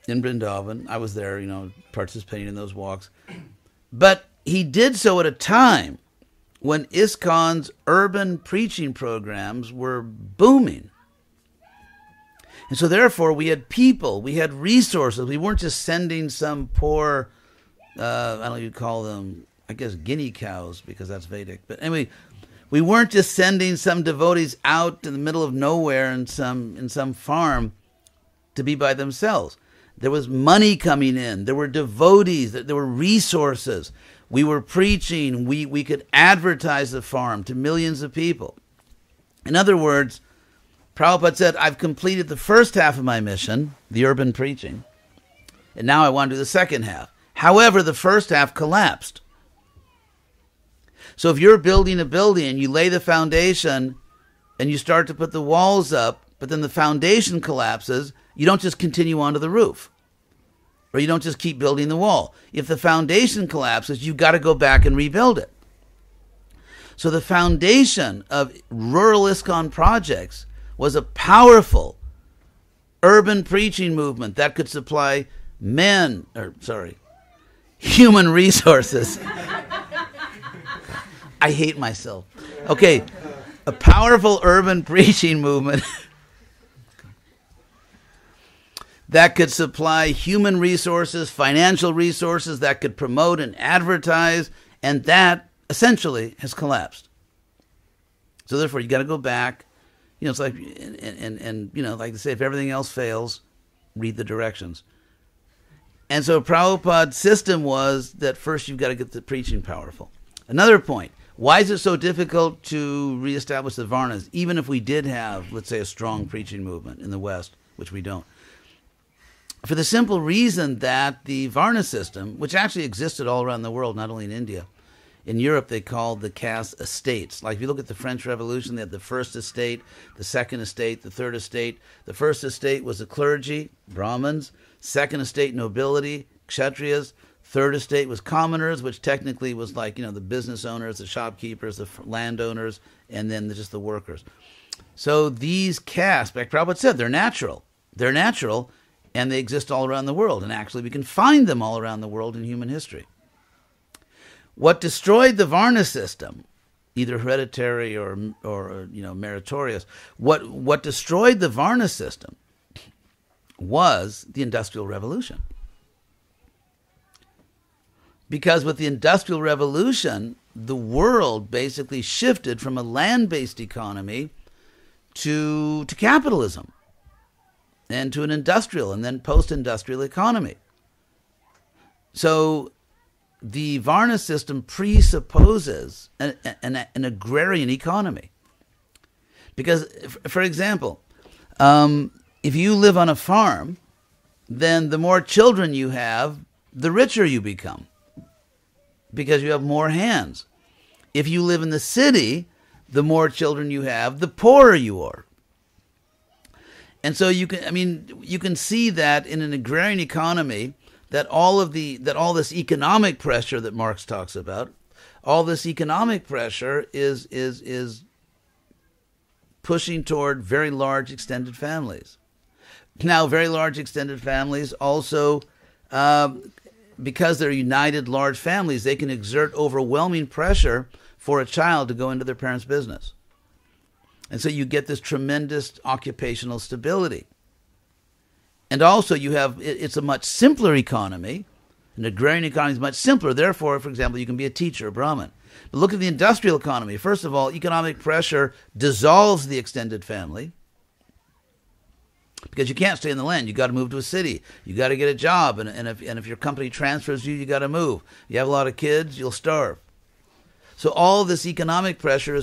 in Vrindavan. I was there, participating in those walks. But he did so at a time when Iskcon's urban preaching programs were booming. And so therefore we had people, we had resources. We weren't just sending some poor, I don't know, you'd call them, I guess, guinea cows, because that's Vedic. But anyway, We weren't just sending some devotees out in the middle of nowhere in some farm to be by themselves. There was money coming in. There were devotees. There were resources. We were preaching. We could advertise the farm to millions of people. In other words, Prabhupada said, I've completed the first half of my mission, the urban preaching, and now I want to do the second half. However, the first half collapsed. So if you're building a building and you lay the foundation and you start to put the walls up, but then the foundation collapses, you don't just continue onto the roof. Or you don't just keep building the wall. If the foundation collapses, you've got to go back and rebuild it. So the foundation of rural Iskcon projects was a powerful urban preaching movement that could supply human resources. I hate myself. Okay, a powerful urban preaching movement that could supply human resources, financial resources, that could promote and advertise, and that essentially has collapsed. So therefore, you got to go back. It's like, and like they say, if everything else fails, read the directions. And so Prabhupada's system was that first you've got to get the preaching powerful. Another point. Why is it so difficult to reestablish the Varnas, even if we did have, let's say, a strong preaching movement in the West, which we don't? For the simple reason that the Varna system, which actually existed all around the world, not only in India, in Europe they called the caste estates. Like if you look at the French Revolution, they had the first estate, the second estate, the third estate. The first estate was the clergy, Brahmins. Second estate, nobility, Kshatriyas. Third estate was commoners, which technically was like, the business owners, the shopkeepers, the landowners, and then just the workers. So these castes, like Prabhupada said, they're natural. They're natural, and they exist all around the world. And actually, we can find them all around the world in human history. What destroyed the Varna system, either hereditary or meritorious, what destroyed the Varna system was the Industrial Revolution. Because with the Industrial Revolution, the world basically shifted from a land-based economy to capitalism and to an industrial and then post-industrial economy. So the Varna system presupposes an agrarian economy. Because, for example, if you live on a farm, then the more children you have, the richer you become, because you have more hands. If you live in the city, the more children you have, the poorer you are. And so you can see that in an agrarian economy, that all this economic pressure that Marx talks about, all this economic pressure is pushing toward very large extended families. Now, very large extended families also, because they're united large families, they can exert overwhelming pressure for a child to go into their parents' business. And so you get this tremendous occupational stability. And also it's a much simpler economy. An agrarian economy is much simpler. Therefore, for example, you can be a teacher, a Brahmin. But look at the industrial economy. First of all, economic pressure dissolves the extended family. Because you can't stay in the land. You got to move to a city. You got to get a job. And if your company transfers you got to move. You have a lot of kids, you'll starve. So all this economic pressure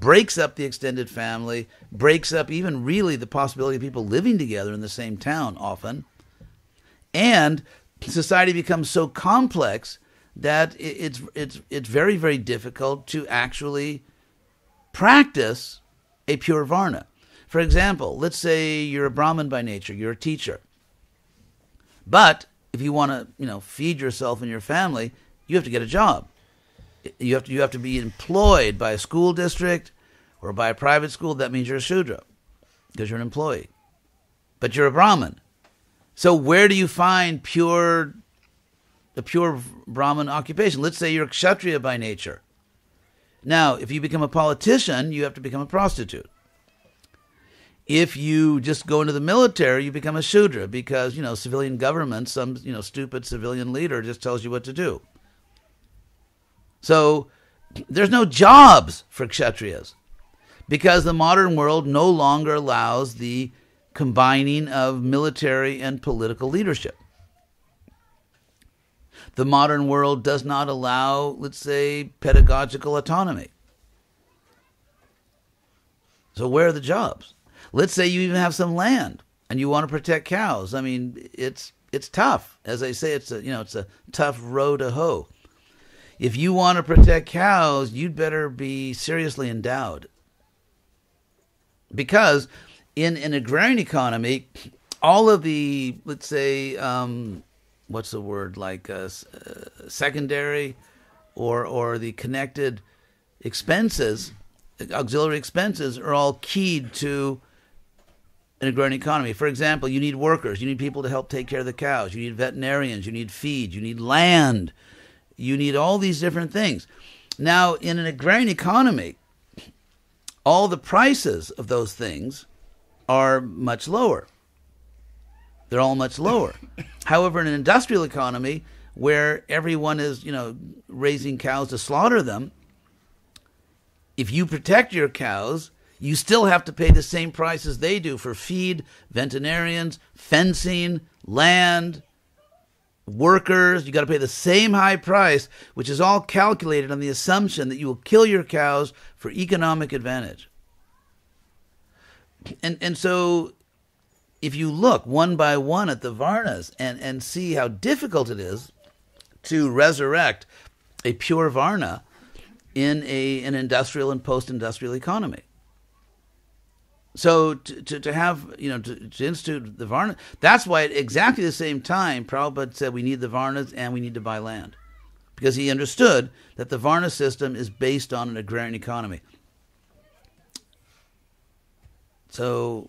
breaks up the extended family, breaks up even really the possibility of people living together in the same town often. And society becomes so complex that it's very, very difficult to actually practice a pure Varna. For example, let's say you're a Brahmin by nature, you're a teacher. But if you want to, feed yourself and your family, you have to get a job. You have to be employed by a school district or by a private school. That means you're a Shudra because you're an employee. But you're a Brahmin. So where do you find the pure Brahmin occupation? Let's say you're a Kshatriya by nature. Now, if you become a politician, you have to become a prostitute. If you just go into the military, you become a Shudra because, civilian government, some, stupid civilian leader just tells you what to do. So there's no jobs for kshatriyas because the modern world no longer allows the combining of military and political leadership. The modern world does not allow, let's say, pedagogical autonomy. So where are the jobs? Let's say you even have some land and you want to protect cows. I mean, it's tough. As I say, it's a tough row to hoe. If you want to protect cows, you'd better be seriously endowed. Because in an agrarian economy, all of the, let's say, secondary or the connected expenses, auxiliary expenses, are all keyed to an agrarian economy. For example, you need workers. You need people to help take care of the cows. You need veterinarians. You need feed. You need land. You need all these different things. Now, in an agrarian economy, all the prices of those things are much lower. They're all much lower. However, in an industrial economy where everyone is, raising cows to slaughter them, if you protect your cows, you still have to pay the same price as they do for feed, veterinarians, fencing, land, workers. You got to pay the same high price, which is all calculated on the assumption that you will kill your cows for economic advantage. And so if you look one by one at the Varnas and see how difficult it is to resurrect a pure Varna in an industrial and post-industrial economy. So to have, to institute the Varna, that's why at exactly the same time Prabhupada said we need the Varnas and we need to buy land. Because he understood that the Varna system is based on an agrarian economy. So,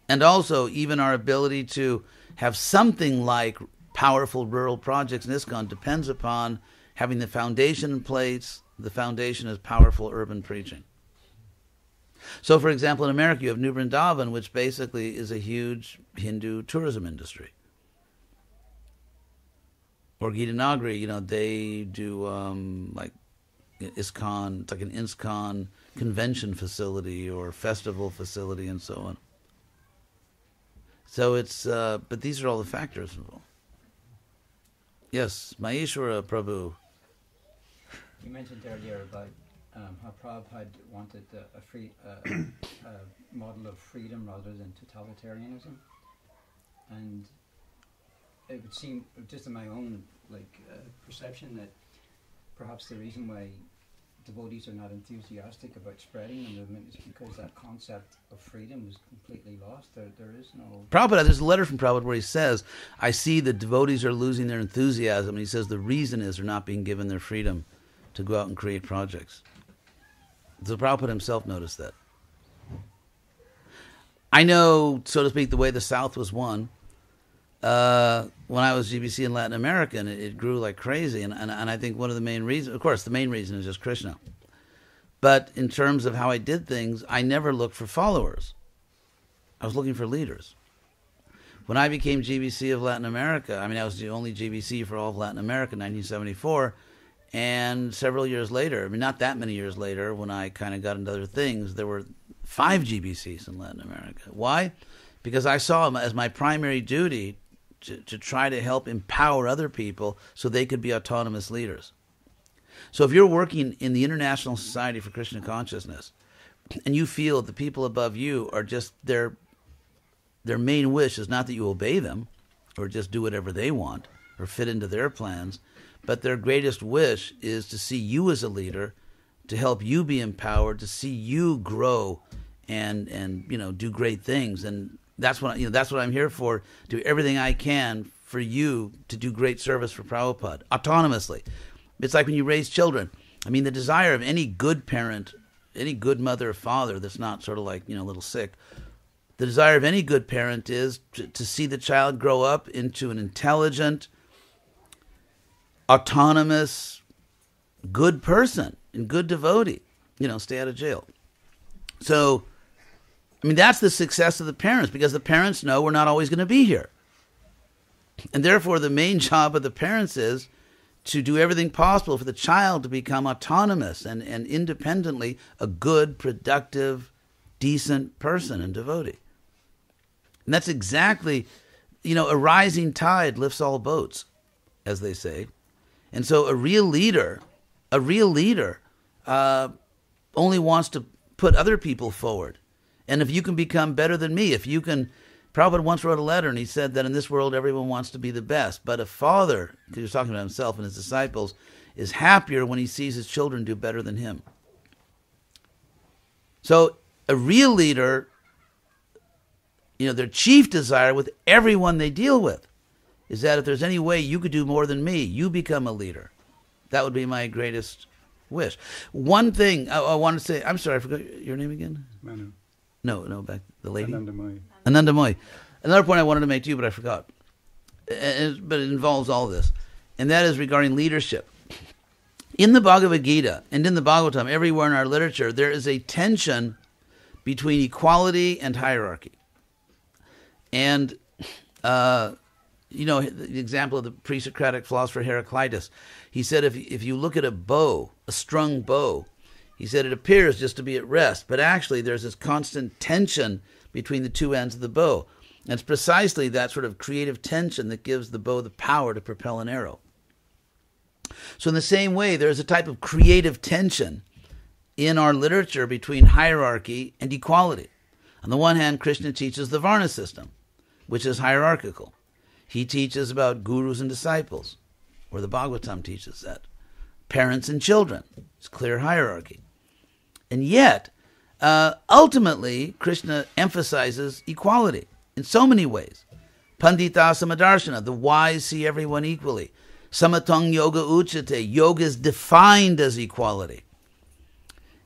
and also even our ability to have something like powerful rural projects in Iskcon depends upon having the foundation in place. The foundation is powerful urban preaching. So, for example, in America, you have New Vrindavan, which basically is a huge Hindu tourism industry. Or Gitanagari, they do like Iskcon, it's like an Iskcon convention facility or festival facility and so on. So it's, but these are all the factors involved. Yes, Maheshwara Prabhu. You mentioned earlier about how Prabhupada wanted a free model of freedom rather than totalitarianism, and it would seem, just in my own perception, that perhaps the reason why devotees are not enthusiastic about spreading the movement is because that concept of freedom is completely lost. There is no... Prabhupada, there's a letter from Prabhupada where he says, I see the devotees are losing their enthusiasm, and he says the reason is they're not being given their freedom to go out and create projects. So Prabhupada himself noticed that. I know, so to speak, the way the South was won. When I was GBC in Latin America, and it grew like crazy. And I think one of the main reasons, of course, the main reason is just Krishna. But in terms of how I did things, I never looked for followers. I was looking for leaders. When I became GBC of Latin America, I was the only GBC for all of Latin America in 1974. And several years later, not that many years later, when I kind of got into other things, there were 5 GBCs in Latin America. Why? Because I saw them as my primary duty to try to help empower other people so they could be autonomous leaders. So if you're working in the International Society for Krishna Consciousness, and you feel that the people above you are just, their main wish is not that you obey them, or just do whatever they want, or fit into their plans, but their greatest wish is to see you as a leader, to help you be empowered, to see you grow and do great things. And that's what I'm here for. Do everything I can for you to do great service for Prabhupada autonomously. It's like when you raise children. The desire of any good parent, any good mother or father that's not sort of like a little sick. The desire of any good parent is to see the child grow up into an intelligent, autonomous, good person and good devotee, stay out of jail. So, that's the success of the parents, because the parents know we're not always going to be here. And therefore, the main job of the parents is to do everything possible for the child to become autonomous and independently a good, productive, decent person and devotee. And that's exactly, a rising tide lifts all boats, as they say. And so a real leader only wants to put other people forward. And if you can become better than me, Prabhupada once wrote a letter and he said that in this world everyone wants to be the best, but a father, because he was talking about himself and his disciples, is happier when he sees his children do better than him. So a real leader, their chief desire with everyone they deal with is that if there's any way you could do more than me, you become a leader. That would be my greatest wish. One thing I want to say, I'm sorry, I forgot your name again? Manu. No, back the lady. Anandamoy. Another point I wanted to make to you, but I forgot. But it involves all this. And that is regarding leadership. In the Bhagavad Gita and in the Bhagavatam, everywhere in our literature, there is a tension between equality and hierarchy. And, the example of the pre-Socratic philosopher Heraclitus, he said if you look at a strung bow, he said it appears just to be at rest, but actually there's this constant tension between the two ends of the bow. And it's precisely that sort of creative tension that gives the bow the power to propel an arrow. So in the same way, there's a type of creative tension in our literature between hierarchy and equality. On the one hand, Krishna teaches the Varna system, which is hierarchical. He teaches about gurus and disciples, or the Bhagavatam teaches that. Parents and children, it's clear hierarchy. And yet, ultimately, Krishna emphasizes equality in so many ways. Pandita samadarshana, the wise see everyone equally. Samatang yoga uchate, yoga is defined as equality.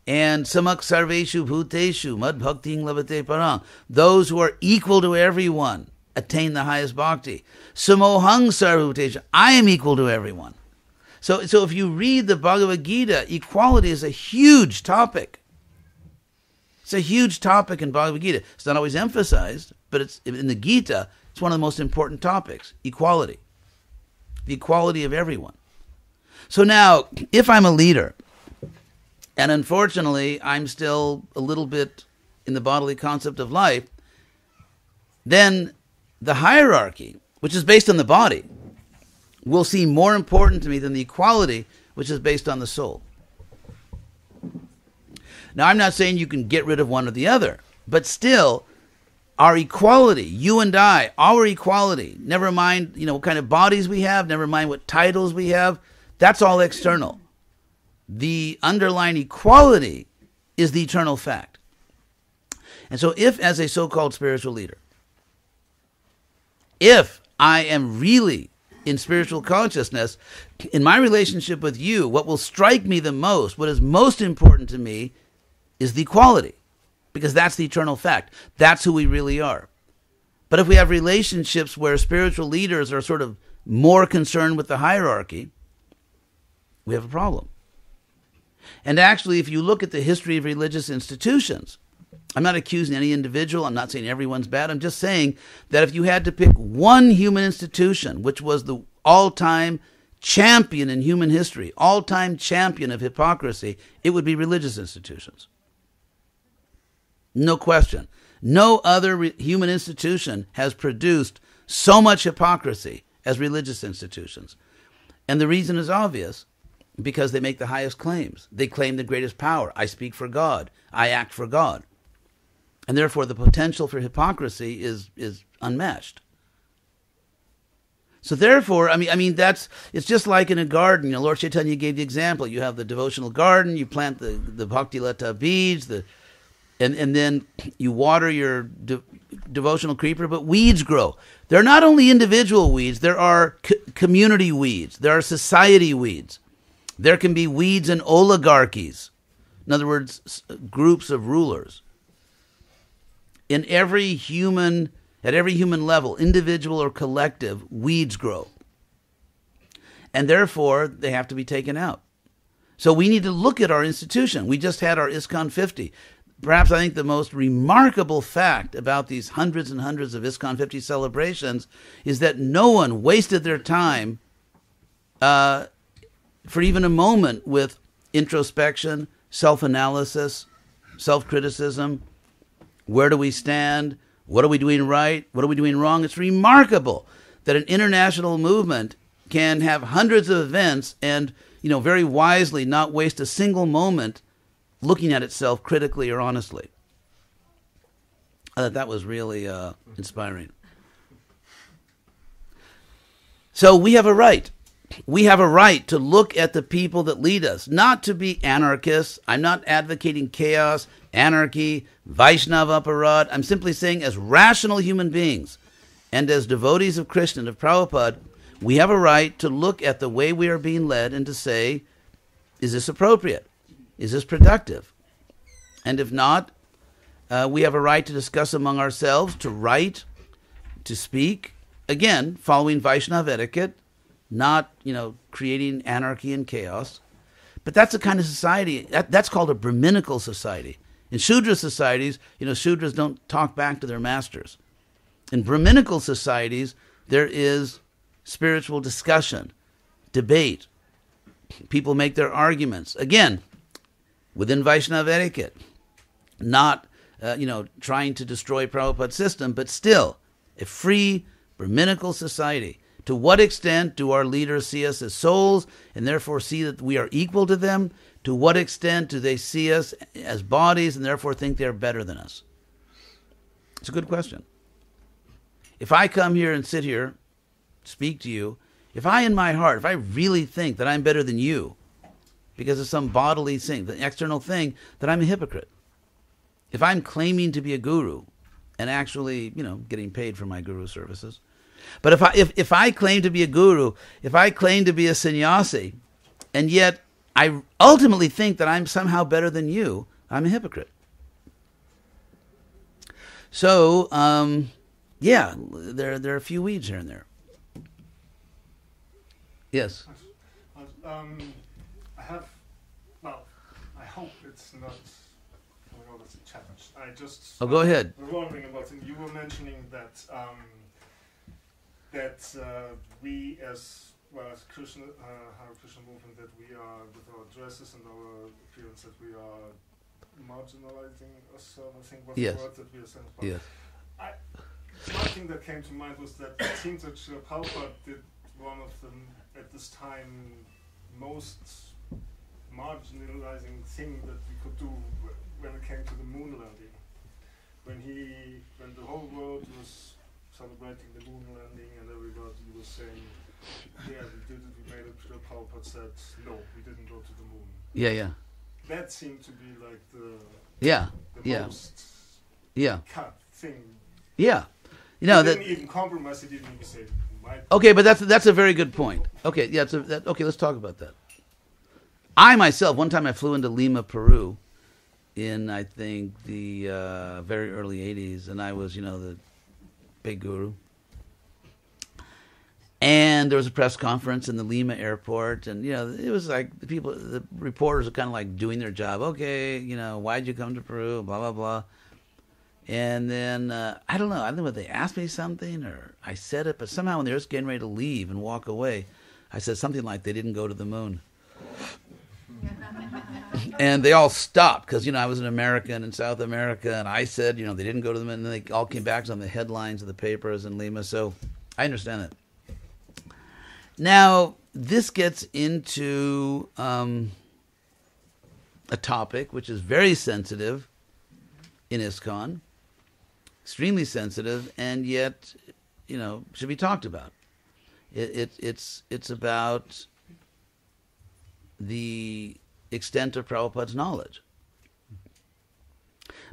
And samak sarveshu bhuteshu, mad bhakting lavate parang, those who are equal to everyone attain the highest bhakti. Samohang sarvuteshu, I am equal to everyone. So if you read the Bhagavad Gita, equality is a huge topic. It's a huge topic in Bhagavad Gita. It's not always emphasized, but it's in the Gita, it's one of the most important topics, equality. The equality of everyone. So now, if I'm a leader, and unfortunately I'm still a little bit in the bodily concept of life, then the hierarchy, which is based on the body, will seem more important to me than the equality, which is based on the soul. Now, I'm not saying you can get rid of one or the other, but still, our equality, you and I, our equality, never mind, what kind of bodies we have, never mind what titles we have, that's all external. The underlying equality is the eternal fact. And so if, as a so-called spiritual leader, if I am really in spiritual consciousness, in my relationship with you, what will strike me the most, what is most important to me, is the equality. Because that's the eternal fact. That's who we really are. But if we have relationships where spiritual leaders are sort of more concerned with the hierarchy, we have a problem. And actually, if you look at the history of religious institutions, I'm not accusing any individual, I'm not saying everyone's bad, I'm just saying that if you had to pick one human institution, which was the all-time champion in human history, all-time champion of hypocrisy, it would be religious institutions. No question. No other human institution has produced so much hypocrisy as religious institutions. And the reason is obvious, because they make the highest claims. They claim the greatest power. I speak for God. I act for God. And therefore the potential for hypocrisy is unmatched. So therefore, it's just like in a garden. Lord Chaitanya gave the example. You have the devotional garden, you plant the Bhakti Lata beads, and then you water your devotional creeper, but weeds grow. There are not only individual weeds, there are community weeds, there are society weeds. There can be weeds in oligarchies. In other words, groups of rulers. At every human level, individual or collective, weeds grow. And therefore, they have to be taken out. So we need to look at our institution. We just had our Iskcon 50. Perhaps I think the most remarkable fact about these hundreds and hundreds of Iskcon 50 celebrations is that no one wasted their time for even a moment with introspection, self-analysis, self-criticism. Where do we stand? What are we doing right? What are we doing wrong? It's remarkable that an international movement can have hundreds of events and, very wisely not waste a single moment looking at itself critically or honestly. I thought that was really inspiring. So we have a right. We have a right to look at the people that lead us, not to be anarchists. I'm not advocating chaos, anarchy, Vaishnava aparad. I'm simply saying as rational human beings and as devotees of Krishna and of Prabhupada, we have a right to look at the way we are being led and to say, is this appropriate? Is this productive? And if not, we have a right to discuss among ourselves, to write, to speak, again, following Vaishnava etiquette, not, creating anarchy and chaos. But that's the kind of society, that's called a Brahminical society. In Shudra societies, Shudras don't talk back to their masters. In Brahminical societies, there is spiritual discussion, debate. People make their arguments. Again, within Vaishnava etiquette, not, trying to destroy Prabhupada's system, but still a free Brahminical society. To what extent do our leaders see us as souls and therefore see that we are equal to them? To what extent do they see us as bodies and therefore think they're better than us? It's a good question. If I come here and sit here, speak to you, if I in my heart, if I really think that I'm better than you because of some bodily thing, the external thing, then I'm a hypocrite. If I'm claiming to be a guru and actually, getting paid for my guru services, but if I claim to be a guru, if I claim to be a sannyasi, and yet I ultimately think that I'm somehow better than you, I'm a hypocrite. So, there are a few weeds here and there. Yes? I hope it's not coming out as a challenge. I just... go ahead. was wondering about it. You were mentioning that we as Krishna, Hare Krishna movement, that we are, with our dresses and our appearance, that we are marginalizing a certain thing. What's the word that we are saying? Yes. One thing that came to mind was that it seems that Srila Prabhupada did one of the, at this time, most marginalizing thing that we could do when it came to the moon landing. When the whole world was celebrating the moon landing and everybody was saying, yeah, we did it, we made it, Srila Prabhupada said, no, we didn't go to the moon. Yeah. That seemed to be like the most cut thing. Yeah. He didn't even compromise, he didn't even say, okay, but that's a very good point. Okay, okay, let's talk about that. I myself, one time I flew into Lima, Peru, in, I think, the very early 80s, and I was, the big guru. And there was a press conference in the Lima airport, and, it was like the reporters are kind of like doing their job. Okay, why'd you come to Peru, blah, blah, blah. And then, I don't know whether they asked me something or I said it, but somehow when they were just getting ready to leave and walk away, I said something like they didn't go to the moon. And they all stopped because, I was an American in South America, and I said, they didn't go to the moon, and then they all came back on the headlines of the papers in Lima, so I understand it. Now, this gets into a topic which is very sensitive in Iskcon, extremely sensitive, and yet, should be talked about. It's about the extent of Prabhupada's knowledge.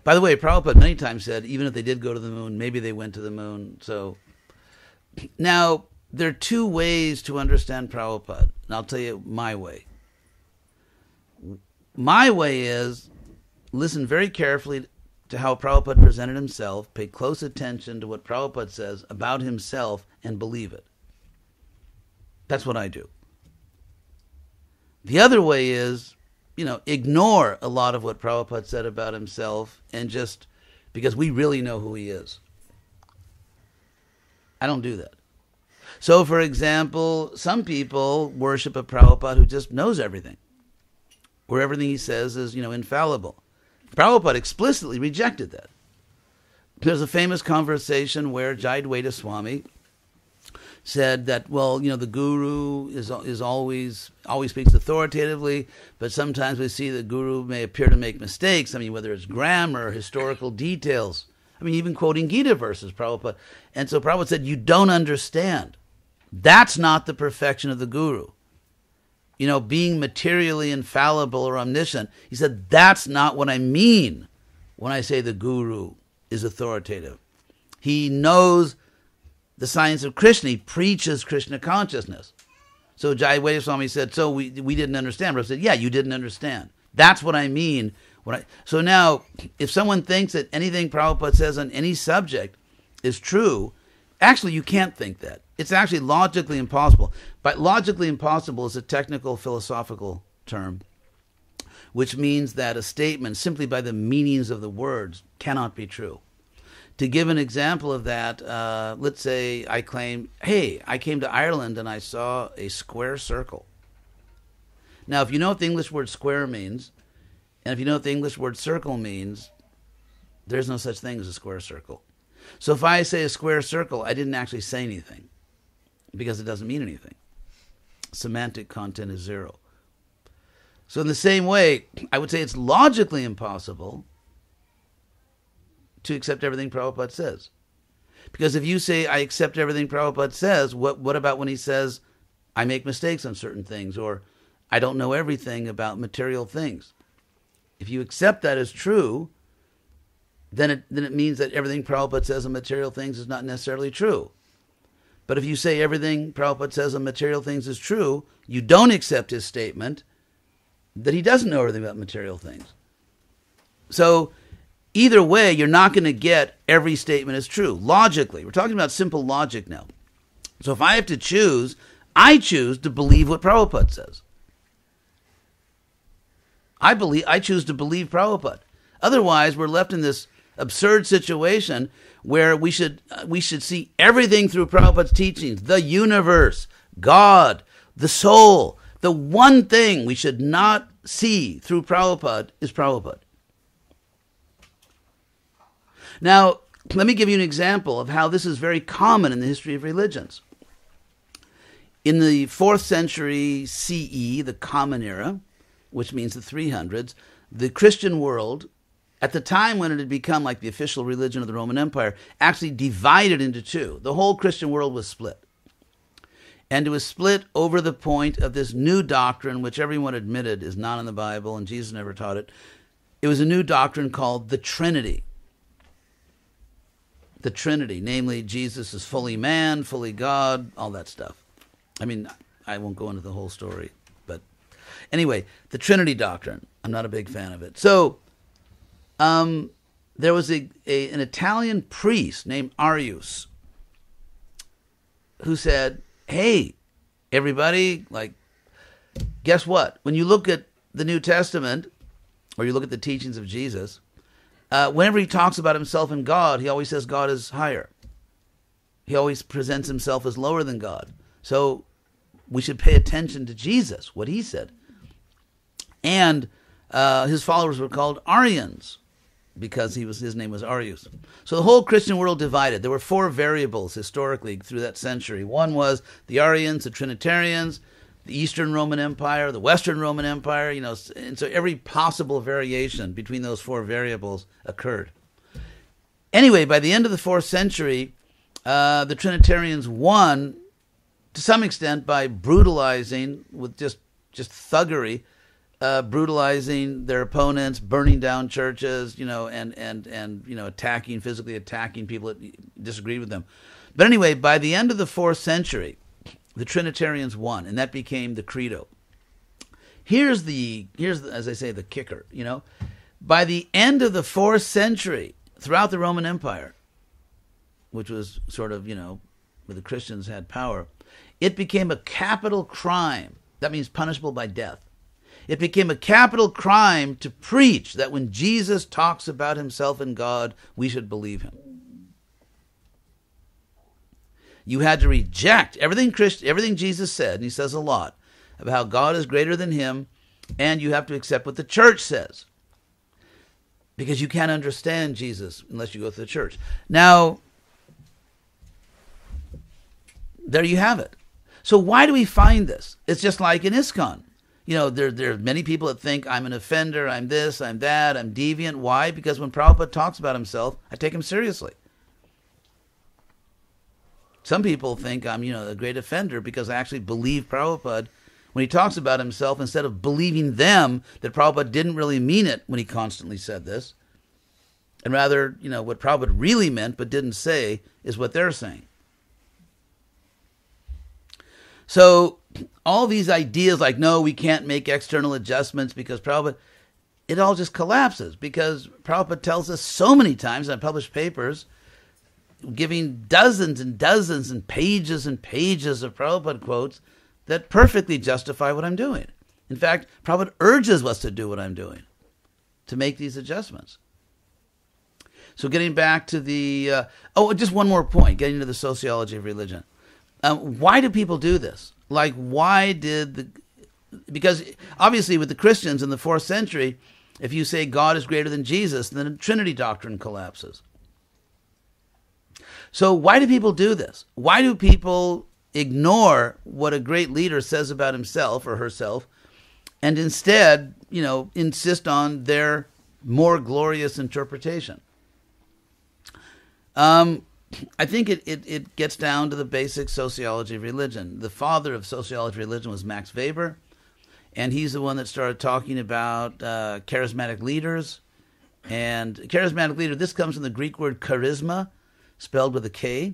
By the way, Prabhupada many times said, even if they did go to the moon, maybe they went to the moon. So, now, there are two ways to understand Prabhupada, and I'll tell you my way. My way is, listen very carefully to how Prabhupada presented himself, pay close attention to what Prabhupada says about himself, and believe it. That's what I do. The other way is, ignore a lot of what Prabhupada said about himself, and just, because we really know who he is. I don't do that. So, for example, some people worship a Prabhupada who just knows everything, where everything he says is, infallible. Prabhupada explicitly rejected that. There's a famous conversation where H.D.Goswami Swami said that, the guru is always speaks authoritatively, but sometimes we see the guru may appear to make mistakes. I mean, whether it's grammar, historical details. I mean, even quoting Gita verses, Prabhupada. And so Prabhupada said, you don't understand. That's not the perfection of the guru. Being materially infallible or omniscient. He said, that's not what I mean when I say the guru is authoritative. He knows the science of Krishna. He preaches Krishna consciousness. So H.D.Goswami Swami said, so we didn't understand. Prabhupada said, yeah, you didn't understand. That's what I mean. So now, if someone thinks that anything Prabhupada says on any subject is true, actually you can't think that. It's actually logically impossible. But logically impossible is a technical philosophical term, which means that a statement, simply by the meanings of the words, cannot be true. To give an example of that, let's say I claim, hey, I came to Ireland and I saw a square circle. Now, if you know what the English word square means, and if you know what the English word circle means, there's no such thing as a square circle. So if I say a square circle, I didn't actually say anything, because it doesn't mean anything. Semantic content is zero. So in the same way, I would say it's logically impossible to accept everything Prabhupada says. Because if you say, I accept everything Prabhupada says, what about when he says, I make mistakes on certain things, or I don't know everything about material things? If you accept that as true, then it means that everything Prabhupada says on material things is not necessarily true. But if you say everything Prabhupada says on material things is true, you don't accept his statement that he doesn't know everything about material things. So either way, you're not going to get every statement as true. Logically, we're talking about simple logic now. So if I have to choose, I choose to believe what Prabhupada says. I choose to believe Prabhupada. Otherwise, we're left in this absurd situation where we should see everything through Prabhupada's teachings, the universe, God, the soul. The one thing we should not see through Prabhupada is Prabhupada. Now, let me give you an example of how this is very common in the history of religions. In the 4th century CE, the Common Era, which means the 300s, the Christian world, at the time when it had become like the official religion of the Roman Empire, actually divided into two. The whole Christian world was split. And it was split over the point of this new doctrine, which everyone admitted is not in the Bible, and Jesus never taught it. It was a new doctrine called the Trinity. The Trinity, namely Jesus is fully man, fully God, all that stuff. I mean, I won't go into the whole story, but anyway, the Trinity doctrine. I'm not a big fan of it. So, there was an Italian priest named Arius who said, hey, everybody, guess what? When you look at the New Testament, or you look at the teachings of Jesus, whenever he talks about himself and God, he always says God is higher. He always presents himself as lower than God. So we should pay attention to Jesus, what he said. And his followers were called Arians, because his name was Arius. So the whole Christian world divided. There were 4 variables historically through that century. One was the Arians, the Trinitarians, the Eastern Roman Empire, the Western Roman Empire, and so every possible variation between those 4 variables occurred. Anyway, by the end of the 4th century, the Trinitarians won, to some extent, by brutalizing, with just thuggery, brutalizing their opponents, burning down churches, and physically attacking people that disagreed with them. But anyway, by the end of the 4th century, the Trinitarians won, and that became the credo. Here's as I say, the kicker. By the end of the 4th century, throughout the Roman Empire, which was sort of where the Christians had power, it became a capital crime. That means punishable by death. It became a capital crime to preach that when Jesus talks about himself and God, we should believe him. You had to reject everything Jesus said, and he says a lot, about how God is greater than him, and you have to accept what the church says. Because you can't understand Jesus unless you go to the church. Now, there you have it. So why do we find this? It's just like in Iskcon. You know, there are many people that think I'm an offender, I'm this, I'm that, I'm deviant. Why? Because when Prabhupada talks about himself, I take him seriously. Some people think I'm, a great offender because I actually believe Prabhupada when he talks about himself, instead of believing them that Prabhupada didn't really mean it when he constantly said this. And rather, what Prabhupada really meant but didn't say is what they're saying. So all these ideas like, no, we can't make external adjustments because Prabhupada, it all just collapses because Prabhupada tells us so many times in published papers, giving dozens and dozens and pages of Prabhupada quotes that perfectly justify what I'm doing. In fact, Prabhupada urges us to do what I'm doing, to make these adjustments. So getting back to the... just one more point, getting to the sociology of religion. Why do people do this? Like, because obviously with the Christians in the 4th century, if you say God is greater than Jesus, then the Trinity doctrine collapses. So why do people do this? Why do people ignore what a great leader says about himself or herself and instead, insist on their more glorious interpretation? I think it gets down to the basic sociology of religion. The father of sociology of religion was Max Weber, and he's the one that started talking about charismatic leaders. And charismatic leader, this comes from the Greek word charisma, spelled with a K.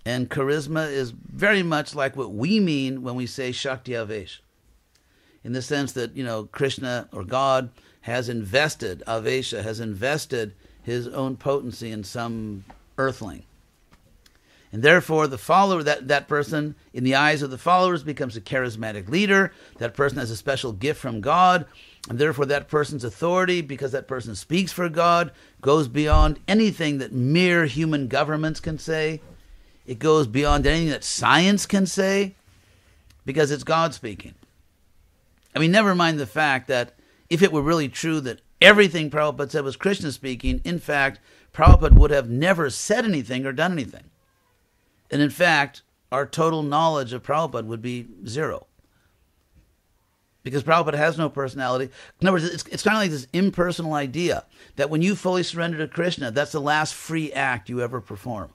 And charisma is very much like what we mean when we say Shakti Avesh, in the sense that, Krishna or God has invested, Avesha has invested his own potency in some earthling. And therefore, the follower, that person, in the eyes of the followers, becomes a charismatic leader. That person has a special gift from God. And therefore, that person's authority, because that person speaks for God, goes beyond anything that mere human governments can say. It goes beyond anything that science can say, because it's God speaking. I mean, never mind the fact that if it were really true that everything Prabhupada said was Krishna speaking, in fact, Prabhupada would have never said anything or done anything. And in fact, our total knowledge of Prabhupada would be zero. Because Prabhupada has no personality. In other words, it's kind of like this impersonal idea that when you fully surrender to Krishna, that's the last free act you ever perform.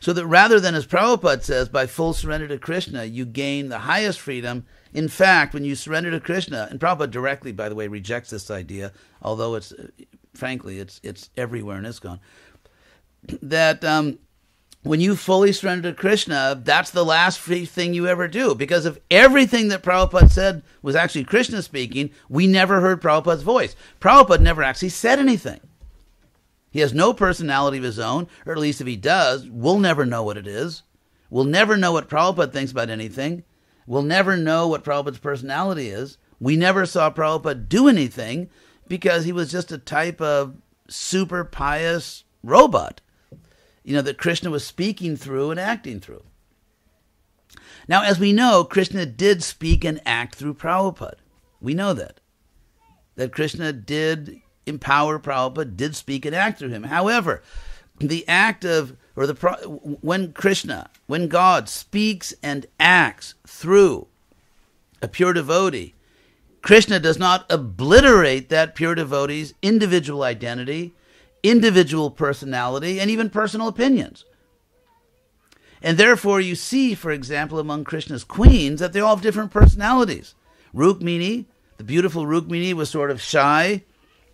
So that rather than, as Prabhupada says, by full surrender to Krishna, you gain the highest freedom. In fact, when you surrender to Krishna, and Prabhupada directly, by the way, rejects this idea, although it's everywhere in Iskcon, that when you fully surrender to Krishna, that's the last free thing you ever do. Because if everything that Prabhupada said was actually Krishna speaking, we never heard Prabhupada's voice. Prabhupada never actually said anything. He has no personality of his own, or at least if he does, we'll never know what it is. We'll never know what Prabhupada thinks about anything. We'll never know what Prabhupada's personality is. We never saw Prabhupada do anything because he was just a type of super pious robot, that Krishna was speaking through and acting through. Now, as we know, Krishna did speak and act through Prabhupada. We know that Krishna did empower Prabhupada, did speak and act through him. However, the act of, when God speaks and acts through a pure devotee, Krishna does not obliterate that pure devotee's individual identity, individual personality, and even personal opinions. And therefore you see, for example, among Krishna's queens, that they all have different personalities. Rukmini, the beautiful Rukmini, was sort of shy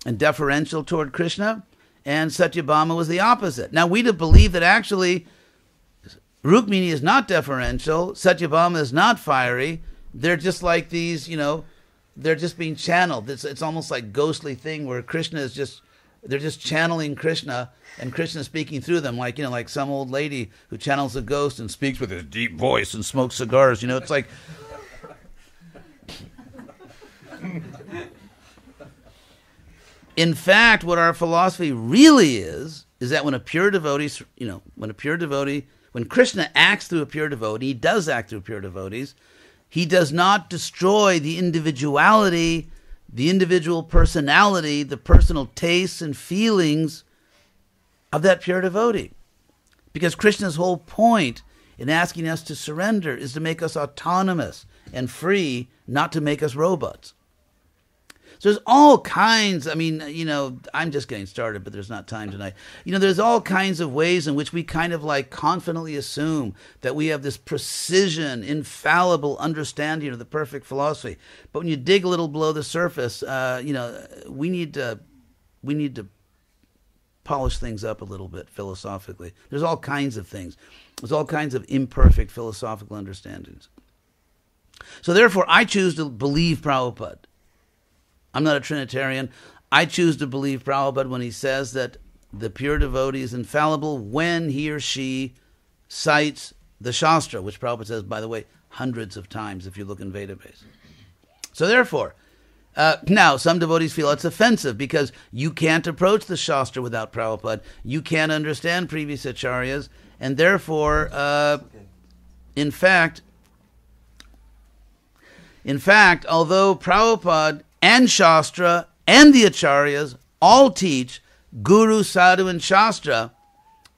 and deferential toward Krishna, and Satyabhama was the opposite. Now, we believe that actually Rukmini is not deferential, Satyabhama is not fiery. They're just like these, they're just being channeled. It's almost like ghostly thing where Krishna is just, they're just channeling Krishna, and Krishna speaking through them, like some old lady who channels a ghost and speaks with a deep voice and smokes cigars. It's like... In fact, what our philosophy really is that when a pure devotee, When Krishna acts through a pure devotee, he does act through pure devotees. He does not destroy the individuality, the individual personality, the personal tastes and feelings of that pure devotee. Because Krishna's whole point in asking us to surrender is to make us autonomous and free, not to make us robots. So there's all kinds, I'm just getting started, but there's not time tonight. There's all kinds of ways in which we kind of like confidently assume that we have this precision, infallible understanding of the perfect philosophy. But when you dig a little below the surface, we need to polish things up a little bit philosophically. There's all kinds of things. There's all kinds of imperfect philosophical understandings. So therefore, I choose to believe Prabhupada. I'm not a Trinitarian. I choose to believe Prabhupada when he says that the pure devotee is infallible when he or she cites the Shastra, which Prabhupada says, by the way, hundreds of times if you look in Vedabase. So therefore, now some devotees feel it's offensive because you can't approach the Shastra without Prabhupada. You can't understand previous acharyas, and therefore, in fact, although Prabhupada and Shastra and the acharyas all teach Guru, Sadhu, and Shastra,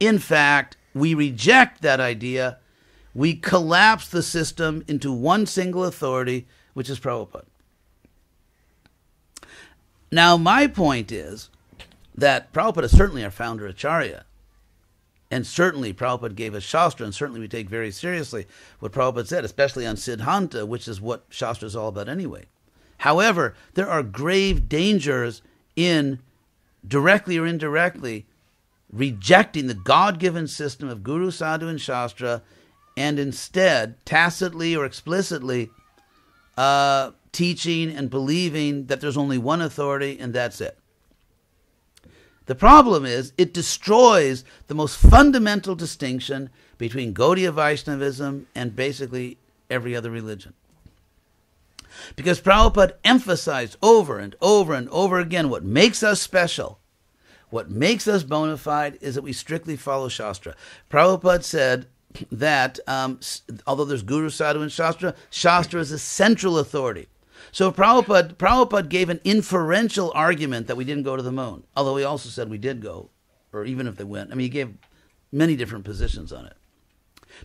in fact, we reject that idea. We collapse the system into one single authority, which is Prabhupada. Now, my point is that Prabhupada is certainly our founder acharya, and certainly Prabhupada gave us Shastra, and certainly we take very seriously what Prabhupada said, especially on Siddhanta, which is what Shastra is all about anyway. However, there are grave dangers in directly or indirectly rejecting the God-given system of Guru, Sadhu, and Shastra, and instead, tacitly or explicitly, teaching and believing that there's only one authority and that's it. The problem is it destroys the most fundamental distinction between Gaudiya Vaishnavism and basically every other religion. Because Prabhupada emphasized over and over and over again what makes us special, what makes us bona fide, is that we strictly follow Shastra. Prabhupada said that although there's Guru, Sadhu, and Shastra, Shastra is a central authority. So Prabhupada gave an inferential argument that we didn't go to the moon, although he also said we did go, or even if they went. He gave many different positions on it.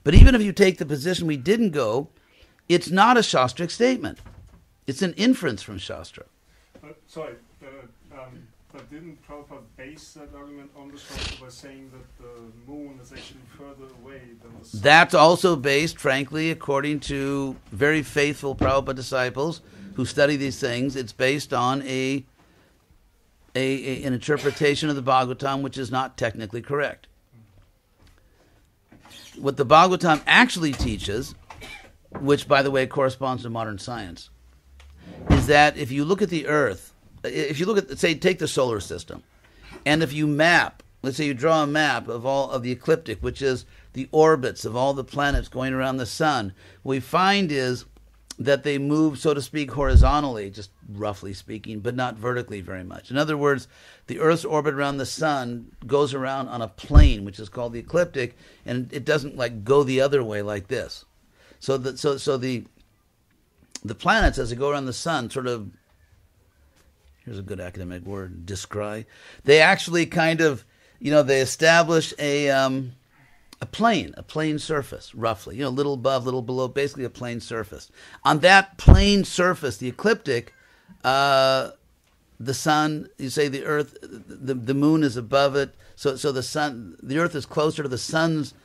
But even if you take the position we didn't go, it's not a Shastric statement. It's an inference from Shastra. But didn't Prabhupada base that argument on the Shastra by saying that the moon is actually further away than the sun? That's also based, frankly, according to very faithful Prabhupada disciples who study these things. It's based on an interpretation of the Bhagavatam which is not technically correct. What the Bhagavatam actually teaches, which, by the way, corresponds to modern science, is that if you look at the Earth, if you look at, say, take the solar system, and if you map, let's say you draw a map of all of the ecliptic, which is the orbits of all the planets going around the sun, what we find is that they move, so to speak, horizontally, just roughly speaking, but not vertically very much. In other words, the Earth's orbit around the sun goes around on a plane, which is called the ecliptic, and it doesn't like go the other way like this. So the planets, as they go around the sun, sort of, here's a good academic word, descry. They actually kind of, they establish a plane surface, roughly, a little above, little below, basically a plane surface. On that plane surface, the ecliptic, the sun, you say the Earth, the moon is above it, so the Earth is closer to the sun's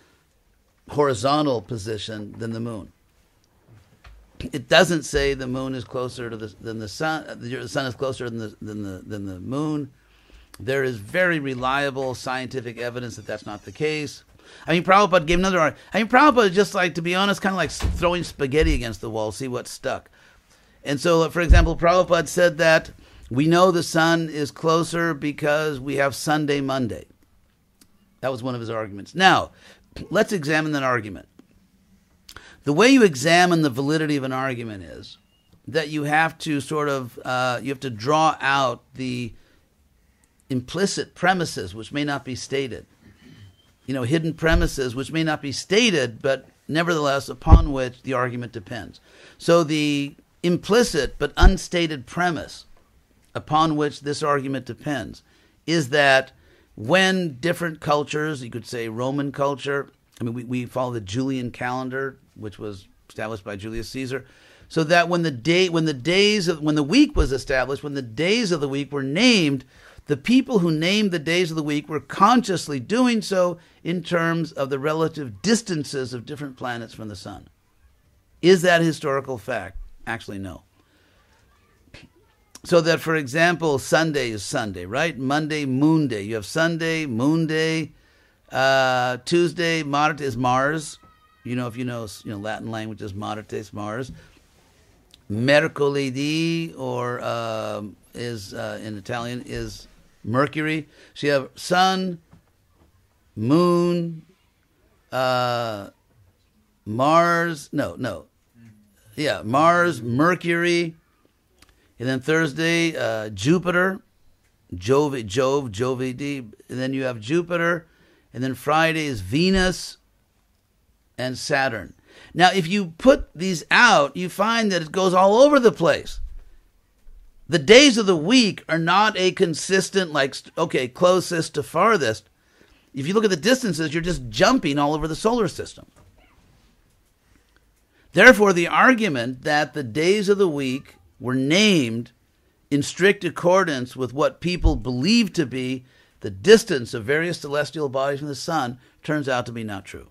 horizontal position than the moon. It doesn't say the moon is closer than the sun. The sun is closer than the moon. There is very reliable scientific evidence that that's not the case. Prabhupada gave another argument. Prabhupada just to be honest, kind of like throwing spaghetti against the wall, see what stuck. And so, for example, Prabhupada said that we know the sun is closer because we have Sunday, Monday. That was one of his arguments. Now, let's examine that argument. The way you examine the validity of an argument is that you have to you have to draw out the implicit premises which may not be stated. hidden premises which may not be stated, but nevertheless upon which the argument depends. So the implicit but unstated premise upon which this argument depends is that when different cultures, you could say Roman culture, we follow the Julian calendar, which was established by Julius Caesar, so that when the week was established, when the days of the week were named, the people who named the days of the week were consciously doing so in terms of the relative distances of different planets from the sun. Is that a historical fact? Actually, no. So that, for example, Sunday is Sunday, right? Monday, Moon Day. You have Sunday, Moon Day. Tuesday, Marte is Mars. If you know Latin language is Marte is Mars. Mercoledì, or is in Italian, is Mercury. So you have Sun, Moon, Mars. Mars, Mercury, and then Thursday, Jupiter, Jove, and then you have Jupiter, and then Friday is Venus and Saturn. Now, if you put these out, you find that it goes all over the place. The days of the week are not a consistent, closest to farthest. If you look at the distances, you're just jumping all over the solar system. Therefore, the argument that the days of the week were named in strict accordance with what people believe to be the distance of various celestial bodies from the sun turns out to be not true.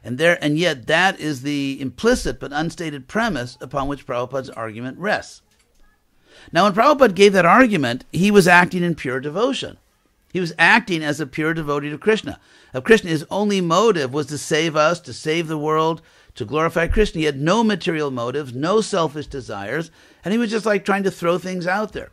And yet that is the implicit but unstated premise upon which Prabhupada's argument rests. Now, when Prabhupada gave that argument, he was acting in pure devotion. He was acting as a pure devotee of Krishna. His only motive was to save us, to save the world, to glorify Krishna. He had no material motives, no selfish desires, and he was just trying to throw things out there.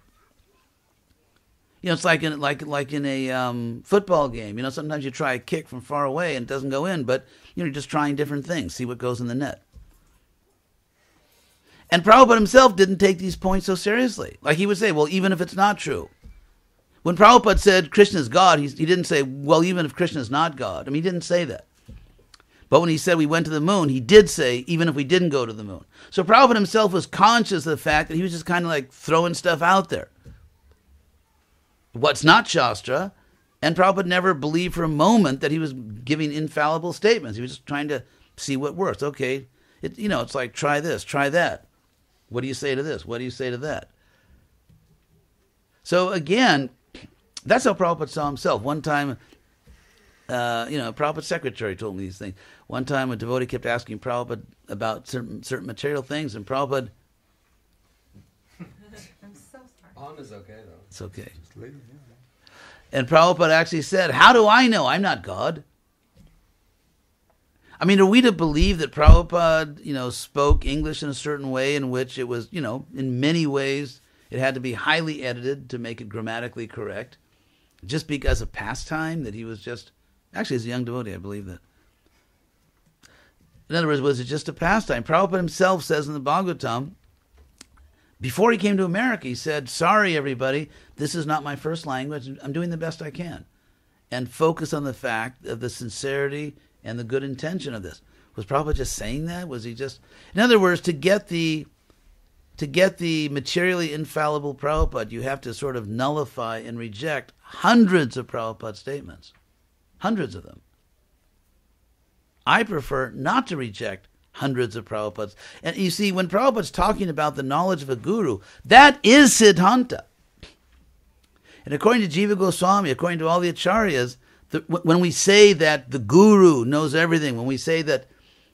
It's like in a football game. Sometimes you try a kick from far away and it doesn't go in, but you're just trying different things, see what goes in the net. And Prabhupada himself didn't take these points so seriously. He would say, well, even if it's not true. When Prabhupada said Krishna is God, he didn't say, well, even if Krishna is not God. He didn't say that. But when he said we went to the moon, he did say, even if we didn't go to the moon. So Prabhupada himself was conscious of the fact that he was just kind of throwing stuff out there. What's not Shastra, and Prabhupada never believed for a moment that he was giving infallible statements. He was just trying to see what works. Okay, it's like, try this, try that. What do you say to this? What do you say to that? So again, that's how Prabhupada saw himself. One time, Prabhupada's secretary told me these things. One time a devotee kept asking Prabhupada about certain material things, and Prabhupada... I'm so sorry. On is okay, though. It's okay. Just leave it, yeah. And Prabhupada actually said, how do I know? I'm not God. Are we to believe that Prabhupada, spoke English in a certain way in which it was, in many ways, it had to be highly edited to make it grammatically correct, just because of pastime, that he was just... Actually, as a young devotee, I believe that. In other words, was it just a pastime? Prabhupada himself says in the Bhagavatam, before he came to America, he said, sorry, everybody, this is not my first language. I'm doing the best I can. And focus on the fact of the sincerity and the good intention of this. Was Prabhupada just saying that? Was he just... In other words, to get the materially infallible Prabhupada, you have to sort of nullify and reject hundreds of Prabhupada statements. Hundreds of them. I prefer not to reject hundreds of Prabhupads. And you see, when Prabhupada's talking about the knowledge of a guru, that is Siddhanta. And according to Jiva Goswami, according to all the acharyas, when we say that the guru knows everything, when we say that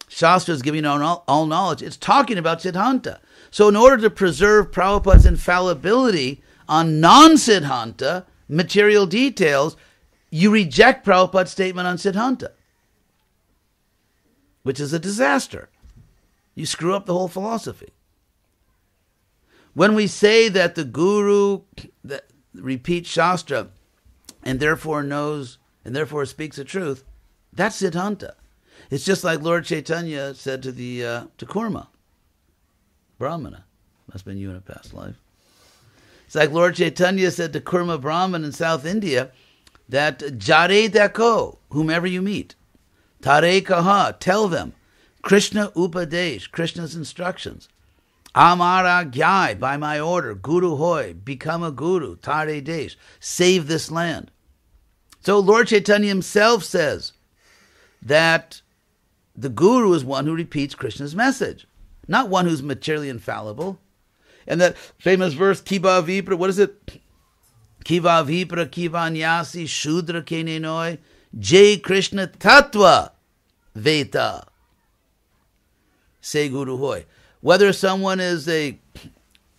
Shastra is giving all knowledge, it's talking about Siddhanta. So in order to preserve Prabhupada's infallibility on non-Siddhanta material details, you reject Prabhupada's statement on Siddhanta, which is a disaster. You screw up the whole philosophy. When we say that the guru repeats Shastra and therefore knows and therefore speaks the truth, that's Siddhanta. It's just like Lord Chaitanya said to to Kurma, Brahmana. Must have been you in a past life. It's like Lord Chaitanya said to Kurma Brahman in South India, that jare deko, whomever you meet, tare kaha, tell them, Krishna upadesh, Krishna's instructions, amara gyai, by my order, guru hoy, become a guru, tare desh, save this land. So Lord Chaitanya himself says that the guru is one who repeats Krishna's message, not one who's materially infallible. And that famous verse, Kiva Vipra, what is it? Kiva Vipra, Kiva Nyasi, Shudra Kenenoi, Jai Krishna Tattva Veta. Say Guru Hoy. Whether someone is a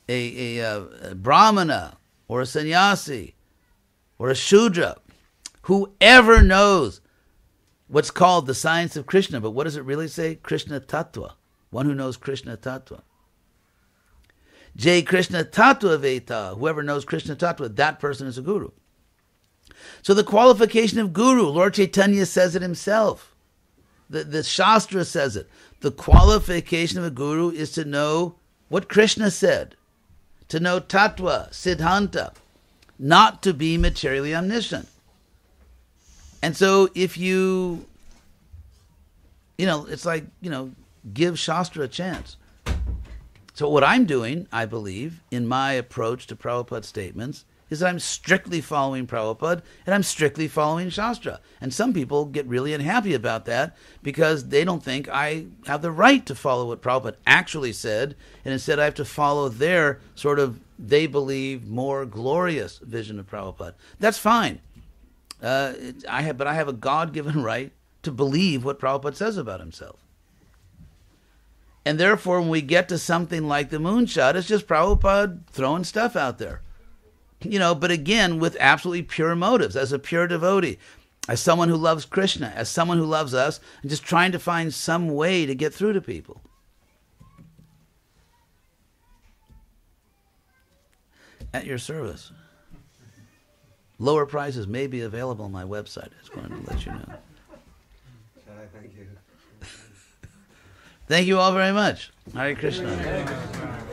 Brahmana or a sannyasi or a Shudra, whoever knows what's called the science of Krishna, but what does it really say? Krishna Tattva. One who knows Krishna Tattva. Jai Krishna Tattva Veta. Whoever knows Krishna Tattva, that person is a guru. So the qualification of guru, Lord Chaitanya says it himself. The Shastra says it. The qualification of a guru is to know what Krishna said, to know Tattva, Siddhanta, not to be materially omniscient. And so if you it's like, give Shastra a chance. So what I'm doing, I believe, in my approach to Prabhupada's statements, is that I'm strictly following Prabhupada and I'm strictly following Shastra. And some people get really unhappy about that because they don't think I have the right to follow what Prabhupada actually said, and instead I have to follow their sort of, they believe, more glorious vision of Prabhupada. That's fine. But I have a God-given right to believe what Prabhupada says about himself. And therefore, when we get to something like the moonshot, it's just Prabhupada throwing stuff out there. But again, with absolutely pure motives, as a pure devotee, as someone who loves Krishna, as someone who loves us, and just trying to find some way to get through to people. At your service. Lower prices may be available on my website. I just wanted to let you know. Thank you. Thank you all very much. Hare Krishna.